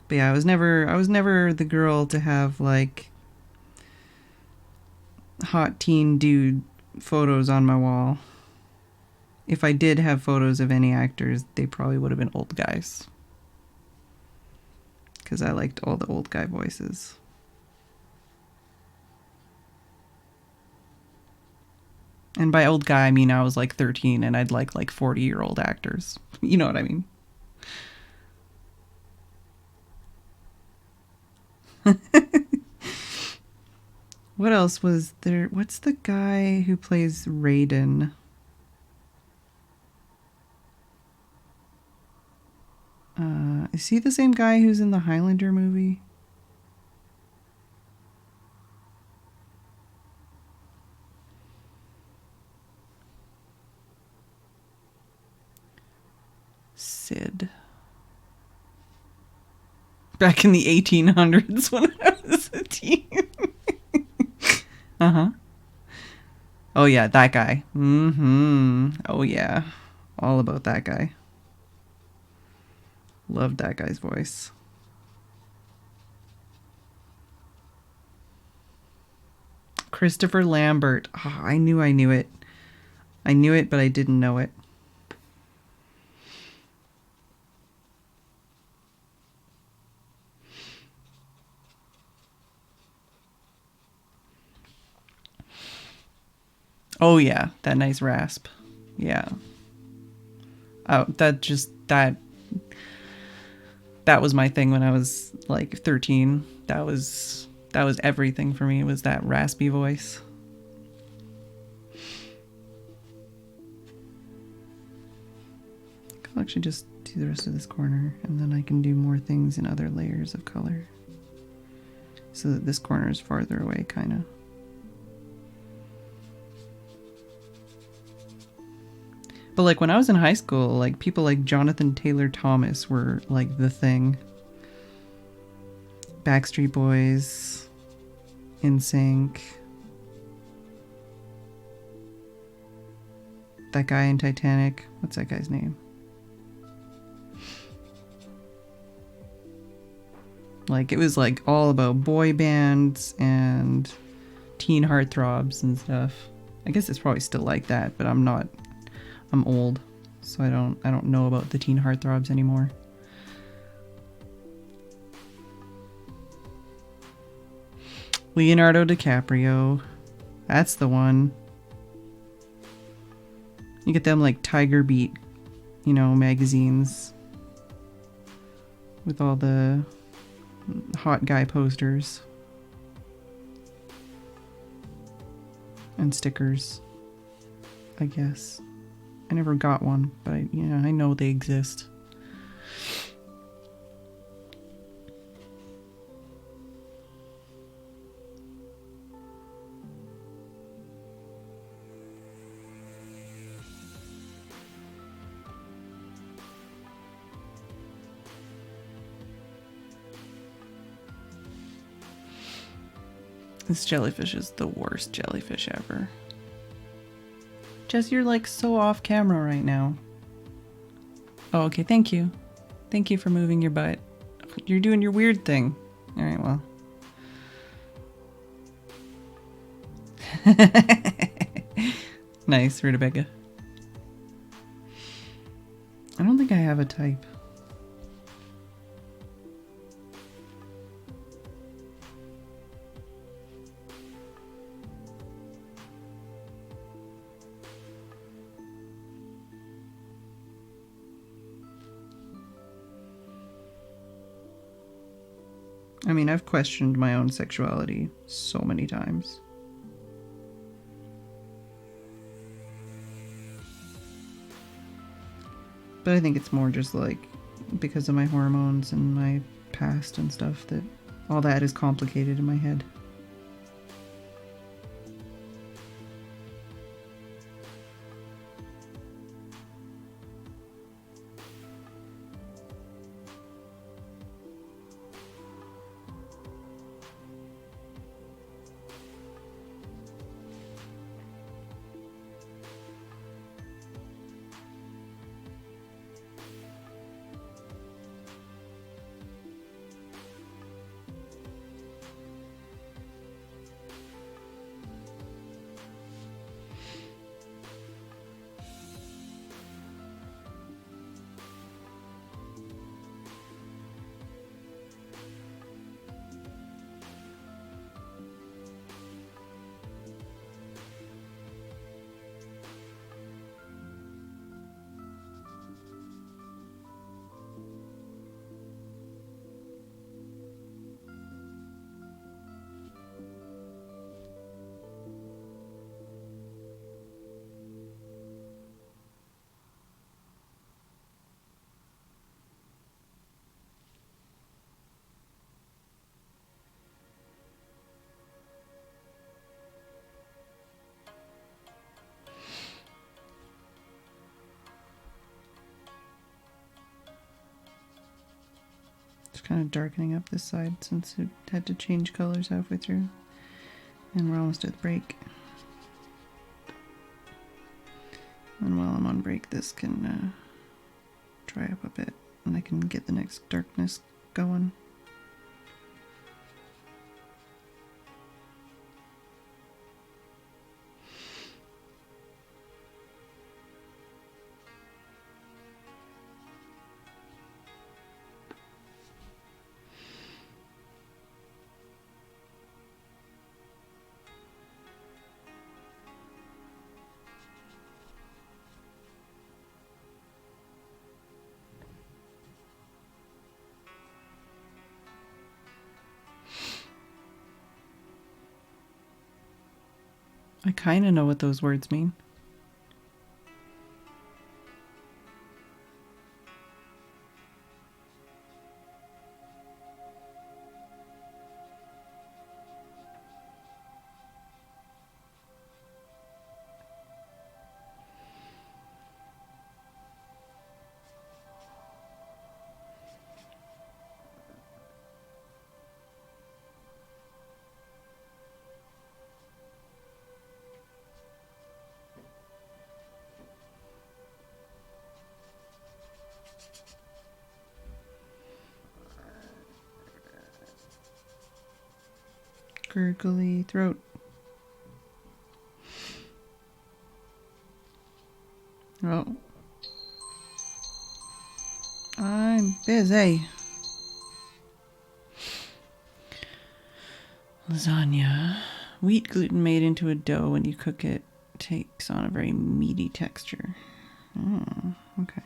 But yeah, I was never the girl to have like hot teen dude photos on my wall. If I did have photos of any actors, they probably would have been old guys. Because I liked all the old guy voices. And by old guy, I mean I was like 13 and I'd like 40-year-old actors. You know what I mean? What else was there? What's the guy who plays Raiden? Is he the same guy who's in the Highlander movie? Sid. Back in the 1800s when I was a teen. Uh-huh. Oh yeah, that guy. Mm-hmm. Oh yeah. All about that guy. Loved that guy's voice. Christopher Lambert. Oh, I knew it. I knew it, but I didn't know it. Oh yeah, that nice rasp. Yeah. Oh, that was my thing when I was like 13. That was everything for me. It was that raspy voice. I'll actually just do the rest of this corner, and then I can do more things in other layers of color. So that this corner is farther away, kind of. But like when I was in high school, like people like Jonathan Taylor Thomas were like the thing. Backstreet Boys, NSYNC, that guy in Titanic. What's that guy's name? Like it was like all about boy bands and teen heartthrobs and stuff. I guess it's probably still like that, but I'm old, so I don't know about the teen heartthrobs anymore. Leonardo DiCaprio. That's the one. You get them like Tiger Beat, magazines with all the hot guy posters and stickers, I guess. I never got one, but I know they exist. This jellyfish is the worst jellyfish ever. Jess, you're like so off camera right now. Oh, okay, thank you. Thank you for moving your butt. You're doing your weird thing. Alright, well. Nice, Rutabaga. I don't think I have a type. I mean, I've questioned my own sexuality so many times. But I think it's more just like because of my hormones and my past and stuff that all that is complicated in my head. Just kind of darkening up this side since it had to change colors halfway through. And we're almost at the break. And while I'm on break, this can dry up a bit and I can get the next darkness going. I kind of know what those words mean. Gurgly throat. Oh. I'm busy. Lasagna. Wheat gluten made into a dough when you cook it takes on a very meaty texture. Oh, okay.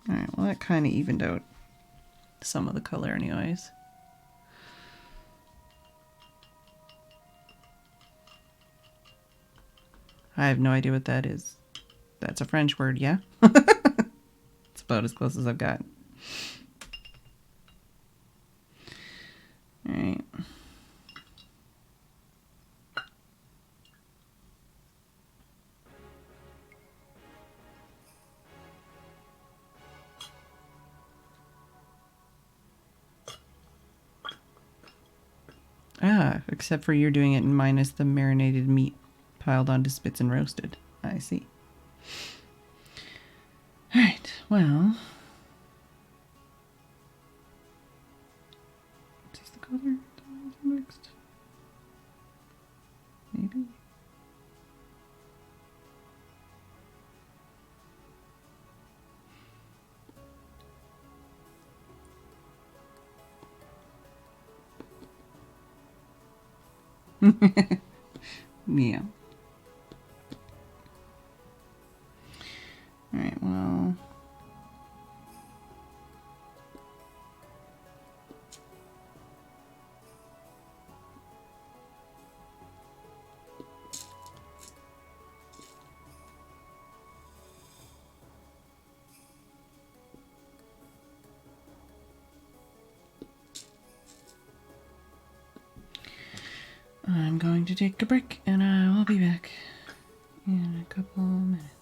Alright, well that kind of evened out some of the color anyways. I have no idea what that is. That's a French word, yeah? It's about as close as I've got. Alright. Ah, except for you're doing it minus the marinated meat piled onto spits and roasted. I see. Alright, well. Is this the color next? Maybe? Yeah. Alright, well. I'm going to take a break and I will be back in a couple minutes.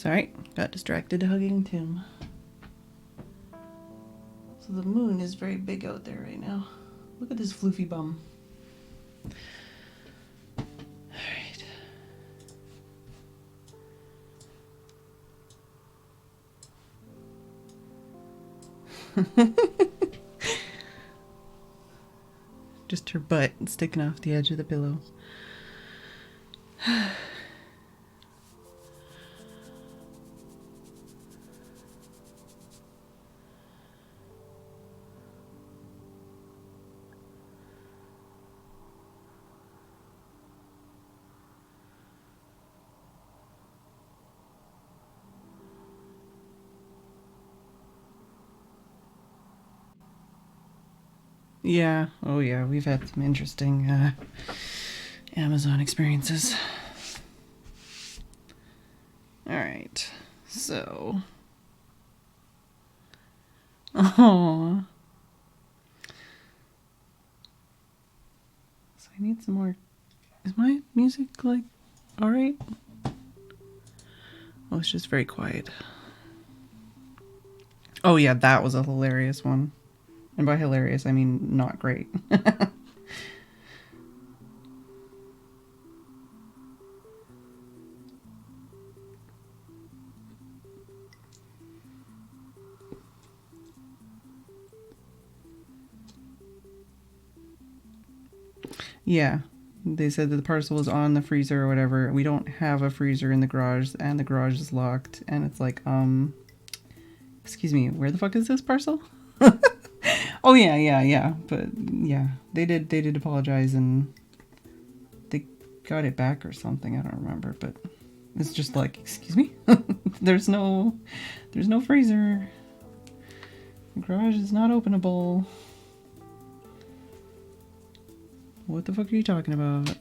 Sorry, got distracted hugging Tim. So the moon is very big out there right now. Look at this floofy bum. Just her butt sticking off the edge of the pillow. Yeah, oh yeah, we've had some interesting Amazon experiences. Alright, so. Oh. So I need some more. Is my music like alright? Oh, it's just very quiet. Oh yeah, that was a hilarious one. And by hilarious, I mean not great. Yeah, they said that the parcel was on the freezer or whatever. We don't have a freezer in the garage, and the garage is locked. And it's like, excuse me, where the fuck is this parcel? Oh yeah. But yeah, they did apologize, and they got it back or something. I don't remember, but it's just like, excuse me, there's no freezer. The garage is not openable. What the fuck are you talking about?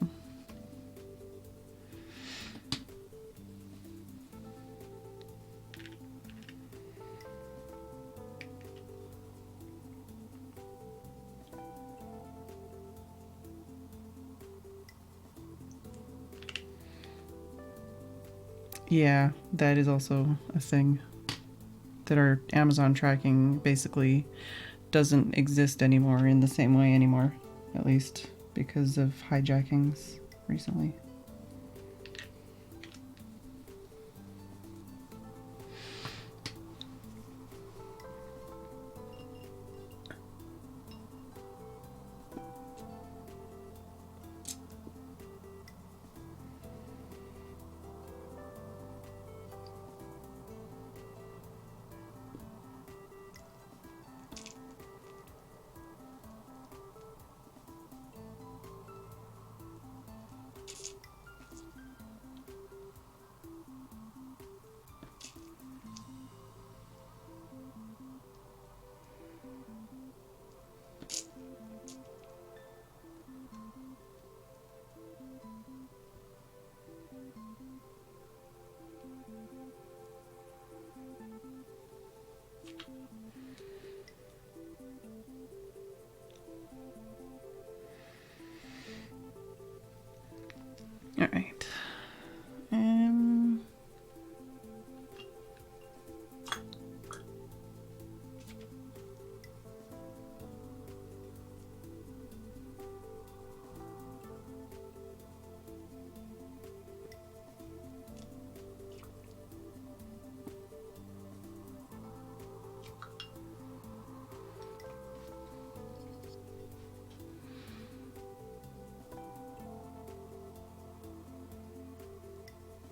Yeah, that is also a thing. That our Amazon tracking basically doesn't exist anymore in the same way anymore. At least because of hijackings recently. All right.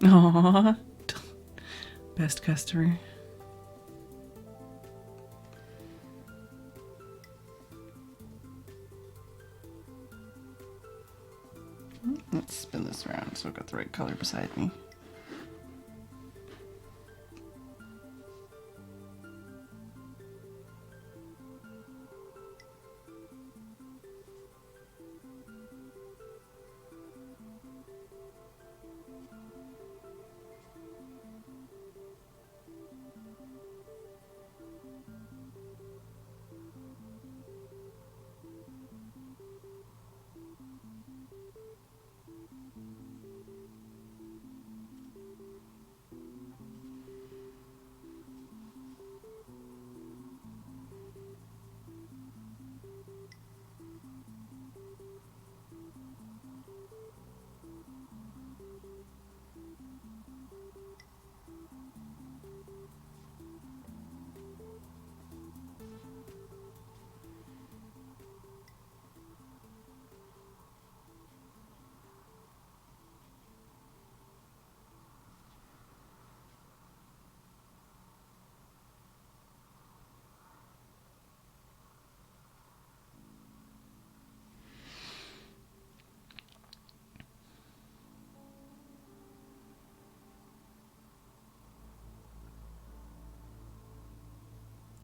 Aww. Best customer. Let's spin this around so I've got the right color beside me.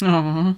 Aww.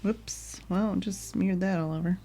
Whoops. Well, just smeared that all over.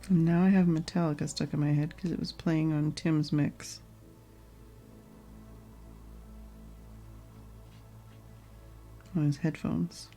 And now I have Metallica stuck in my head because it was playing on Tim's mix. On his headphones.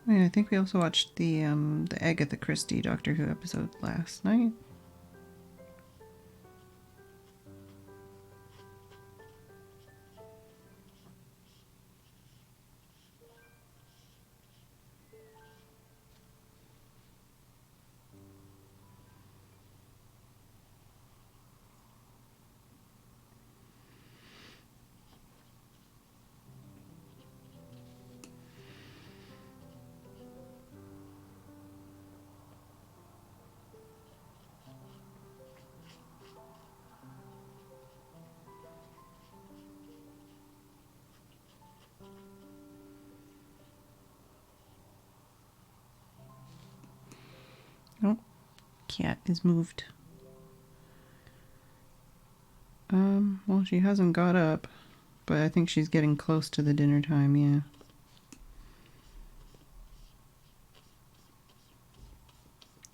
Yeah, I think we also watched the Agatha Christie Doctor Who episode last night. Oh, cat is moved. Well, she hasn't got up, but I think she's getting close to the dinner time, yeah.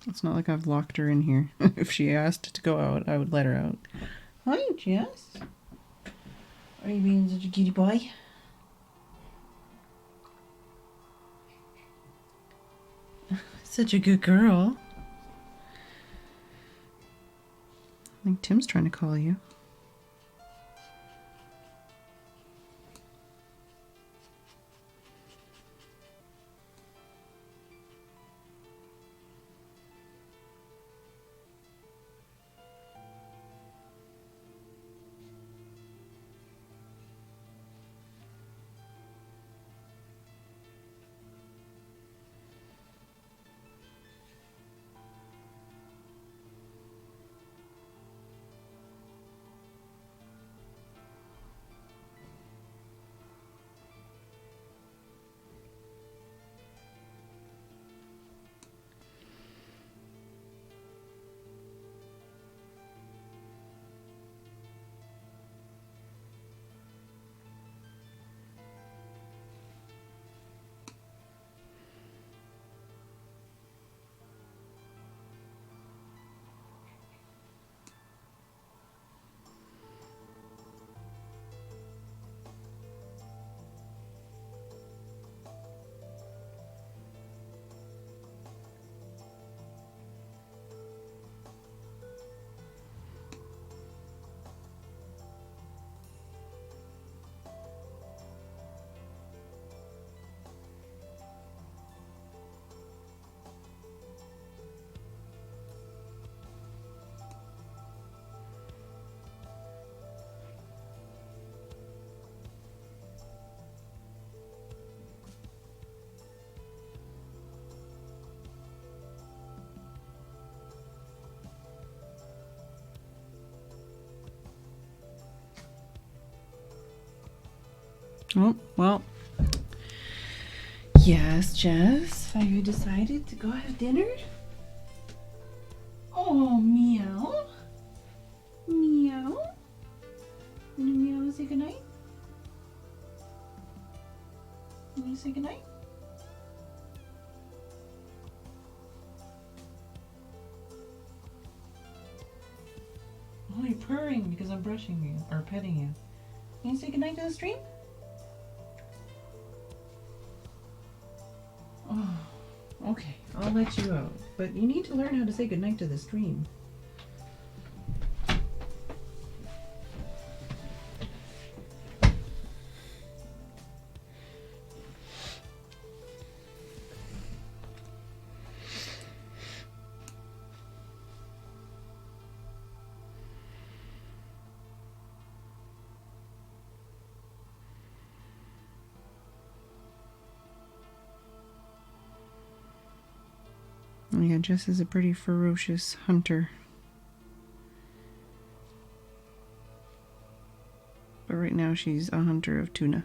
It's not like I've locked her in here. If she asked to go out, I would let her out. Hi, Jess. Are you being such a kitty boy? Such a good girl. I think Tim's trying to call you. Oh, well. Yes, Jess. Have you decided to go have dinner? Oh, meow. Meow. Meow, say goodnight. You want to say goodnight? Oh, you're purring because I'm brushing you or petting you. Can you say goodnight to the stream? Oh, okay. I'll let you out. But you need to learn how to say goodnight to the stream. Yeah, Jess is a pretty ferocious hunter. But right now she's a hunter of tuna.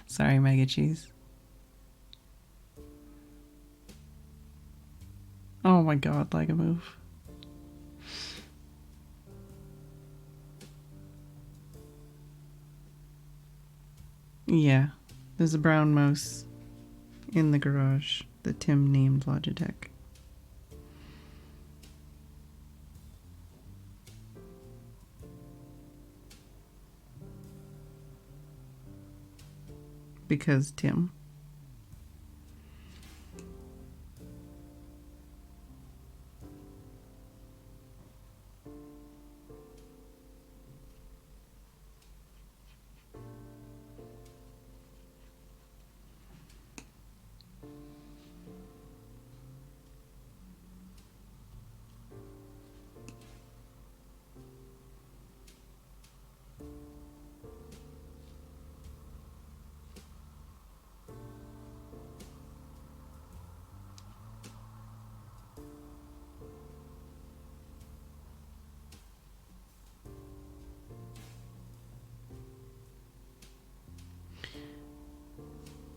Sorry, Mega Cheese. Oh my god, like a move. Yeah, there's a brown mouse in the garage that Tim named Logitech. Because Tim.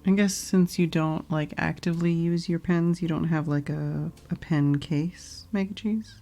I guess since you don't like actively use your pens, you don't have like a pen case, Mega Cheese?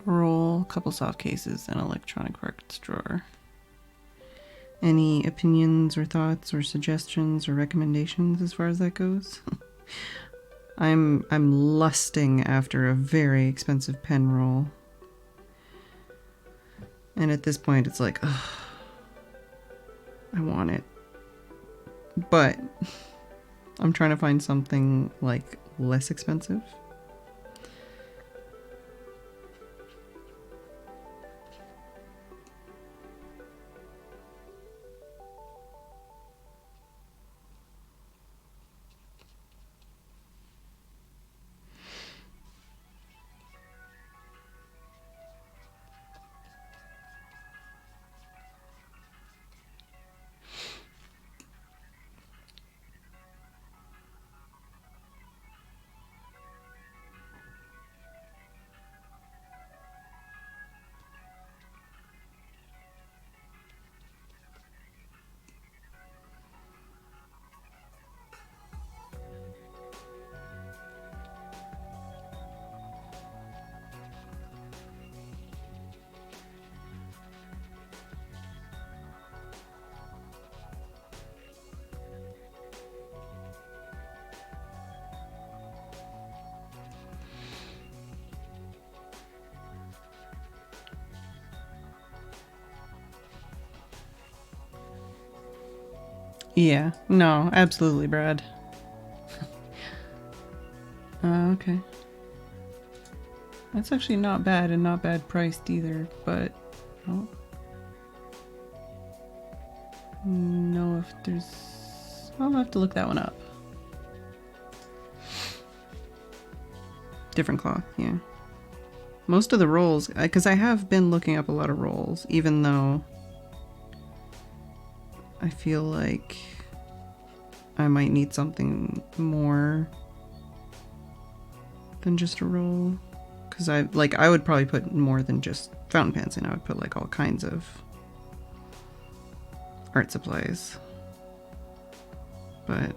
Roll, couple soft cases, and electronic records drawer. Any opinions or thoughts or suggestions or recommendations as far as that goes? I'm lusting after a very expensive pen roll. And at this point it's like, ugh, I want it. But I'm trying to find something like less expensive. Yeah, no, absolutely, Brad. Okay. That's actually not bad and not bad priced either, but oh. No, if there's... I'll have to look that one up. Different cloth, yeah. Most of the rolls, because I have been looking up a lot of rolls, even though I feel like I might need something more than just a roll. Because I would probably put more than just fountain pens in. I would put like all kinds of art supplies. But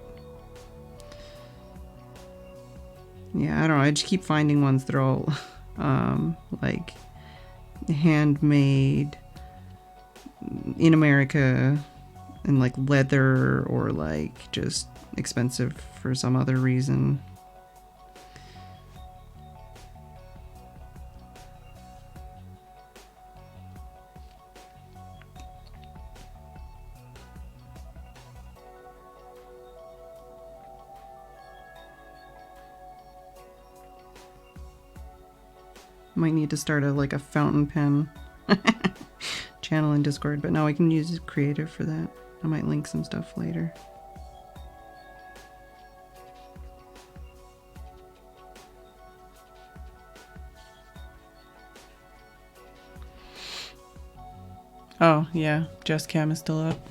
yeah, I don't know. I just keep finding ones that are all like handmade in America and like leather or like just expensive for some other reason. Might need to start a fountain pen channel in Discord, but no, I can use Creative for that. I might link some stuff later. Oh yeah, Just Cam is still up.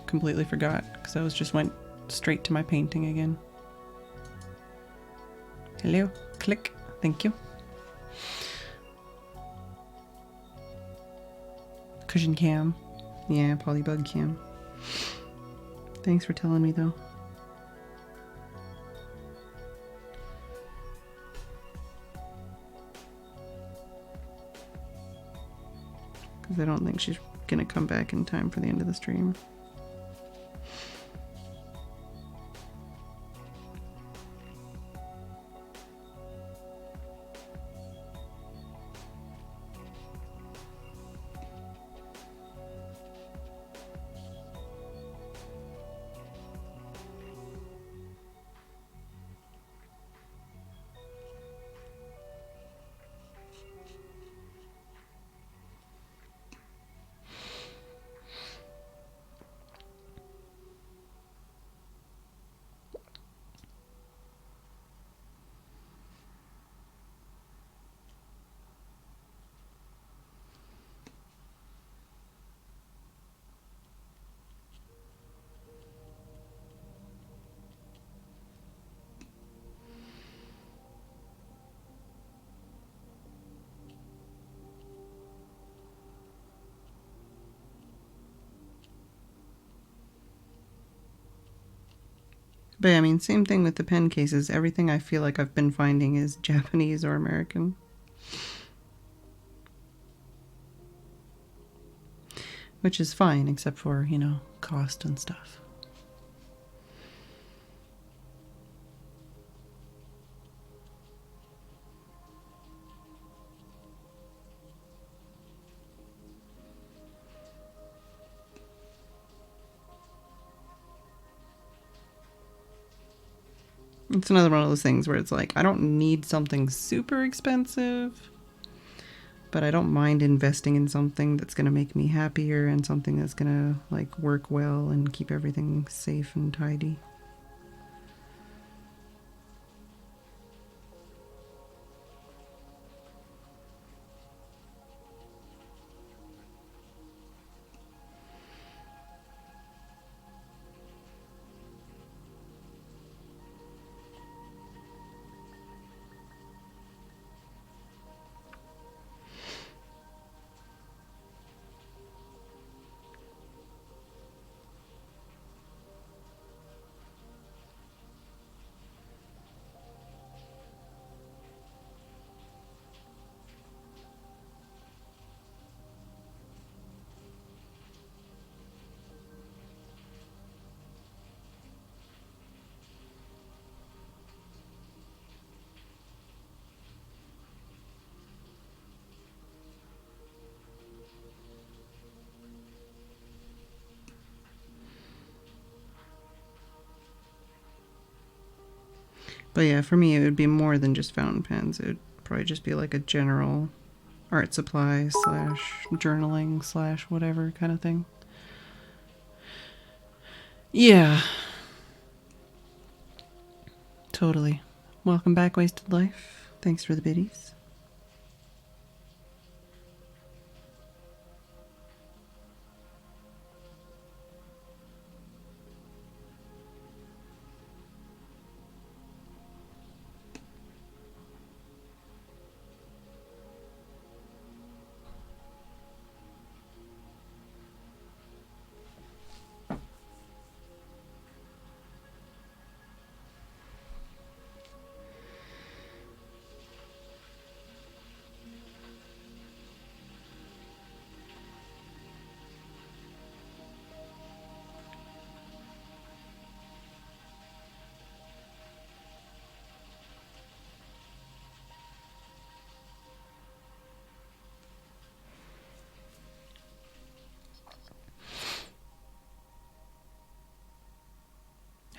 Completely forgot because I went straight to my painting again. Hello, click, thank you. Cushion cam. Yeah, polybug cam. Thanks for telling me though. Because I don't think she's gonna come back in time for the end of the stream. But yeah, I mean, same thing with the pen cases. Everything I feel like I've been finding is Japanese or American. Which is fine, except for, you know, cost and stuff. It's another one of those things where it's like, I don't need something super expensive, but I don't mind investing in something that's going to make me happier and something that's going to like work well and keep everything safe and tidy. But yeah, for me, it would be more than just fountain pens. It would probably just be like a general art supply / journaling / whatever kind of thing. Yeah. Totally. Welcome back, Wasted Life. Thanks for the biddies.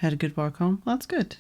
Had a good walk home? Well, that's good.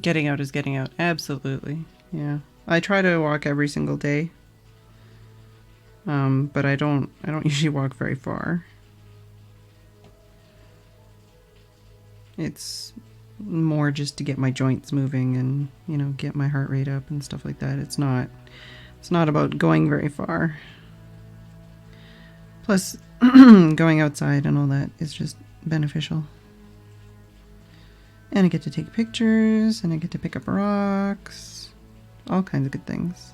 Getting out is getting out. Absolutely. Yeah. I try to walk every single day. But I don't usually walk very far. It's more just to get my joints moving and, you know, get my heart rate up and stuff like that. It's not about going very far. Plus going outside and all that is just beneficial. And I get to take pictures, and I get to pick up rocks. All kinds of good things.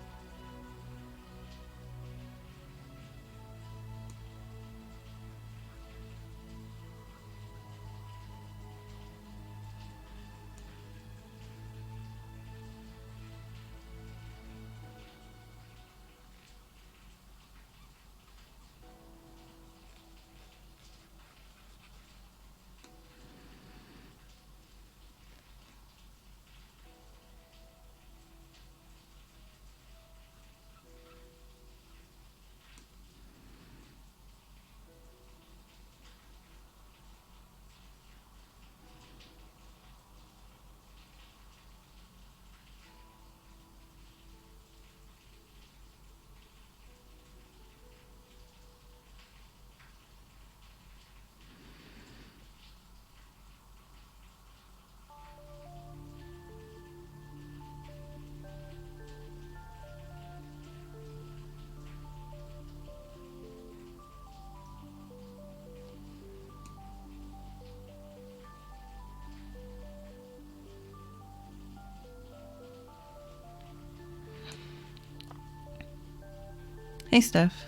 Hey, Steph.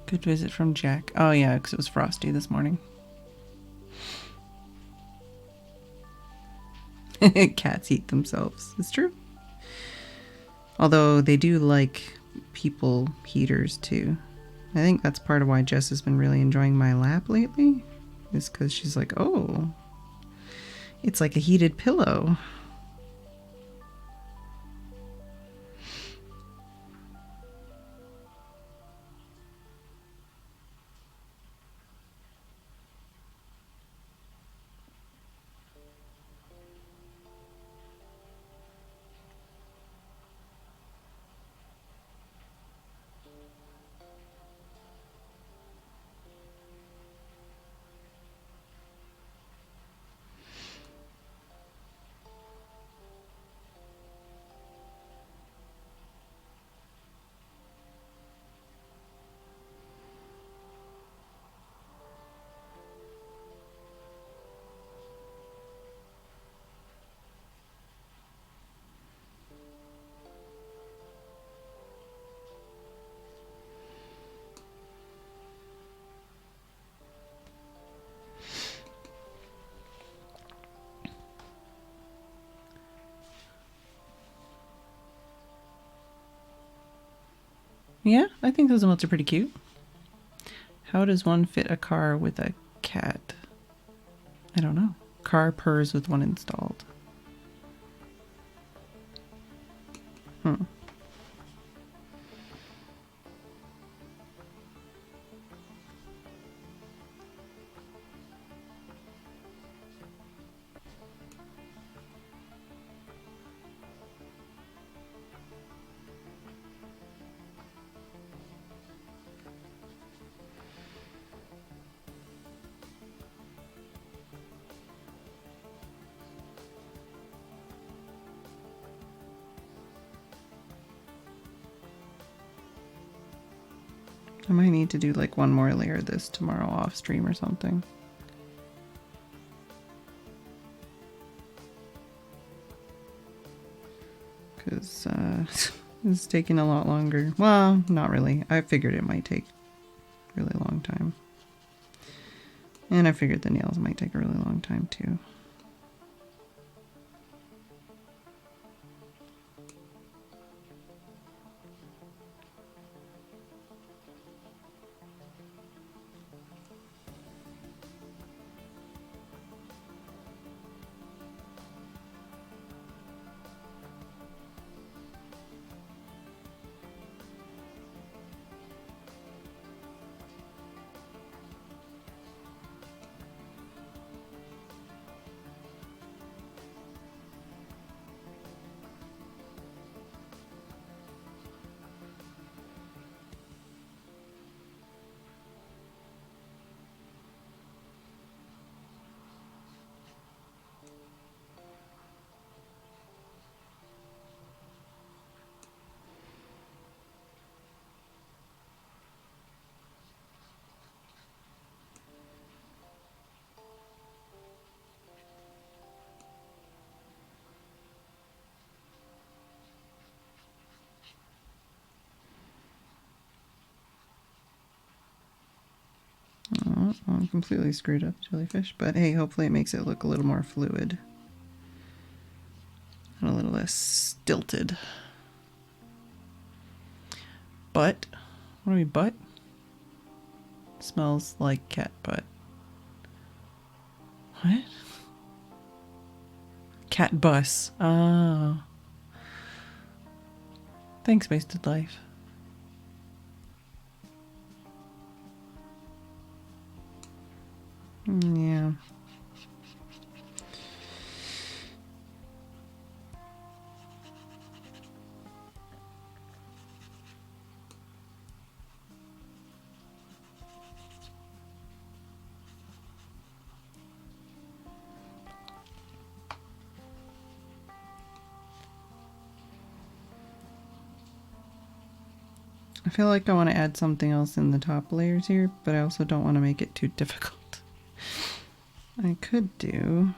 Good visit from Jack. Oh, yeah, because it was frosty this morning. Cats eat themselves. It's true. Although they do like people heaters, too. I think that's part of why Jess has been really enjoying my lap lately. Is because she's like, oh, it's like a heated pillow. Yeah, I think those emotes are pretty cute. How does one fit a car with a cat? I don't know. Car purrs with one installed. Hmm. I might need to do like one more layer of this tomorrow off stream or something. Because it's taking a lot longer. Well, not really. I figured it might take a really long time. And I figured the nails might take a really long time too. Oh, I'm completely screwed up jellyfish, but hey, hopefully it makes it look a little more fluid and a little less stilted. Butt? What do we butt? Smells like cat butt. What? Cat bus. Oh. Thanks, Wasted Life. Yeah. I feel like I want to add something else in the top layers here, but I also don't want to make it too difficult. I could do...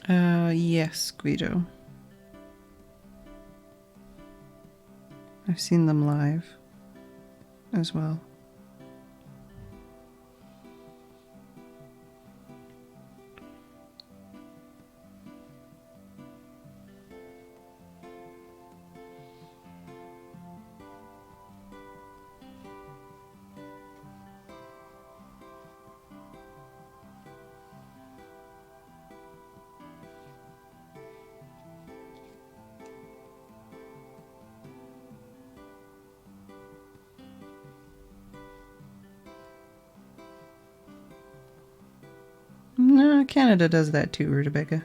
Yes, Guido. I've seen them live as well. No, Canada does that too, Rutabaga.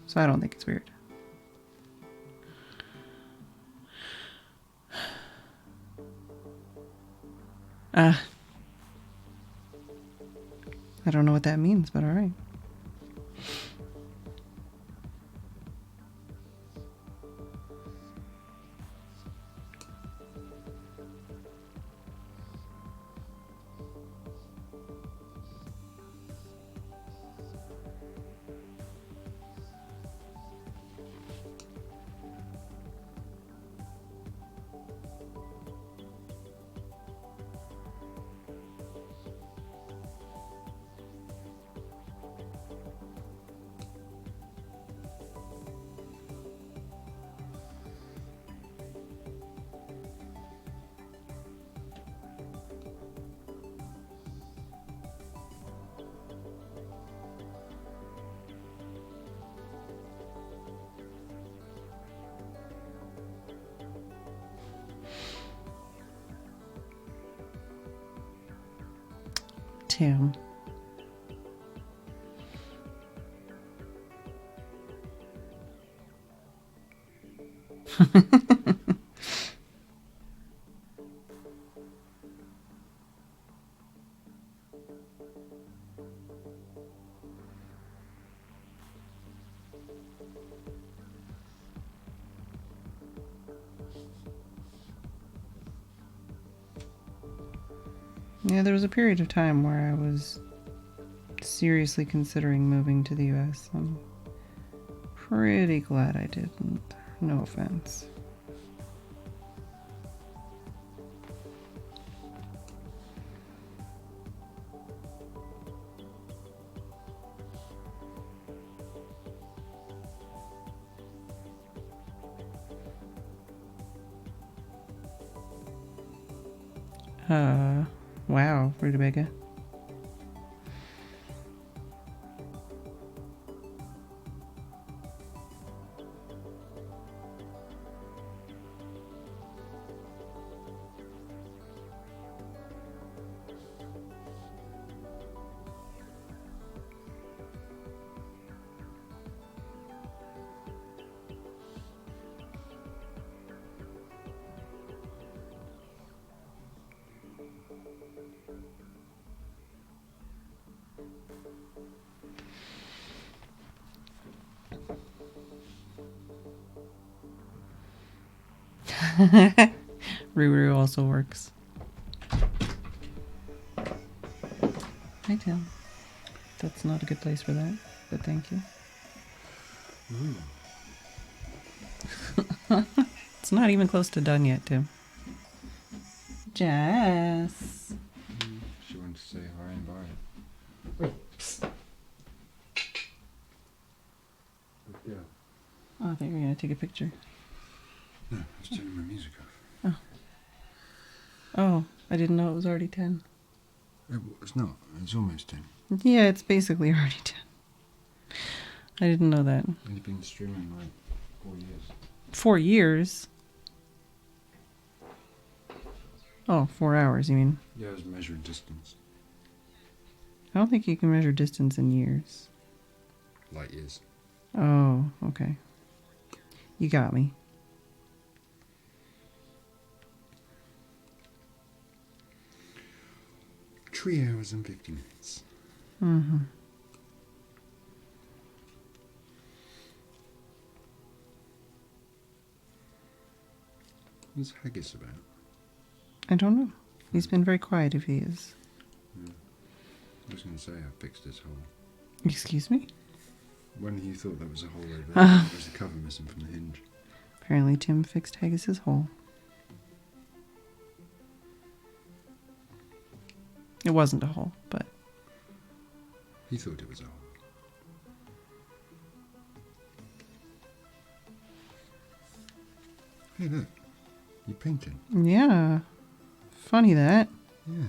So I don't think it's weird. I don't know what that means, but all right. Tim. Yeah, there was a period of time where I was seriously considering moving to the US. I'm pretty glad I didn't. No offense. Wow, Rutabaga. Ruru also works. Hi, Tim. That's not a good place for that, but thank you. It's not even close to done yet, Tim. Jess. She wanted to say hi and bye. Yeah. Oh, I thought you were going to take a picture. No, I was turning my music off. Oh, I didn't know it was already 10. It's not. It's almost 10. Yeah, it's basically already 10. I didn't know that. I've been streaming like 4 years. 4 years? Oh, 4 hours, you mean? Yeah, I was measuring distance. I don't think you can measure distance in years. Light years. Oh, okay. You got me. Three hours and 50 minutes. Mm-hmm. What's Haggis about? I don't know. He's been very quiet if he is. I was going to say I fixed his hole. Excuse me? When he thought there was a hole over there, there was a cover missing from the hinge. Apparently Tim fixed Haggis's hole. It wasn't a hole, but... He thought it was a hole. Hey, look. You're painting. Yeah. Funny that. Yeah.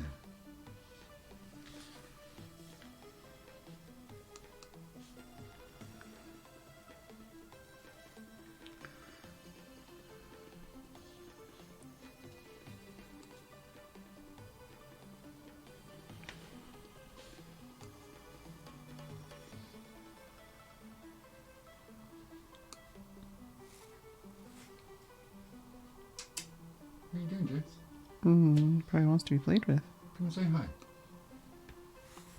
What are you doing, Jess? Probably wants to be played with. Come and say hi.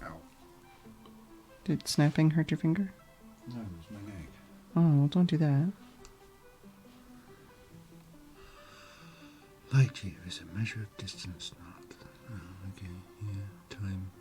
Ow. Did snapping hurt your finger? No, it was my neck. Oh, well, don't do that. Light year is a measure of distance, not... Oh, okay, yeah, time.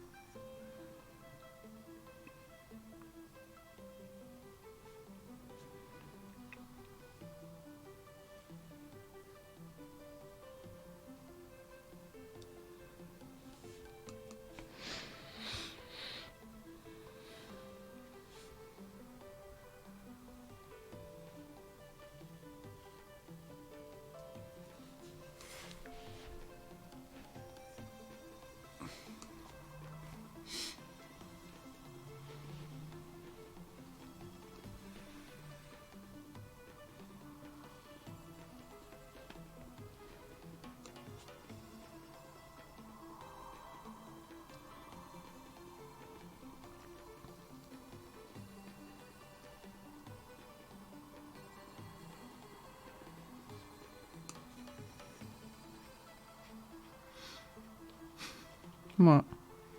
What?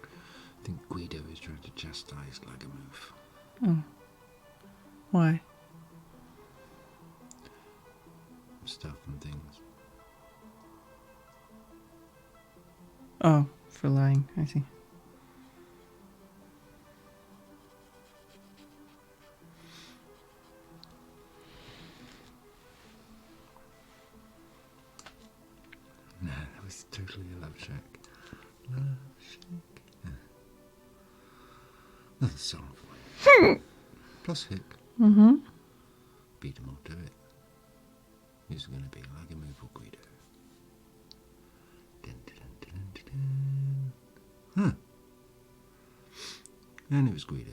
I think Guido is trying to chastise Lagamoof. Oh. Why? Stuff and things. Oh, for lying. I see. Nah, that was totally a love shack. Love shack. Yeah. Another song for you. Plus Hick. Mm-hmm. Beat 'em all to it. Who's going to be Lagamoof or Guido? Dun, dun, dun, dun, dun, dun. Huh. And it was Guido.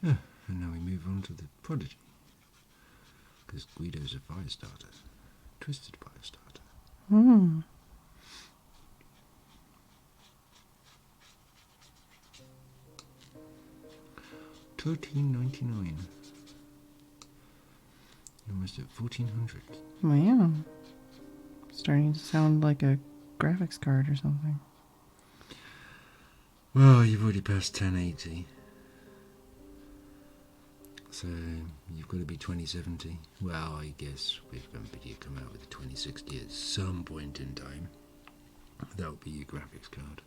Yeah, and now we move on to the Prodigy. Because Guido's a fire starter. Twisted fire starter. Hmm. $13.99. Almost at 1400. Wow. Starting to sound like a graphics card or something. Well, you've already passed 1080. So you've got to be 2070. Well, I guess if somebody come out with a 2060 at some point in time, that'll be your graphics card.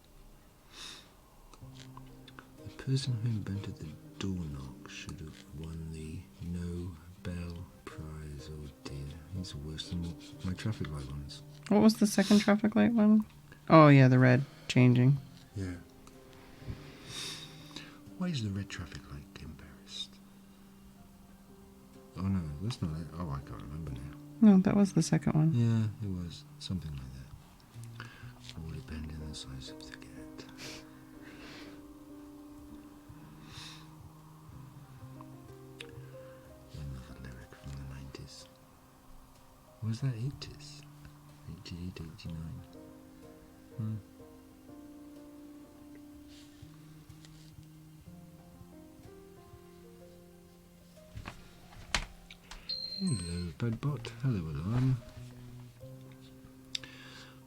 The person who invented the door knock should have won the Nobel Prize. Oh dear, these are worse than my traffic light ones. What was the second traffic light one? Oh yeah, the red changing. Yeah. Why is the red traffic light embarrassed? Oh no, that's not it. Oh, I can't remember now. No, that was the second one. Yeah, it was something like that. All depending on the size of the cat. Another lyric from the 90s. Was that 80s? 88, 89? Hello, Bedbot. Hello, Alarm.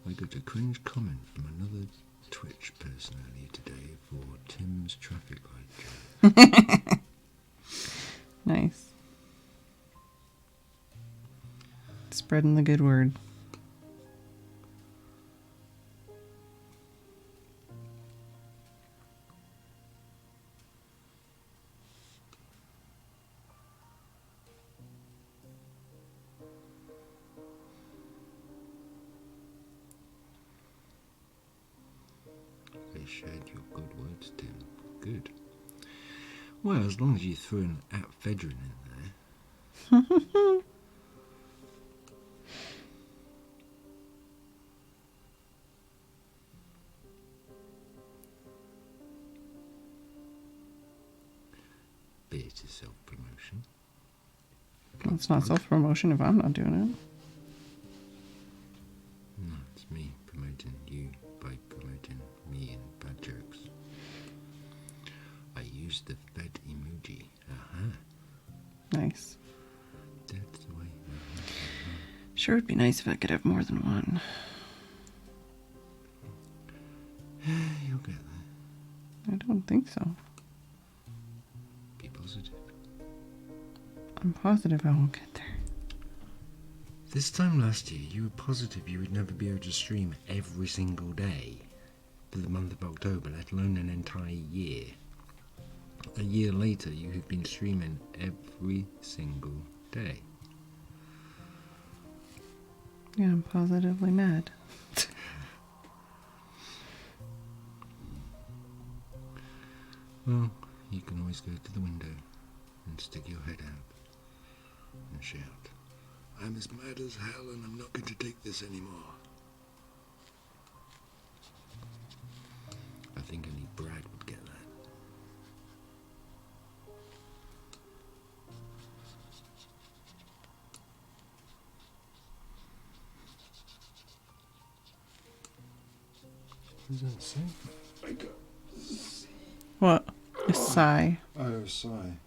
I got a cringe comment from another Twitch person earlier today for Tim's traffic light joke. Nice. Spreading the good word. They shared your good words, Tim. Good. Well, as long as you threw an @Phedran in there. Bit of self-promotion. Well, it's not self-promotion if I'm not doing it. No, it's me promoting you by promoting me in bad jokes. I used the Fed emoji. Nice. That's the way. Sure would be nice if I could have more than one. You'll get there. I don't think so. Be positive. I'm positive I won't get there. This time last year, you were positive you would never be able to stream every single day for the month of October, let alone an entire year. A year later, you have been streaming every single day. Yeah, I'm positively mad. Well, you can always go to the window and stick your head out and shout, I'm as mad as hell and I'm not going to take this anymore. I think only Brad would get that. What does that say? I got C. What? A sigh. Oh, sigh.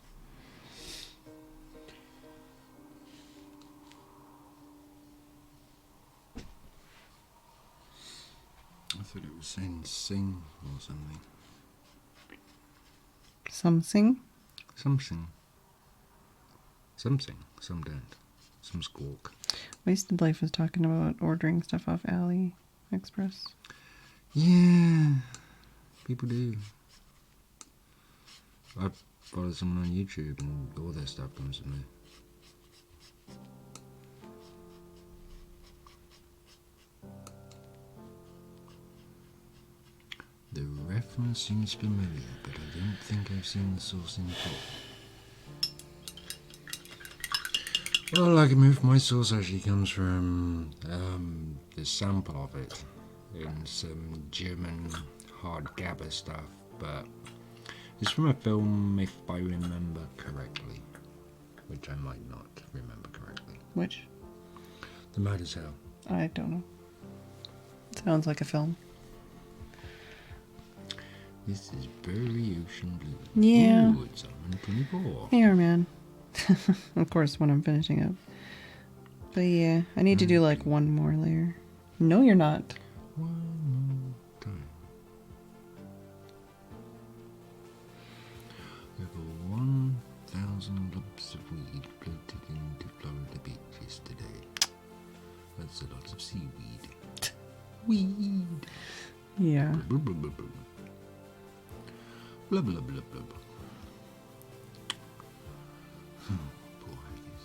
I thought it was saying sing or something. Some sing? Something. Something. Some don't. Some squawk. Wasted Life was talking about ordering stuff off AliExpress. Yeah. People do. I follow someone on YouTube and all their stuff comes to me. The reference seems familiar, but I don't think I've seen the source in full. Well, I can move. My source actually comes from the sample of it in some German hard gabber stuff, but it's from a film, if I remember correctly, which I might not remember correctly. Which? The Mad as Hell. I don't know. Sounds like a film. This is very ocean blue. Yeah. Ooh, it's on 24. Here, man. Of course, when I'm finishing up. But yeah, I need to do like one more layer. No, you're not. One more time. Over 1,000 lumps of weed floated into Florida beaches today. That's a lot of seaweed. Weed. Yeah. Blah, blah, blah, blah. Blah, blah, blah, blah, blah. Poor Haggis.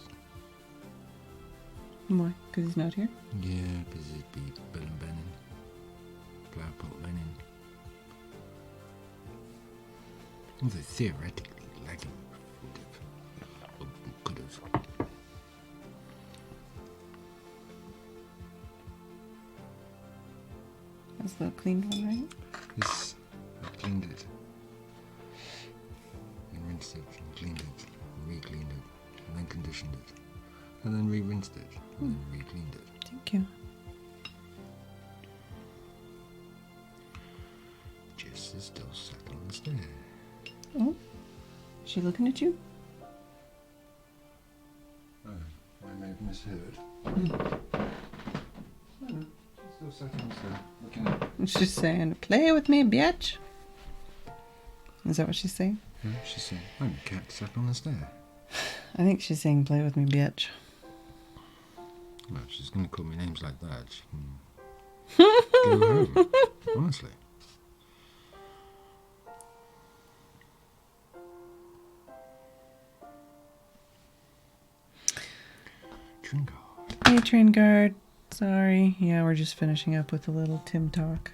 Why? Because he's not here? Yeah, because it'd be Bill and Bannon. Flower pot Bannon. Although theoretically, lagging would have, or could have. That's the cleaned one, right? Yes, I cleaned it. And rinsed it, and cleaned it, and re-cleaned it, and then conditioned it. And then re-rinsed it, and then re-cleaned it. Thank you. Jess is still sat on the stair. Oh, is she looking at you? Oh, I may have misheard. She's still sat on the stair, looking at me. She's saying, play with me, bitch. Is that what she's saying? No, she's saying, I'm a cat sat on the stair. I think she's saying, play with me, bitch. Well, if she's going to call me names like that, she can go home. Honestly. Tringard. Hey, Tringard. Sorry. Yeah, we're just finishing up with a little Tim talk.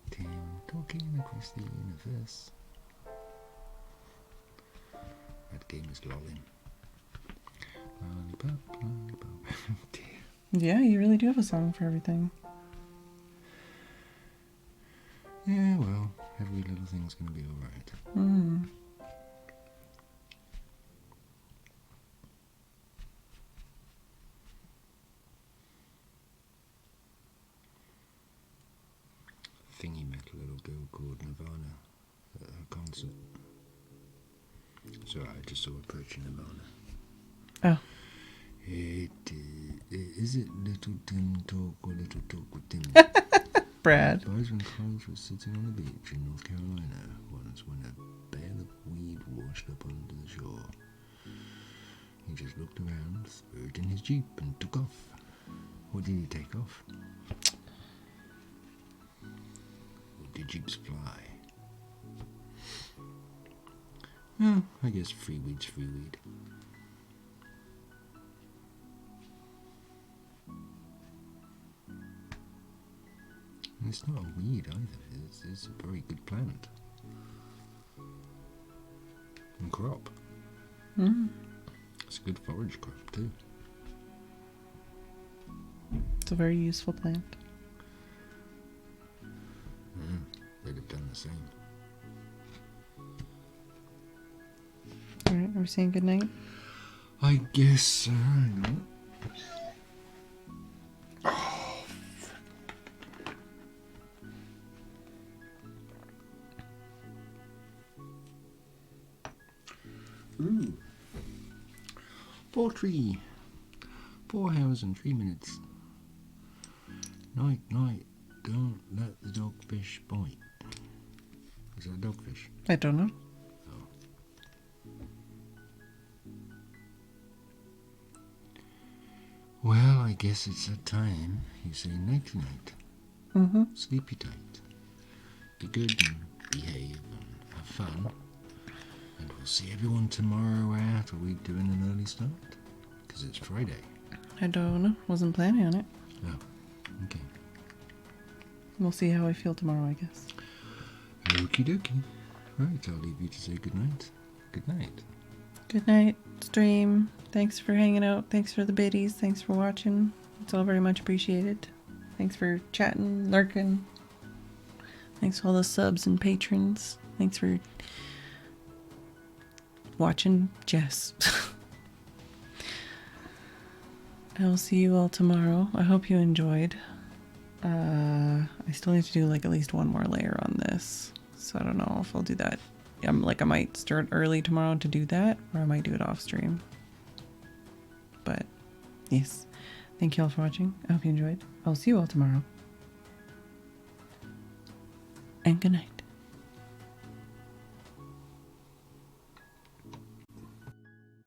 Tim talking across the universe. That game is lolling. Lollipop, lollipop. Dear. Yeah, you really do have a song for everything. Yeah, well, every little thing's going to be alright. Mm. Thingy met a little girl called Nirvana at her concert. So I just saw approaching Nirvana. Oh. Is it Little Tim Talk or Little Talk with Tim? Brad. Boys and Close was sitting on the beach in North Carolina once when a bale of weed washed up onto the shore. He just looked around, threw it in his Jeep and took off. Or did he take off? Or did Jeeps fly? Well, I guess free weed's free weed. And it's not a weed either, it's a very good plant. And crop. Mm. It's a good forage crop too. It's a very useful plant. They'd have done the same. Alright, are we saying goodnight? I guess so. Hang on. Ooh. 4 hours and 3 minutes. Night, night. Don't let the dogfish bite. Is that a dogfish? I don't know. Well, I guess it's that time. You say nighty night. Mm-hmm. Sleepy tight. Be good and behave and have fun. And we'll see everyone tomorrow at. Are we doing an early start? Because it's Friday. I don't know. Wasn't planning on it. Oh, okay. We'll see how I feel tomorrow, I guess. Okie dokie. Right, I'll leave you to say goodnight. Good night. Good night, stream. Thanks for hanging out. Thanks for the biddies. Thanks for watching. It's all very much appreciated. Thanks for chatting, lurking. Thanks for all the subs and patrons. Thanks for watching Jess. I will see you all tomorrow. I hope you enjoyed. I still need to do like at least one more layer on this. So I don't know if I'll do that. I might start early tomorrow to do that, or I might do it off stream. But yes, thank you all for watching. I hope you enjoyed. I'll see you all tomorrow. And good night.